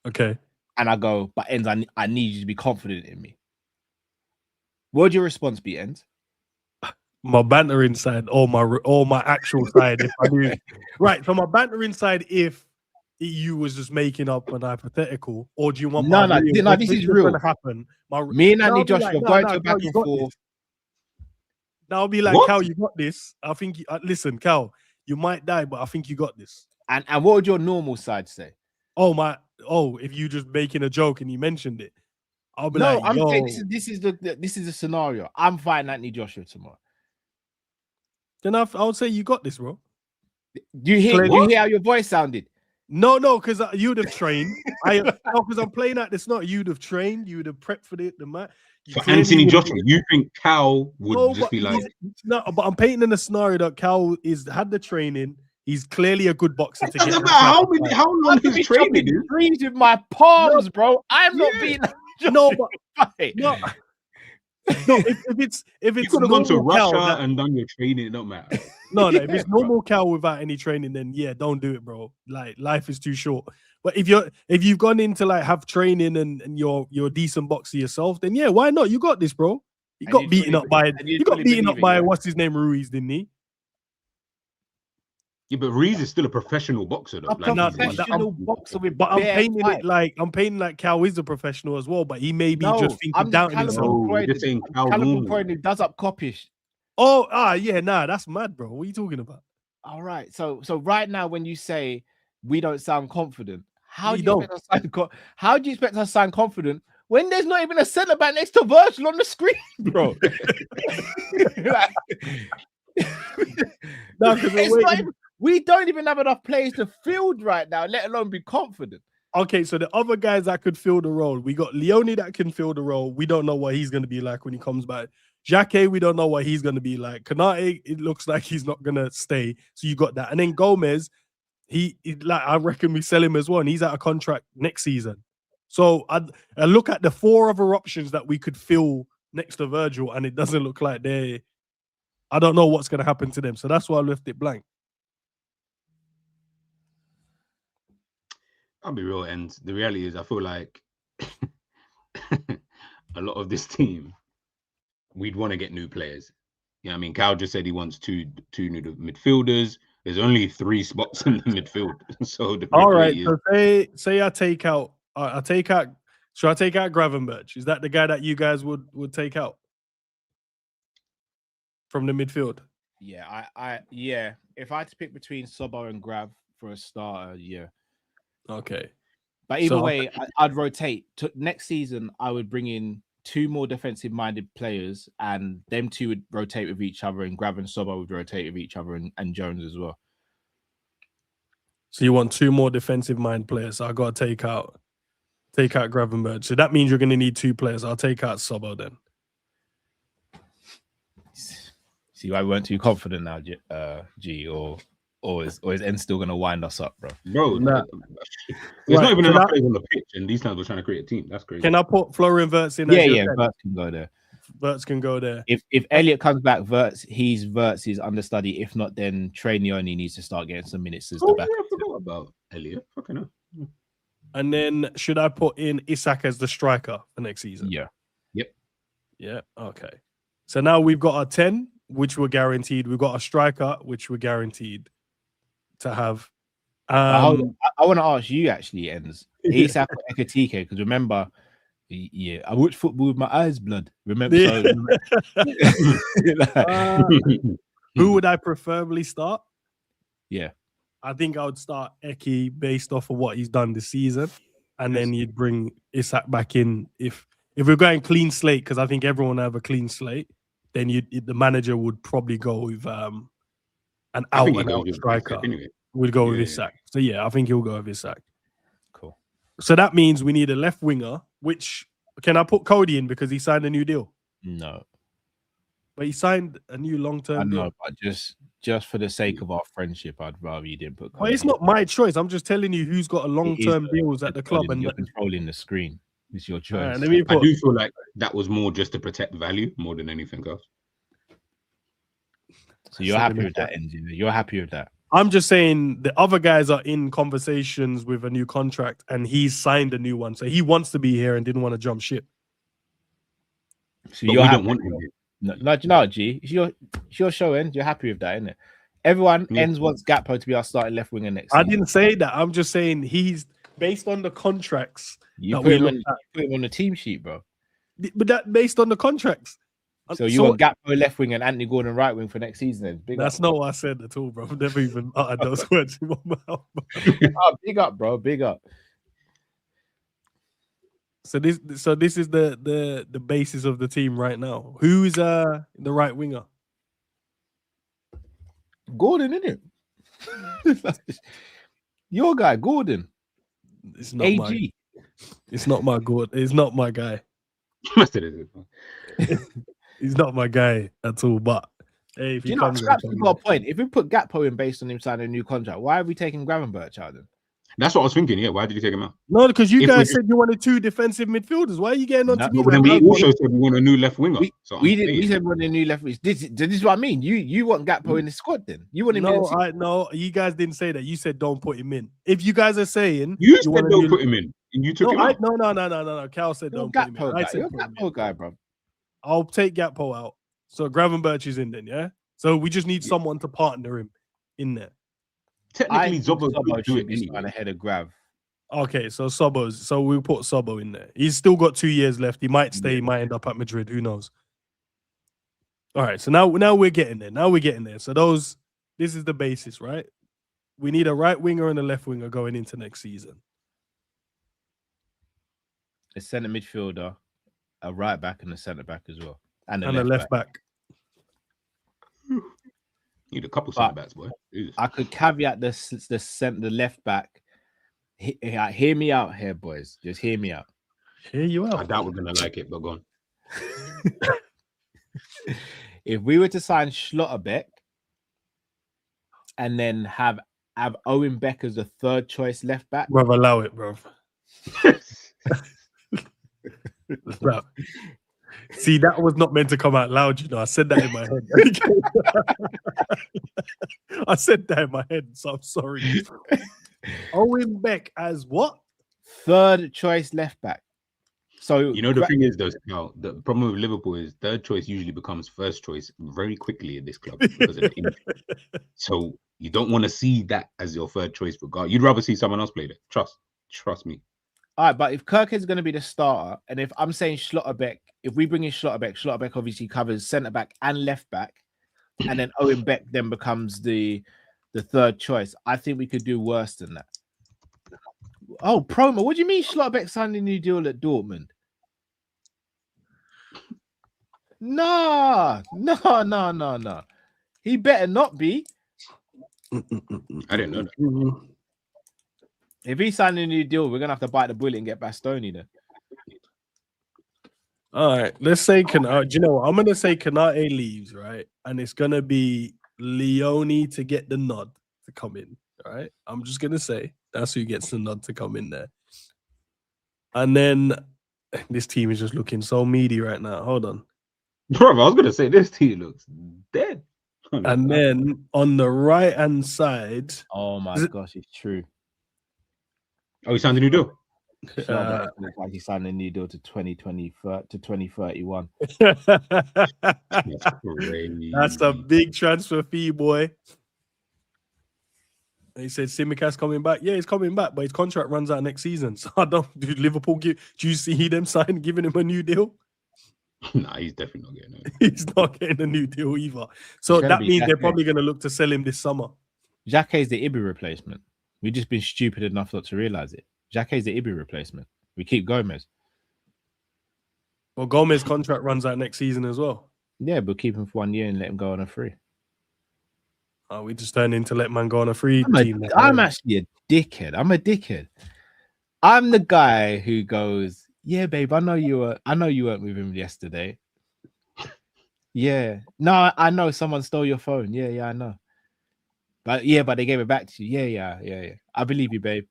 Okay. and I go, but Endz, I need you to be confident in me. What would your response be, Endz? My bantering side or my actual side, if I knew. Right, so my bantering side, if you was just making up an hypothetical, or do you want no, this is real. Gonna happen. Me and Andy Joshua going to back and forth. Now I'll be like, what? Cal, you got this. I think. Listen, Cal, you might die, but I think you got this. And what would your normal side say? If you just making a joke and you mentioned it, I'll be like, I'm saying this is the scenario. I'm fighting Anthony Joshua tomorrow. Then I would say you got this, bro. Do you hear how your voice sounded? No, because you'd have trained. Because I'm playing at this. Not you'd have trained. You'd have prepped for the match. For Anthony Joshua, you think Cal would just be like? No, but I'm painting in a scenario that Cal had the training. He's clearly a good boxer. To get how long his training is? Dreams with my palms, bro. I'm not being. No, if it's you could have gone to Russia and done your training, it don't matter. No, if it's normal Cal without any training, then yeah, don't do it, bro. Like life is too short. But if you've gone into like have training and you're a decent boxer yourself, then yeah, why not? You got this, bro. You got beaten up by what's his name, Ruiz, didn't he? Yeah, but Ruiz is still a professional boxer, though. Boxer with. But I'm painting like Cal is a professional as well, but he may be just thinking down himself. Callum Pointed does up Coppish. That's mad, bro. What are you talking about? All right, so right now, when you say we don't sound confident, how do you expect us to sound confident when there's not even a centre back next to Virgil on the screen, bro? We don't even have enough players to field right now, let alone be confident. Okay, so the other guys that could fill the role, we got Leone that can fill the role. We don't know what he's going to be like when he comes back. Jacquet, we don't know what he's going to be like. Kanate, it looks like he's not going to stay. So you got that. And then Gomez, I reckon we sell him as well. And he's out of contract next season. So I look at the four other options that we could fill next to Virgil, and it doesn't look like I don't know what's going to happen to them. So that's why I left it blank. I'll be real, and the reality is I feel like a lot of this team, we'd want to get new players. You know what I mean? Cal just said he wants two new midfielders. There's only 3 spots in the midfield. So all right, so say I take out should I take out Gravenberch? Is that the guy that you guys would take out from the midfield? Yeah, if I had to pick between Sobo and Grav for a starter, yeah. Okay. But either way, I'd rotate. Next season, I would bring in 2 more defensive-minded players, and them 2 would rotate with each other, and Grav and Sobo would rotate with each other, and Jones as well. So you want 2 more defensive-minded players. So I got to take out Gravenberch. So that means you're going to need 2 players. I'll take out Sobo then. See, I weren't too confident now, G, or is Endz still going to wind us up, bro? Bro, there's not even enough players on the pitch, and these times we're trying to create a team. That's crazy. Can I put Florian Wirtz in? Yeah, Wirtz can go there. Wirtz can go there. If Elliot comes back, he's Wirtz's understudy. If not, then Trey Neone needs to start getting some minutes as the back. I forgot about Elliot. Fucking hell. And then should I put in Isak as the striker for next season? Yeah. Yep. Yeah. Okay. So now we've got our 10, which we're guaranteed. We've got a striker, which we're guaranteed to have. I want to ask you actually, Endz. Isak or Ekatike, because remember, I watch football with my eyes blood. Remember, who would I preferably start? Yeah, I think I would start Eki based off of what he's done this season, and then you'd bring Isak back in if we're going clean slate, because I think everyone will have a clean slate. Then the manager would probably go with an out striker. Anyway. We'd go with Isak. So yeah, I think he'll go with Isak. Cool. So that means we need a left winger. Which can I put Cody in because he signed a new deal? No, but he signed a new long-term deal. I know, but just for the sake of our friendship, I'd rather you didn't put Cody. Well, it's not my choice. I'm just telling you who's got a long-term deals at the club, and you're controlling the screen. It's your choice. I do feel like that was more just to protect value more than anything else. So you're happy with that, Endz? You're happy with that? I'm just saying the other guys are in conversations with a new contract, and he's signed a new one, so he wants to be here and didn't want to jump ship. So but you're we happy. don't want him here. No, G. It's your show, Endz. You're happy with that, isn't it? Everyone, Endz wants Gakpo to be our starting left winger next season. I didn't say that. I'm just saying he's based on the contracts. You put him on the team sheet, bro. But that based on the contracts. So you want Gakpo left wing and Anthony Gordon right wing for next season? That's not what I said at all, bro. I've never even uttered those words in my mouth. Big up, bro. Big up. So this is the basis of the team right now. Who's the right winger? Gordon, isn't it? Your guy, Gordon. It's not AG. It's not my Gordon. It's not my guy. He's not my guy at all. But hey, if he comes, got a point. If we put Gakpo in based on him signing a new contract, why are we taking Gravenberch out then? That's what I was thinking. Yeah, why did you take him out? No, because you guys said you wanted 2 defensive midfielders. Why are you getting on to me? But then we also said we want a new left winger. We said we want a new left winger. This is what I mean. You want Gakpo in the squad then? You want him? No, you guys didn't say that. You said don't put him in. If you guys are saying you said don't put him in, and you took him out. No. Cal said don't put him in. I said you're a Gakpo guy, bro. I'll take Gakpo out. So Gravenberch is in then, yeah? So we just need someone to partner him in there. Technically, Zobo should be starting ahead of Grav. Okay, so Sobo's. So we'll put Sobo in there. He's still got 2 years left. He might stay, he might end up at Madrid. Who knows? All right, so now we're getting there. So this is the basis, right? We need a right winger and a left winger going into next season. A centre midfielder, a right back, and a centre back as well, and a left back. Need a couple centre backs, boy. Jesus. I could caveat the left back. Hear me out here, boys. Just hear me out. Hear you out. I doubt we're gonna like it, but go on. If we were to sign Schlotterbeck and then have Owen Beck as the third choice left back, bro, allow it, bro. Bro. See, that was not meant to come out loud, you know. I said that in my head. I said that in my head, so I'm sorry. Owen Beck as what? Third choice left back. So you know the thing is, though, now the problem with Liverpool is third choice usually becomes first choice very quickly in this club because of the injury. So you don't want to see that as your third choice, regard. You'd rather see someone else play there. Trust me. All right, but if Kirk is going to be the starter, and if I'm saying Schlotterbeck, if we bring in Schlotterbeck obviously covers centre back and left back, and then Owen Beck then becomes the third choice. I think we could do worse than that. Oh, promo. What do you mean Schlotterbeck signed a new deal at Dortmund? No. He better not be. I didn't know that. If he signed a new deal, we're going to have to bite the bullet and get Bastoni then. All right. Let's say Canate. Do you know what? I'm going to say Canate leaves, right? And it's going to be Leone to get the nod to come in, all right? I'm just going to say that's who gets the nod to come in there. And then this team is just looking so meaty right now. Hold on. Bro, I was going to say this team looks dead. And then on the right-hand side... Oh, my gosh, it's true. Oh, he signed a new deal? He signed a new deal to 2031. That's a big transfer fee, boy. He said Simicast coming back. Yeah, he's coming back, but his contract runs out next season. So I don't. Do Liverpool do you see them giving him a new deal? Nah, he's definitely not getting it. He's not getting a new deal either. So that means they're probably going to look to sell him this summer. Xhaka is the Ibi replacement. We've just been stupid enough not to realize it. Xhaka is the Ibi replacement. We keep Gomez. Well, Gomez's contract runs out next season as well. Yeah, but keep him for 1 year and let him go on a free. Oh, we just turned into let man go on a free team. I'm actually a dickhead. I'm a dickhead. I'm the guy who goes, yeah, babe, I know you weren't with him yesterday. Yeah. No, I know someone stole your phone. Yeah, I know. But they gave it back to you. Yeah. I believe you, babe.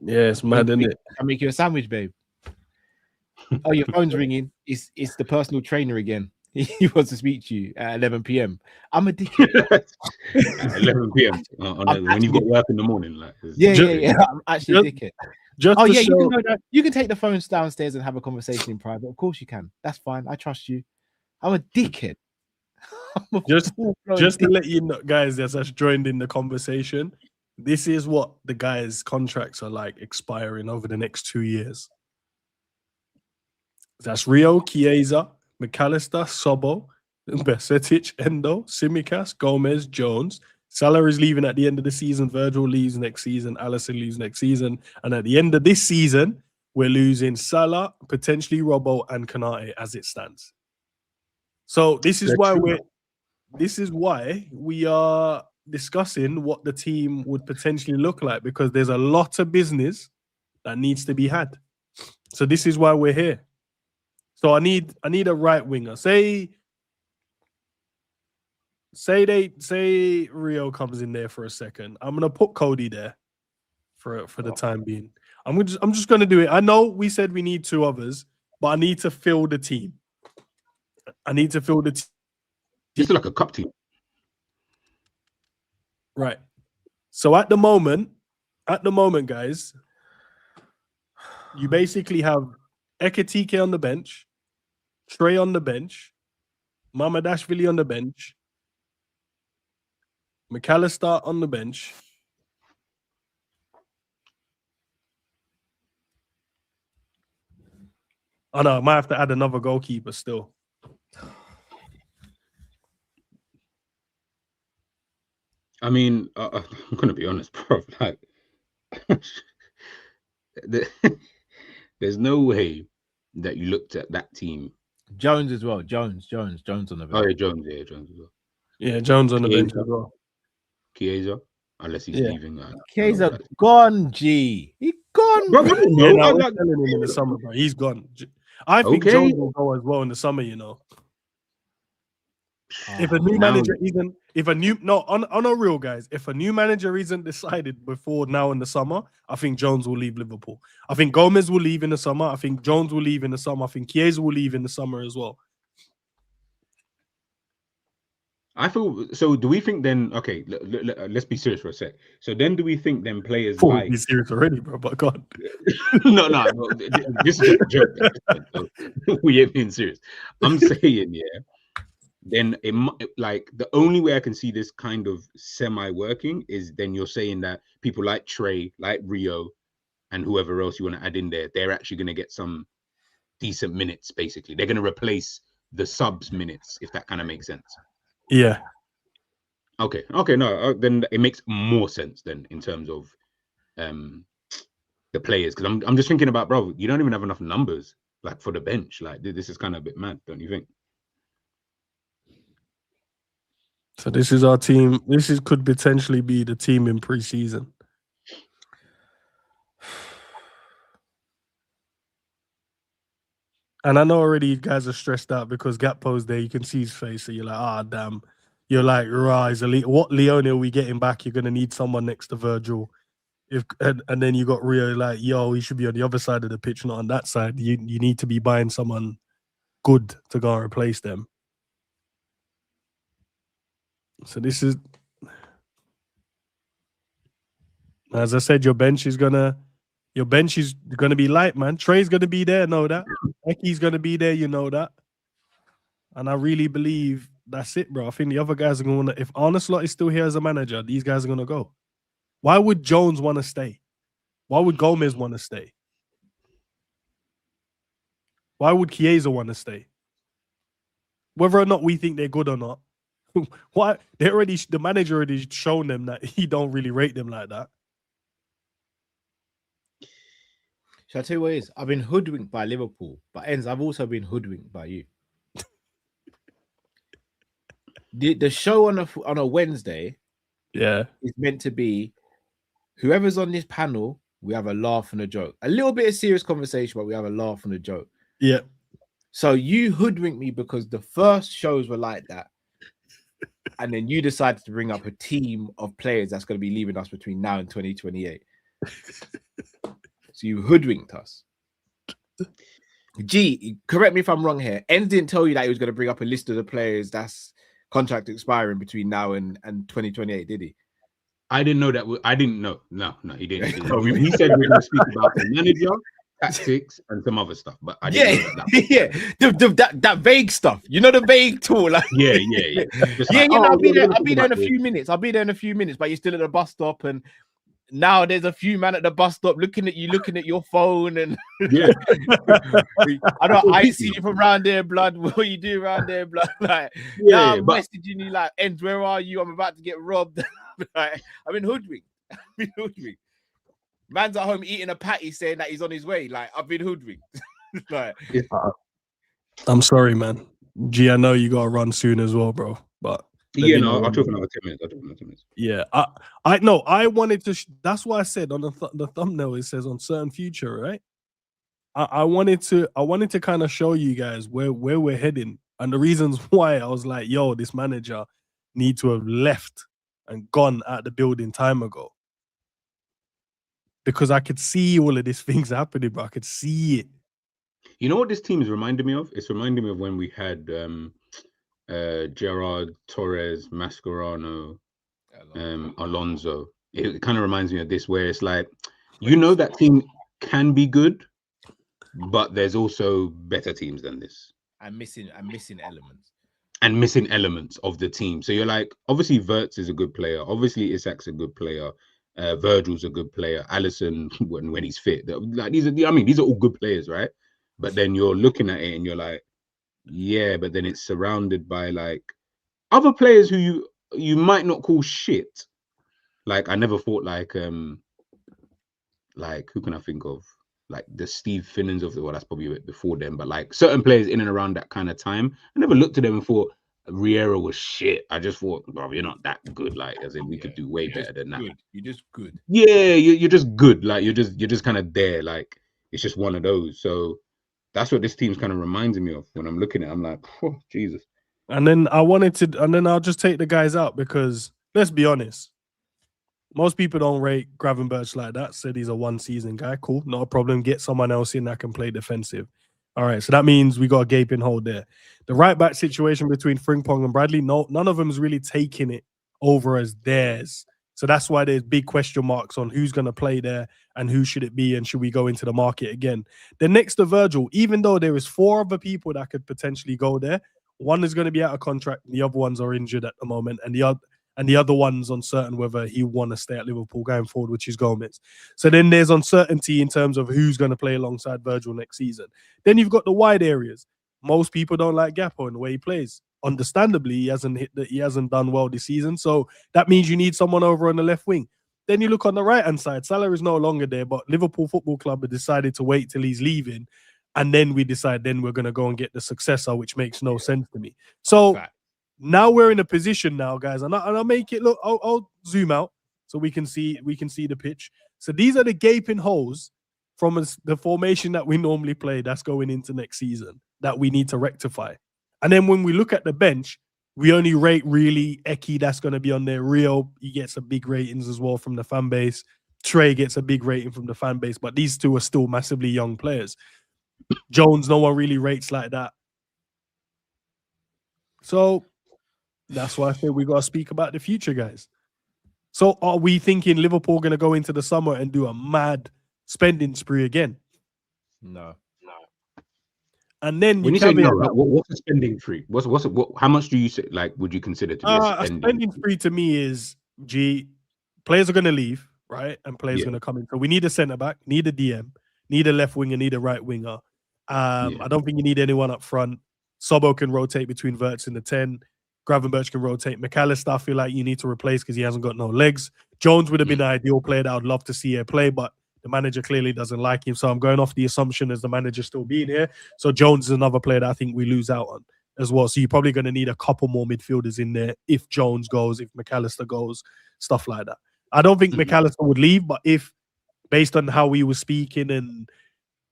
Yeah, it's mad, isn't it? I'll make you a sandwich, babe. Oh, your phone's ringing. It's the personal trainer again. He wants to speak to you at 11 p.m. I'm a dickhead. 11 p.m. When you've got work in the morning, like yeah. I'm actually a dickhead. Just oh to yeah, show... you can go down. You can take the phones downstairs and have a conversation in private. Of course you can. That's fine. I trust you. I'm a dickhead. Just to let you know, guys, that's joined in the conversation. This is what the guys' contracts are like expiring over the next 2 years. That's Rio, Chiesa, McAllister, Sobo, Besetic, Endo, Simicas, Gomez, Jones. Salah is leaving at the end of the season. Virgil leaves next season. Alisson leaves next season. And at the end of this season, we're losing Salah, potentially Robbo, and Konate as it stands. So this is why we are discussing what the team would potentially look like, because there's a lot of business that needs to be had. So this is why we're here. So I need a right winger. Say Rio comes in there for a second. I'm gonna put Cody there for the time being. I'm just gonna do it. I know we said we need 2 others, but I need to fill the team. This is like a cup team. Right. So at the moment, guys, you basically have Ekitike on the bench, Trey on the bench, Mamadashvili on the bench, McAllister on the bench. Oh no, I might have to add another goalkeeper still. I mean, I'm gonna be honest, bro. Like, there's no way that you looked at that team. Jones as well. Jones on the bench. Oh yeah, Jones as well. Yeah, Jones on the bench as well. Chiesa, unless he's leaving. Chiesa gone, G. He gone. Bro, yeah, no, we're selling him in the summer, bro. He's gone. I think Jones will go as well in the summer, you know. If a new manager on a real, guys, if a new manager isn't decided before now in the summer, I think Jones will leave Liverpool. I think Gomez will leave in the summer. I think Jones will leave in the summer. I think Chiesa will leave in the summer as well. I feel so. Do we think then? Okay, let's be serious for a sec. So then, do we think then players like be serious already, bro? But God, no, this is just a joke. We ain't being serious. I'm saying, yeah. Then like the only way I can see this kind of semi-working is then you're saying that people like Trey, like Rio, and whoever else you want to add in there, they're actually going to get some decent minutes. Basically, they're going to replace the subs minutes, if that kind of makes sense. Yeah. Okay. No, then it makes more sense then in terms of the players, because I'm just thinking about, bro, you don't even have enough numbers like for the bench. Like this is kind of a bit mad, don't you think? So this is our team. Could potentially be the team in pre-season. And I know already you guys are stressed out because Gakpo's there. You can see his face. So you're like, damn. You're like, right, what Leone are we getting back? You're going to need someone next to Virgil. And then you got Rio like, yo, he should be on the other side of the pitch, not on that side. You need to be buying someone good to go and replace them. So this is, as I said, your bench is gonna be light, man. Trey's gonna be there, know that. Eki's gonna be there, you know that. And I really believe that's it, bro. I think the other guys are gonna. If Arne Slot is still here as a manager, these guys are gonna go. Why would Jones want to stay? Why would Gomez want to stay? Why would Chiesa want to stay? Whether or not we think they're good or not. Why the manager already shown them that he don't really rate them like that. Shall I tell you what it is? I've been hoodwinked by Liverpool, but Endz, I've also been hoodwinked by you. The show on a Wednesday, yeah, is meant to be whoever's on this panel, we have a laugh and a joke. A little bit of serious conversation, but we have a laugh and a joke. Yeah. So you hoodwinked me because the first shows were like that. And then you decided to bring up a team of players that's going to be leaving us between now and 2028. So you hoodwinked us. G, correct me if I'm wrong here. Endz didn't tell you that he was going to bring up a list of the players that's contract expiring between now and 2028, did he? I didn't know that. I didn't know. No, he didn't. He said we're going to speak about the manager, tactics, and some other stuff. But I didn't know that. That vague stuff. You know, the vague tool. Like, yeah. I'll be there in a few minutes. But you're still at the bus stop, and now there's a few men at the bus stop looking at your phone, and I see you from around there, blood. What you do around there, blood? Like, now I'm messaging you like, Endz, where are you? I'm about to get robbed. Like, I've been hoodwinked. Man's at home eating a patty, saying that he's on his way. Like, I've been hoodwinked. Like, I'm sorry, man. G, I know you gotta run soon as well, bro. But I'll talk another 10 minutes. Yeah, I know. I wanted to. That's why I said on the thumbnail it says on certain future, right? I wanted to kind of show you guys where we're heading and the reasons why I was like, yo, this manager need to have left and gone out the building time ago, because I could see all of these things happening, bro. I could see it. You know what this team is reminding me of? It's reminding me of when we had Gerrard, Torres, Mascherano, Alonso. It kind of reminds me of this, where it's like, you know, that team can be good, but there's also better teams than this. I'm missing elements. And missing elements of the team. So you're like, obviously Wirtz is a good player. Obviously Isak's a good player. Virgil's a good player. Alisson, when he's fit. Like, these are all good players, right? But then you're looking at it and you're like, yeah, but then it's surrounded by like other players who you might not call shit. Like, I never thought like who can I think of? Like the Steve Finnans of the world. That's probably a bit before them, but like certain players in and around that kind of time, I never looked at them and thought Riera was shit. I just thought, bro, you're not that good. Like, as in we could do way better than that. You're just good. Yeah, you're just good. Like you're just kind of there. Like it's just one of those. So that's what this team's kind of reminds me of when I'm looking at it. I'm like, oh, Jesus. And then I'll just take the guys out because let's be honest. Most people don't rate Gravenberch like that. Said he's a one-season guy. Cool, not a problem. Get someone else in that can play defensive. All right, so that means we got a gaping hole there. The right-back situation between Frimpong and Bradley, none of them is really taking it over as theirs. So that's why there's big question marks on who's going to play there and who should it be and should we go into the market again. Then next to Virgil, even though there is 4 other people that could potentially go there, one is going to be out of contract, and the other ones are injured at the moment, and the other one's uncertain whether he want to stay at Liverpool going forward, which is Gomez. So then there's uncertainty in terms of who's going to play alongside Virgil next season. Then you've got the wide areas. Most people don't like Gakpo and the way he plays. Understandably, he hasn't done well this season. So that means you need someone over on the left wing. Then you look on the right-hand side. Salah is no longer there, but Liverpool Football Club have decided to wait till he's leaving. And then we decide then we're going to go and get the successor, which makes no sense to me. So now we're in a position now, guys, and I'll make it look. I'll zoom out so we can see the pitch. So these are the gaping holes from the formation that we normally play. That's going into next season that we need to rectify. And then when we look at the bench, we only rate really Eki. That's going to be on there. Rio, he gets a big ratings as well from the fan base. Trey gets a big rating from the fan base, but these two are still massively young players. Jones, no one really rates like that. So that's why I think we got to speak about the future, guys. So are we thinking Liverpool going to go into the summer and do a mad spending spree again? No. And then when you say no, what's a spending spree? How much do you say, like, would you consider to be a spending spree? To me is players are going to leave, right? And players are going to come in. So we need a centre back, need a DM, need a left winger, need a right winger. I don't think you need anyone up front. Sobo can rotate between Wirtz and the 10. Gravenberch can rotate. McAllister, I feel like you need to replace because he hasn't got no legs. Jones would have been the ideal player that I would love to see here play, but the manager clearly doesn't like him. So I'm going off the assumption as the manager still being here. So Jones is another player that I think we lose out on as well. So you're probably going to need a couple more midfielders in there if Jones goes, if McAllister goes, stuff like that. I don't think McAllister would leave, but if, based on how we were speaking and,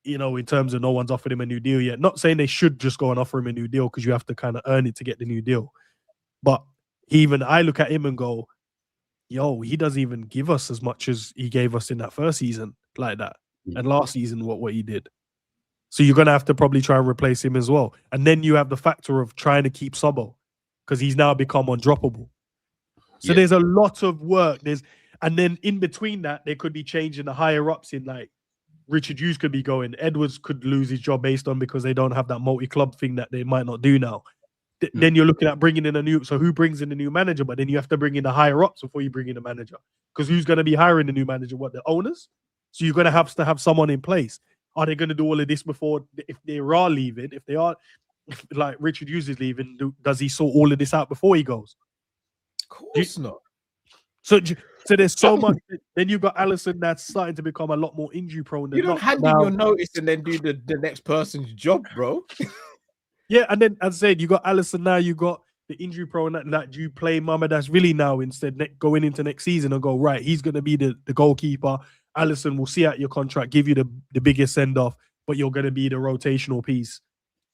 you know, in terms of no one's offered him a new deal yet, not saying they should just go and offer him a new deal because you have to kind of earn it to get the new deal. But even I look at him and go, yo, he doesn't even give us as much as he gave us in that first season like that. And last season, what he did. So you're going to have to probably try and replace him as well. And then you have the factor of trying to keep Sobo because he's now become undroppable. So there's a lot of work. And then in between that, there could be changing the higher ups in like Richard Hughes could be going. Edwards could lose his job based on because they don't have that multi-club thing that they might not do now. Then you're looking at bringing in a new. So who brings in a new manager? But then you have to bring in the higher ups before you bring in a manager. Because who's going to be hiring the new manager? What, the owners? So you're going to have someone in place. Are they going to do all of this before, if they are leaving, if they are, like Richard Hughes is leaving, does he sort all of this out before he goes? Of course not. So there's so much. Then you've got Alisson that's starting to become a lot more injury prone. You don't hand in your notice and then do the next person's job, bro. Yeah, and then as I said, you got Alisson now, you got the injury prone that you play Mamardashvili now instead going into next season and go, right, he's going to be the goalkeeper. Alisson will see out your contract, give you the biggest send-off, but you're going to be the rotational piece.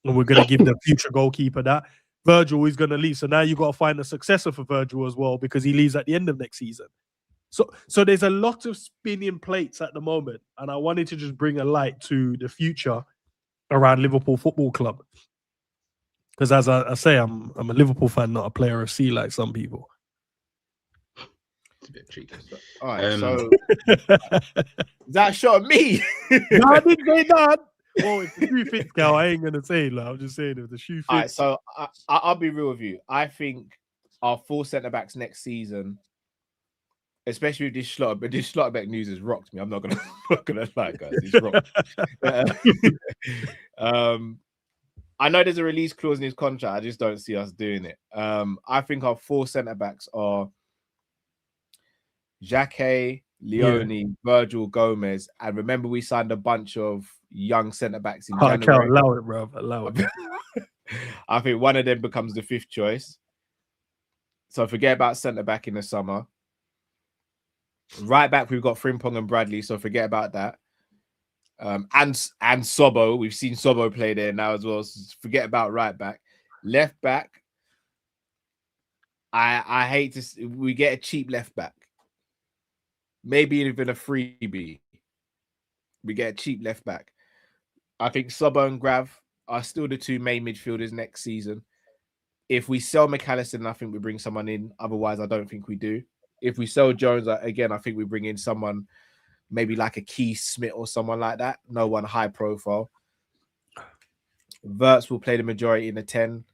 And we're going to give the future goalkeeper that. Virgil is going to leave. So now you've got to find a successor for Virgil as well because he leaves at the end of next season. So there's a lot of spinning plates at the moment. And I wanted to just bring a light to the future around Liverpool Football Club. Because as I say, I'm a Liverpool fan, not a player of C like some people. It's a bit cheeky. All right, so that shot at me. No, I didn't say that. Well, if the shoe fits, Cal, I ain't gonna say like I'm just saying if the shoe fits. All right, so I'll be real with you. I think our 4 centre backs next season, especially with this Schlotterbeck news, has rocked me. I'm not gonna lie, guys. It's rocked. I know there's a release clause in his contract. I just don't see us doing it. I think our 4 centre backs are Xhaka, Leone, Virgil, Gomez, and remember we signed a bunch of young centre backs in January. I can't allow it, bro. Allow it. I think one of them becomes the 5th choice. So forget about centre back in the summer. Right back, we've got Frimpong and Bradley, so forget about that. And Sobo, we've seen Sobo play there now as well. So forget about right back. Left back, I hate to. We get a cheap left back. Maybe even a freebie. We get a cheap left back. I think Sobo and Grav are still the 2 main midfielders next season. If we sell McAllister, I think we bring someone in. Otherwise, I don't think we do. If we sell Jones, again, I think we bring in someone, maybe like a Keith Smith or someone like that. No one high profile. Wirtz will play the majority in the 10.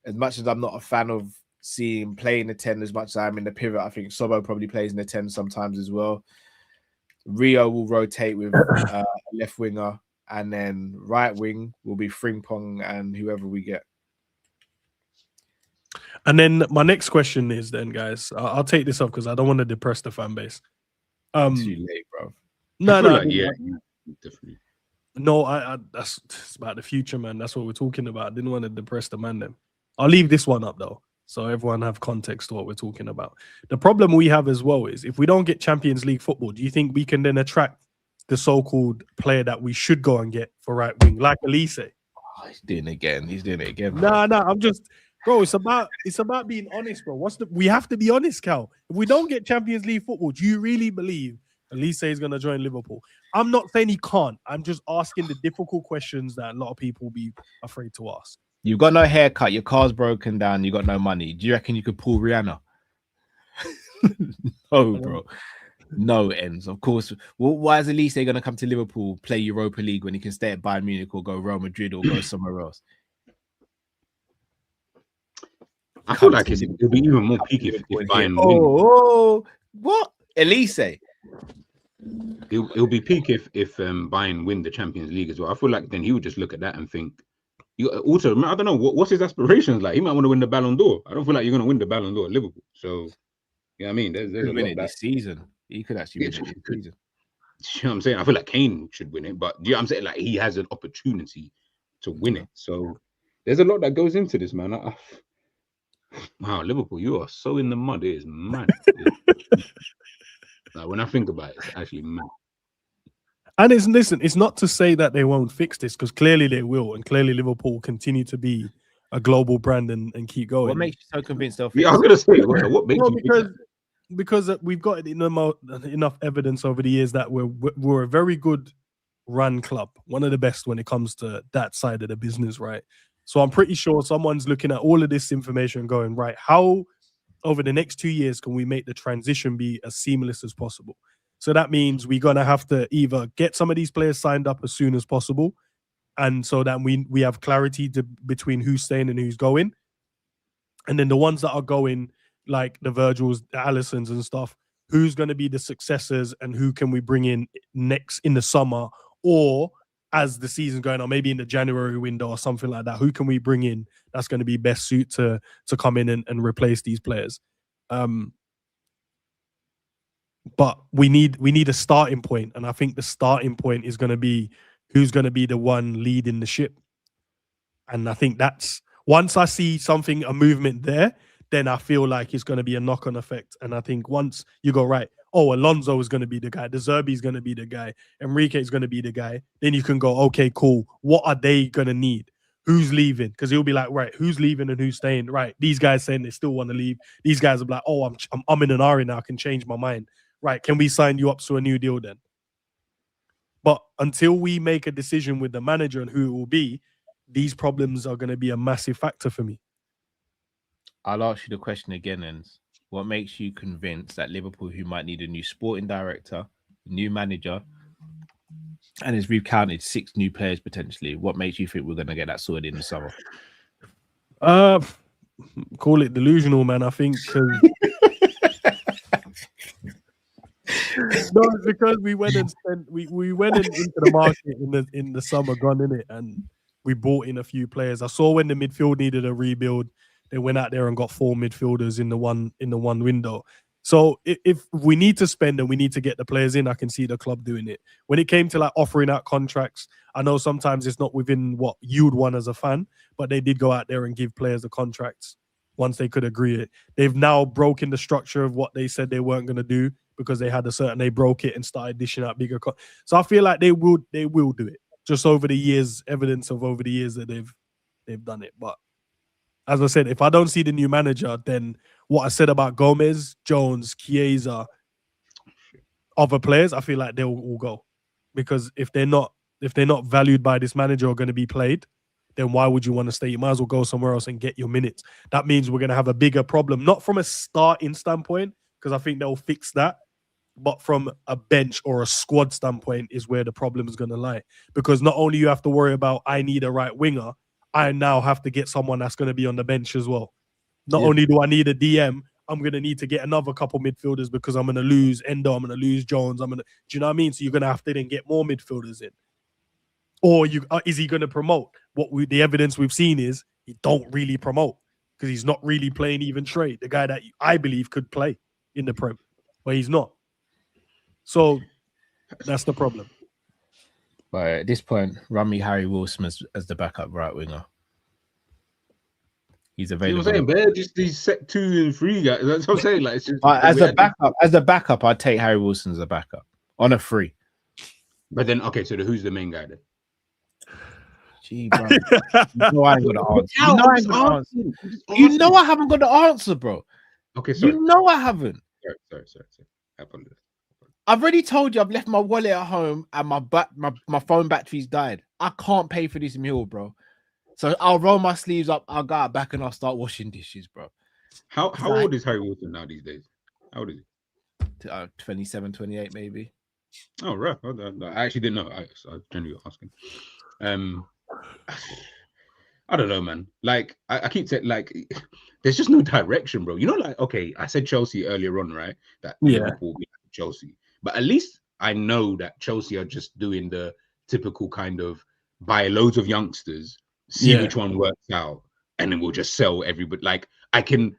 As much as I'm not a fan of seeing him play in the 10 as much as I'm in the pivot, I think Sobo probably plays in the 10 sometimes as well. Rio will rotate with left winger, and then right wing will be Frimpong and whoever we get. And then my next question is then, guys, I'll take this up because I don't want to depress the fan base. Too late, bro. No, yeah, definitely. No, it's about the future, man. That's what we're talking about. I didn't want to depress the man then. I'll leave this one up though, so everyone have context to what we're talking about. The problem we have as well is if we don't get Champions League football, do you think we can then attract the so-called player that we should go and get for right wing, like Elise? Oh, he's doing it again. No, I'm just, bro. It's about being honest, bro. We have to be honest, Cal. If we don't get Champions League football, do you really believe Elise is going to join Liverpool? I'm not saying he can't. I'm just asking the difficult questions that a lot of people will be afraid to ask. You've got no haircut. Your car's broken down. You got no money. Do you reckon you could pull Rihanna? No, bro. No, Endz. Of course. Well, why is Elise going to come to Liverpool, play Europa League when he can stay at Bayern Munich or go Real Madrid or go somewhere else? I feel like it'll be even more peaky if Bayern win. Oh, what? Elise? It'll be peak if Bayern win the Champions League as well. I feel like then he would just look at that and think. Also, I don't know what's his aspirations like. He might want to win the Ballon d'Or. I don't feel like you're going to win the Ballon d'Or at Liverpool. So, you know what I mean? There's a win lot it this season. He could actually win it this season. You know what I'm saying? I feel like Kane should win it, but you know what I'm saying? Like he has an opportunity to win it. So there's a lot that goes into this, man. Wow, Liverpool, you are so in the mud. It is mad. Like, when I think about it, it's actually mad. And it's not to say that they won't fix this, because clearly they will, and clearly Liverpool will continue to be a global brand and keep going. What makes you so convinced they'll fix I was going to say, what makes you think that? Because we've got enough evidence over the years that we're a very good run club, one of the best when it comes to that side of the business, right? So I'm pretty sure someone's looking at all of this information going, right, how over the next 2 years can we make the transition be as seamless as possible? So that means we're going to have to either get some of these players signed up as soon as possible, and so that we have clarity between who's staying and who's going. And then the ones that are going, like the Virgils, the Allisons and stuff, who's going to be the successors and who can we bring in next in the summer or as the season's going on, maybe in the January window or something like that. Who can we bring in that's going to be best suit to come in and replace these players? But we need a starting point, and I think the starting point is going to be who's going to be the one leading the ship. And I think that's once I see a movement there, then I feel like it's going to be a knock-on effect. And I think once you go, right, oh, Alonso is going to be the guy, De Zerbi is going to be the guy, Enrique is going to be the guy, then you can go, okay, cool. What are they going to need? Who's leaving? Because he'll be like, right, who's leaving and who's staying? Right, these guys saying they still want to leave. These guys are like, oh, I'm in an RE now. I can change my mind. Right, can we sign you up to a new deal then? But until we make a decision with the manager and who it will be, these problems are going to be a massive factor for me. I'll ask you the question again, Endz. What makes you convinced that Liverpool, who might need a new sporting director, a new manager, and has recounted 6 new players potentially, what makes you think we're going to get that sorted in the summer? Call it delusional, man. I think no, because we went and spent we went into the market in the summer gone in it, and we bought in a few players. I saw when the midfield needed a rebuild, they went out there and got 4 midfielders in the one window. So if we need to spend and we need to get the players in, I can see the club doing it. When it came to like offering out contracts, I know sometimes it's not within what you'd want as a fan, but they did go out there and give players the contracts once they could agree it. They've now broken the structure of what they said they weren't going to do because they broke it and started dishing out bigger. So I feel like they will do it. Just over the years, evidence of over the years that they've done it. But as I said, if I don't see the new manager, then what I said about Gomez, Jones, Chiesa, other players, I feel like they'll all go. Because if they're not valued by this manager or going to be played, then why would you want to stay? You might as well go somewhere else and get your minutes. That means we're going to have a bigger problem, not from a starting standpoint, because I think they'll fix that, but from a bench or a squad standpoint is where the problem is going to lie. Because not only you have to worry about, I need a right winger, I now have to get someone that's going to be on the bench as well. Not only do I need a DM, I'm going to need to get another couple midfielders because I'm going to lose Endo, I'm going to lose Jones. Do you know what I mean? So you're going to have to then get more midfielders in. Or is he going to promote? The evidence we've seen is he don't really promote because he's not really playing even trade. The guy that I believe could play in the Prem, but he's not. So that's the problem. But at this point, run me Harry Wilson as the backup right winger. He's available. You know what I'm saying, man? Just these set 2 and 3 guys. That's what I'm saying. Like, it's just, as a backup, I'd take Harry Wilson as a backup on a free. But then, okay, so who's the main guy then? Gee, bro. You know I ain't got the answer. You know I haven't got the answer, bro. Okay, sorry. You know I haven't. Sorry. I apologize. I've already told you I've left my wallet at home and my phone battery's died. I can't pay for this meal, bro. So I'll roll my sleeves up, I'll go out back and I'll start washing dishes, bro. How old is Harry Wilson now these days? How old is he? 27, 28 maybe. Oh, right. I actually didn't know. I was genuinely asking. I don't know, man. Like, I keep saying, like, there's just no direction, bro. You know, like, okay, I said Chelsea earlier on, right? That Liverpool beat Chelsea. But at least I know that Chelsea are just doing the typical kind of buy loads of youngsters, see which one works out, and then we'll just sell everybody. Like, I don't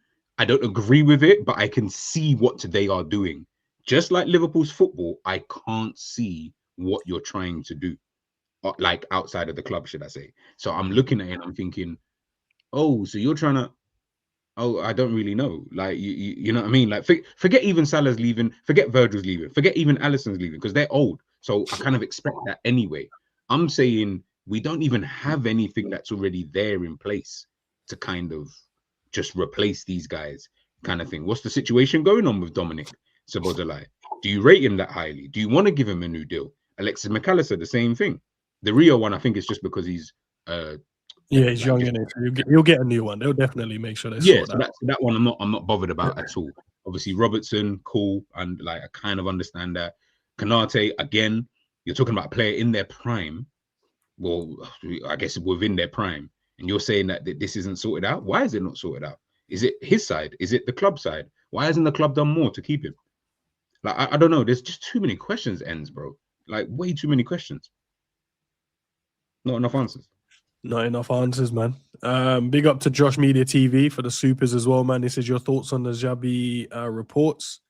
agree with it, but I can see what they are doing. Just like Liverpool's football, I can't see what you're trying to do. Like outside of the club, should I say? So I'm looking at it and I'm thinking, oh, so you're trying to, oh, I don't really know. Like, you know what I mean? Like, forget even Salah's leaving, forget Virgil's leaving, forget even Alisson's leaving, because they're old. So I kind of expect that anyway. I'm saying we don't even have anything that's already there in place to kind of just replace these guys, kind of thing. What's the situation going on with Dominic Szoboszlai? Do you rate him that highly? Do you want to give him a new deal? Alexis McAllister, the same thing. The Rio one, I think, is just because he's he's young in it. You'll get a new one. They'll definitely make sure they sort that. That one I'm not bothered about at all. Obviously, Robertson, cool, and like I kind of understand that. Konate, again, you're talking about a player in their prime. Well, I guess within their prime, and you're saying that this isn't sorted out. Why is it not sorted out? Is it his side? Is it the club side? Why hasn't the club done more to keep him? Like I don't know. There's just too many questions, Endz, bro. Like way too many questions. Not enough answers. Not enough answers, man. Big up to Josh Media TV for the supers as well, man. This is your thoughts on the Xabi reports.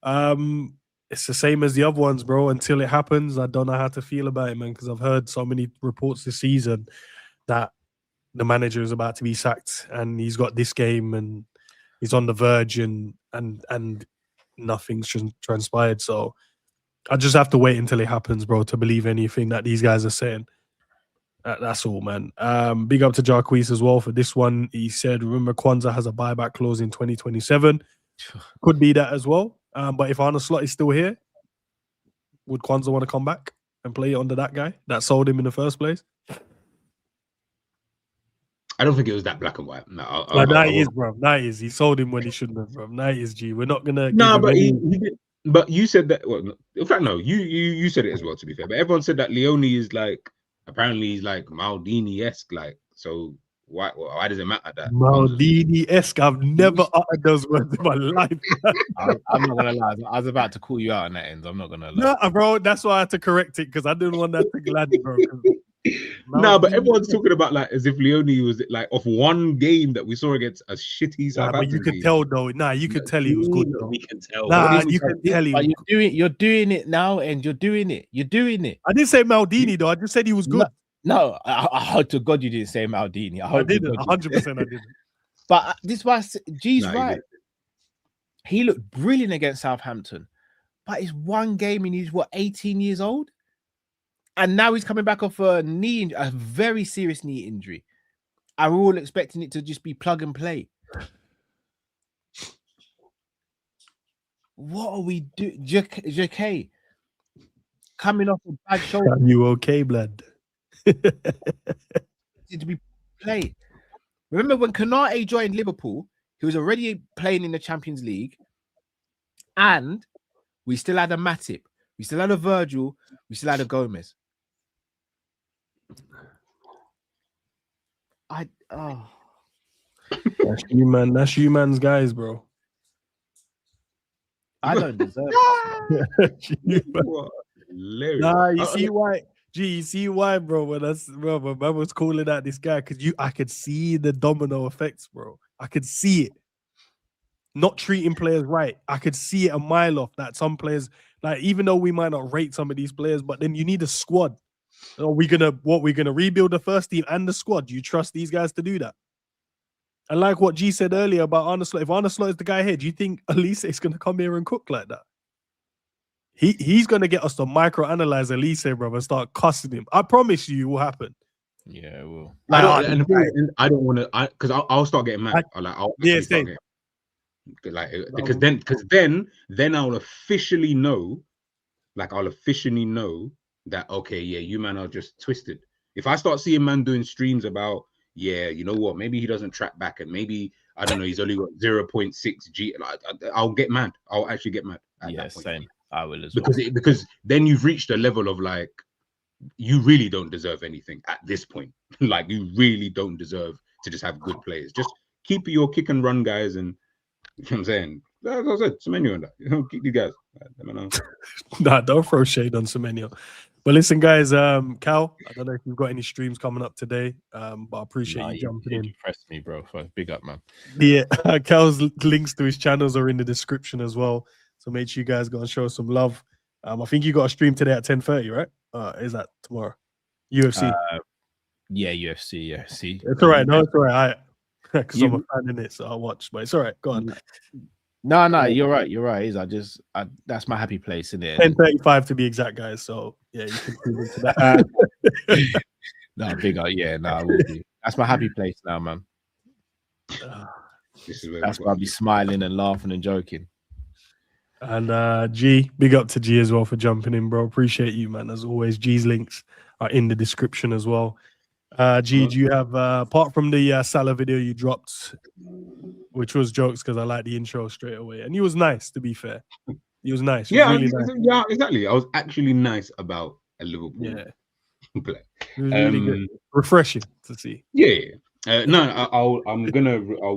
It's the same as the other ones, bro. Until it happens, I don't know how to feel about it, man, because I've heard so many reports this season that the manager is about to be sacked and he's got this game and he's on the verge and nothing's transpired. So I just have to wait until it happens, bro, to believe anything that these guys are saying. That's all, man. Big up to Jarquise as well for this one. He said, remember, Kwanzaa has a buyback clause in 2027. Could be that as well. But if Arne Slot is still here, would Kwanzaa want to come back and play under that guy that sold him in the first place? I don't think it was that black and white. No, that is, bro. That is. He sold him when he shouldn't have, bro. That is, G. We're not gonna. No, but he did. But you said that. Well, in fact, no. You said it as well. To be fair, but everyone said that Leone is like. Apparently, he's like Maldini-esque. Like, so why does it matter that Maldini-esque? I've never uttered those words in my life. I'm not gonna lie. I was about to call you out on that end. I'm not gonna lie. No, bro. That's why I had to correct it because I didn't want that to glad, bro. No, but everyone's talking about like as if Leone was like off one game that we saw against a shitty Southampton. But you could tell though. Nah, you could tell he was good though. We can tell. Nah, you can tell he was good. You're doing it now, and you're doing it. You're doing it. I didn't say Maldini though. I just said he was good. No, I hope to God you didn't say Maldini. I didn't. 100% I didn't. But this was G's right. He looked brilliant against Southampton, but it's one game and he's 18 years old. And now he's coming back off a very serious knee injury. Are we all expecting it to just be plug and play? What are we doing? JK coming off a bad shoulder. Are you okay, blood? To be played. Remember when Konate joined Liverpool, he was already playing in the Champions League, and we still had a Matip, we still had a Virgil, we still had a Gomez. That's you, man. That's you, man's guys, bro. I don't deserve it. Nah, you see why? Gee, you see why, bro? When I was calling out this guy because I could see the domino effects, bro. I could see it. Not treating players right. I could see it a mile off that some players, like, even though we might not rate some of these players, but then you need a squad. Are we gonna rebuild the first team and the squad? Do you trust these guys to do that? And like what G said earlier about Arne Slot, if Arne Slot is the guy here, do you think Elise is gonna come here and cook like that? He's gonna get us to microanalyze Elise, bro, and start cussing him. I promise you, it will happen. Yeah, it will. Like, I don't want to, because I'll start getting mad. I'll because then I'll officially know, that okay, yeah, you man are just twisted. If I start seeing man doing streams about, yeah, you know what, maybe he doesn't track back, and maybe I don't know, he's only got 0.6 G. I'll get mad. I'll actually get mad. Yeah, same. I will as well. Because then you've reached a level of like, you really don't deserve anything at this point. Like, you really don't deserve to just have good players. Just keep your kick and run guys, and you know what I'm saying. That's what I said. Semenyo and that. You know, keep these guys. Nah, don't throw shade on Semenyo. But listen, guys, Cal, I don't know if you've got any streams coming up today, but I appreciate you jumping in. You pressed me, bro. Big up, man. Yeah, Cal's links to his channels are in the description as well. So make sure you guys go and show some love. I think you got a stream today at 10:30, right? Is that tomorrow? UFC. Yeah, UFC. Yeah, see, it's all right. No, it's all right. Because I'm a fan in it, so I'll watch. But it's all right. Go on. No, you're right. You're right. That's my happy place, isn't it? 10:35 to be exact, guys. So yeah, you can tune into that. No, big up. Yeah, no, I will be. That's my happy place now, man. That's why I'll be smiling and laughing and joking. And G, big up to G as well for jumping in, bro. Appreciate you, man. As always, G's links are in the description as well. G, do you have, apart from the Salah video you dropped, which was jokes because I like the intro straight away. And he was nice, to be fair. He was nice. He was really nice. Yeah, exactly. I was actually nice about a Liverpool play. It was really good. Refreshing to see. Yeah. I'll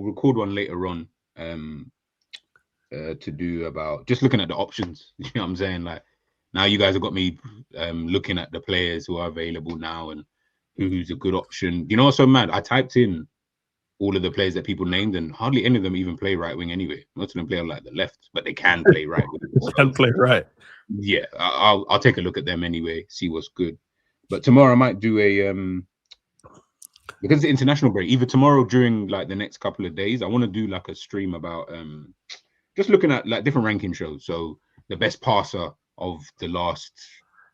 record one later on to do about just looking at the options. You know what I'm saying? Like, now you guys have got me looking at the players who are available now and who's a good option. You know what's so mad? I typed in all of the players that people named, and hardly any of them even play right wing anyway. Most of them play on like the left, but they can play right wing. Can play right. Yeah, I'll take a look at them anyway, see what's good. But tomorrow I might do a because it's the international break. Either tomorrow during like the next couple of days, I want to do like a stream about just looking at like different ranking shows. So the best passer of the last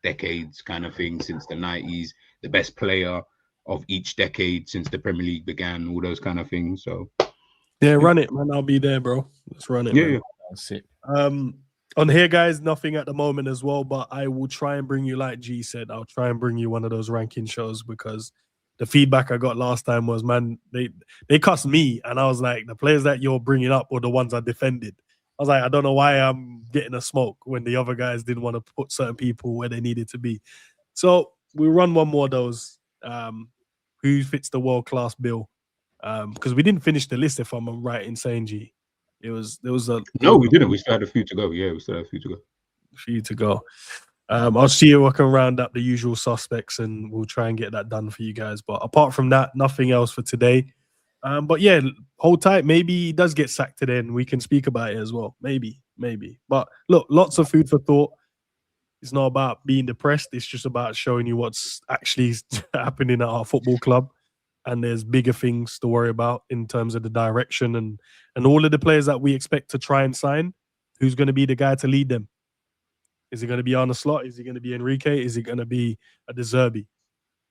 decades, kind of thing, since the 90s, the best player of each decade since the Premier League began, all those kind of things. So yeah, run it, man. I'll be there, bro. Let's run it. Yeah. That's it. On here, guys, nothing at the moment as well, but I will try and bring you, like G said, I'll try and bring you one of those ranking shows, because the feedback I got last time was, man, they cussed me, and I was like, the players that you're bringing up were the ones I defended. I was like, I don't know why I'm getting a smoke when the other guys didn't want to put certain people where they needed to be. So we'll run one more of those. Who fits the world-class bill? Because we didn't finish the list, if I'm right in saying, G. There was no, we didn't. We still had a few to go. Yeah, we still had a few to go. I'll see you. I can round up the usual suspects, and we'll try and get that done for you guys. But apart from that, nothing else for today. But yeah, hold tight. Maybe he does get sacked today, and we can speak about it as well. Maybe. But look, lots of food for thought. It's not about being depressed. It's just about showing you what's actually happening at our football club. And there's bigger things to worry about in terms of the direction and all of the players that we expect to try and sign. Who's going to be the guy to lead them? Is it going to be Arne Slot? Is it going to be Enrique? Is it going to be a De Zerbi?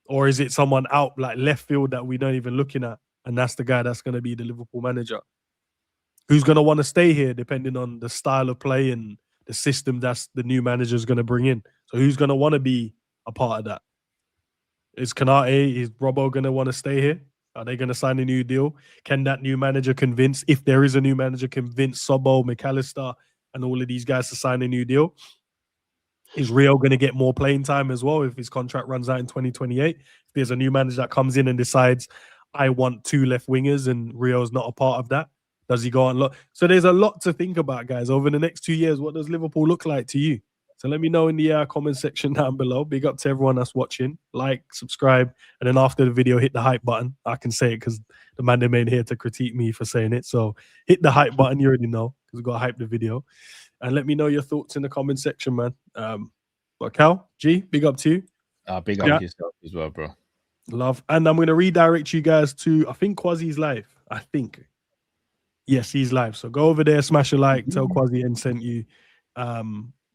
Or is it someone out like left field that we don't even looking at? And that's the guy that's going to be the Liverpool manager. Who's going to want to stay here depending on the style of play and the system that's the new manager is going to bring in? So who's going to want to be a part of that? Is Kanate, is Robbo going to want to stay here? Are they going to sign a new deal? Can that new manager convince, if there is a new manager, convince Sobbo, McAllister, and all of these guys to sign a new deal? Is Rio going to get more playing time as well if his contract runs out in 2028? If there's a new manager that comes in and decides, I want 2 left wingers and Rio's not a part of that, does he go on? So there's a lot to think about, guys. Over the next 2 years, what does Liverpool look like to you? So let me know in the comment section down below. Big up to everyone that's watching. Like, subscribe, and then after the video, hit the hype button. I can say it because the man they made here to critique me for saying it. So hit the hype button. You already know because we've got to hype the video. And let me know your thoughts in the comment section, man. But Cal, G, big up to you. Big up to yourself as well, bro. Love. And I'm going to redirect you guys to, I think Quasi's live. I think. Yes, he's live. So go over there, smash a like, tell Quasi and sent you.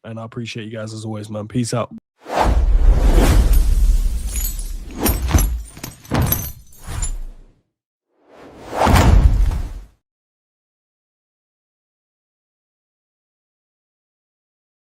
And I appreciate you guys as always, man. Peace out.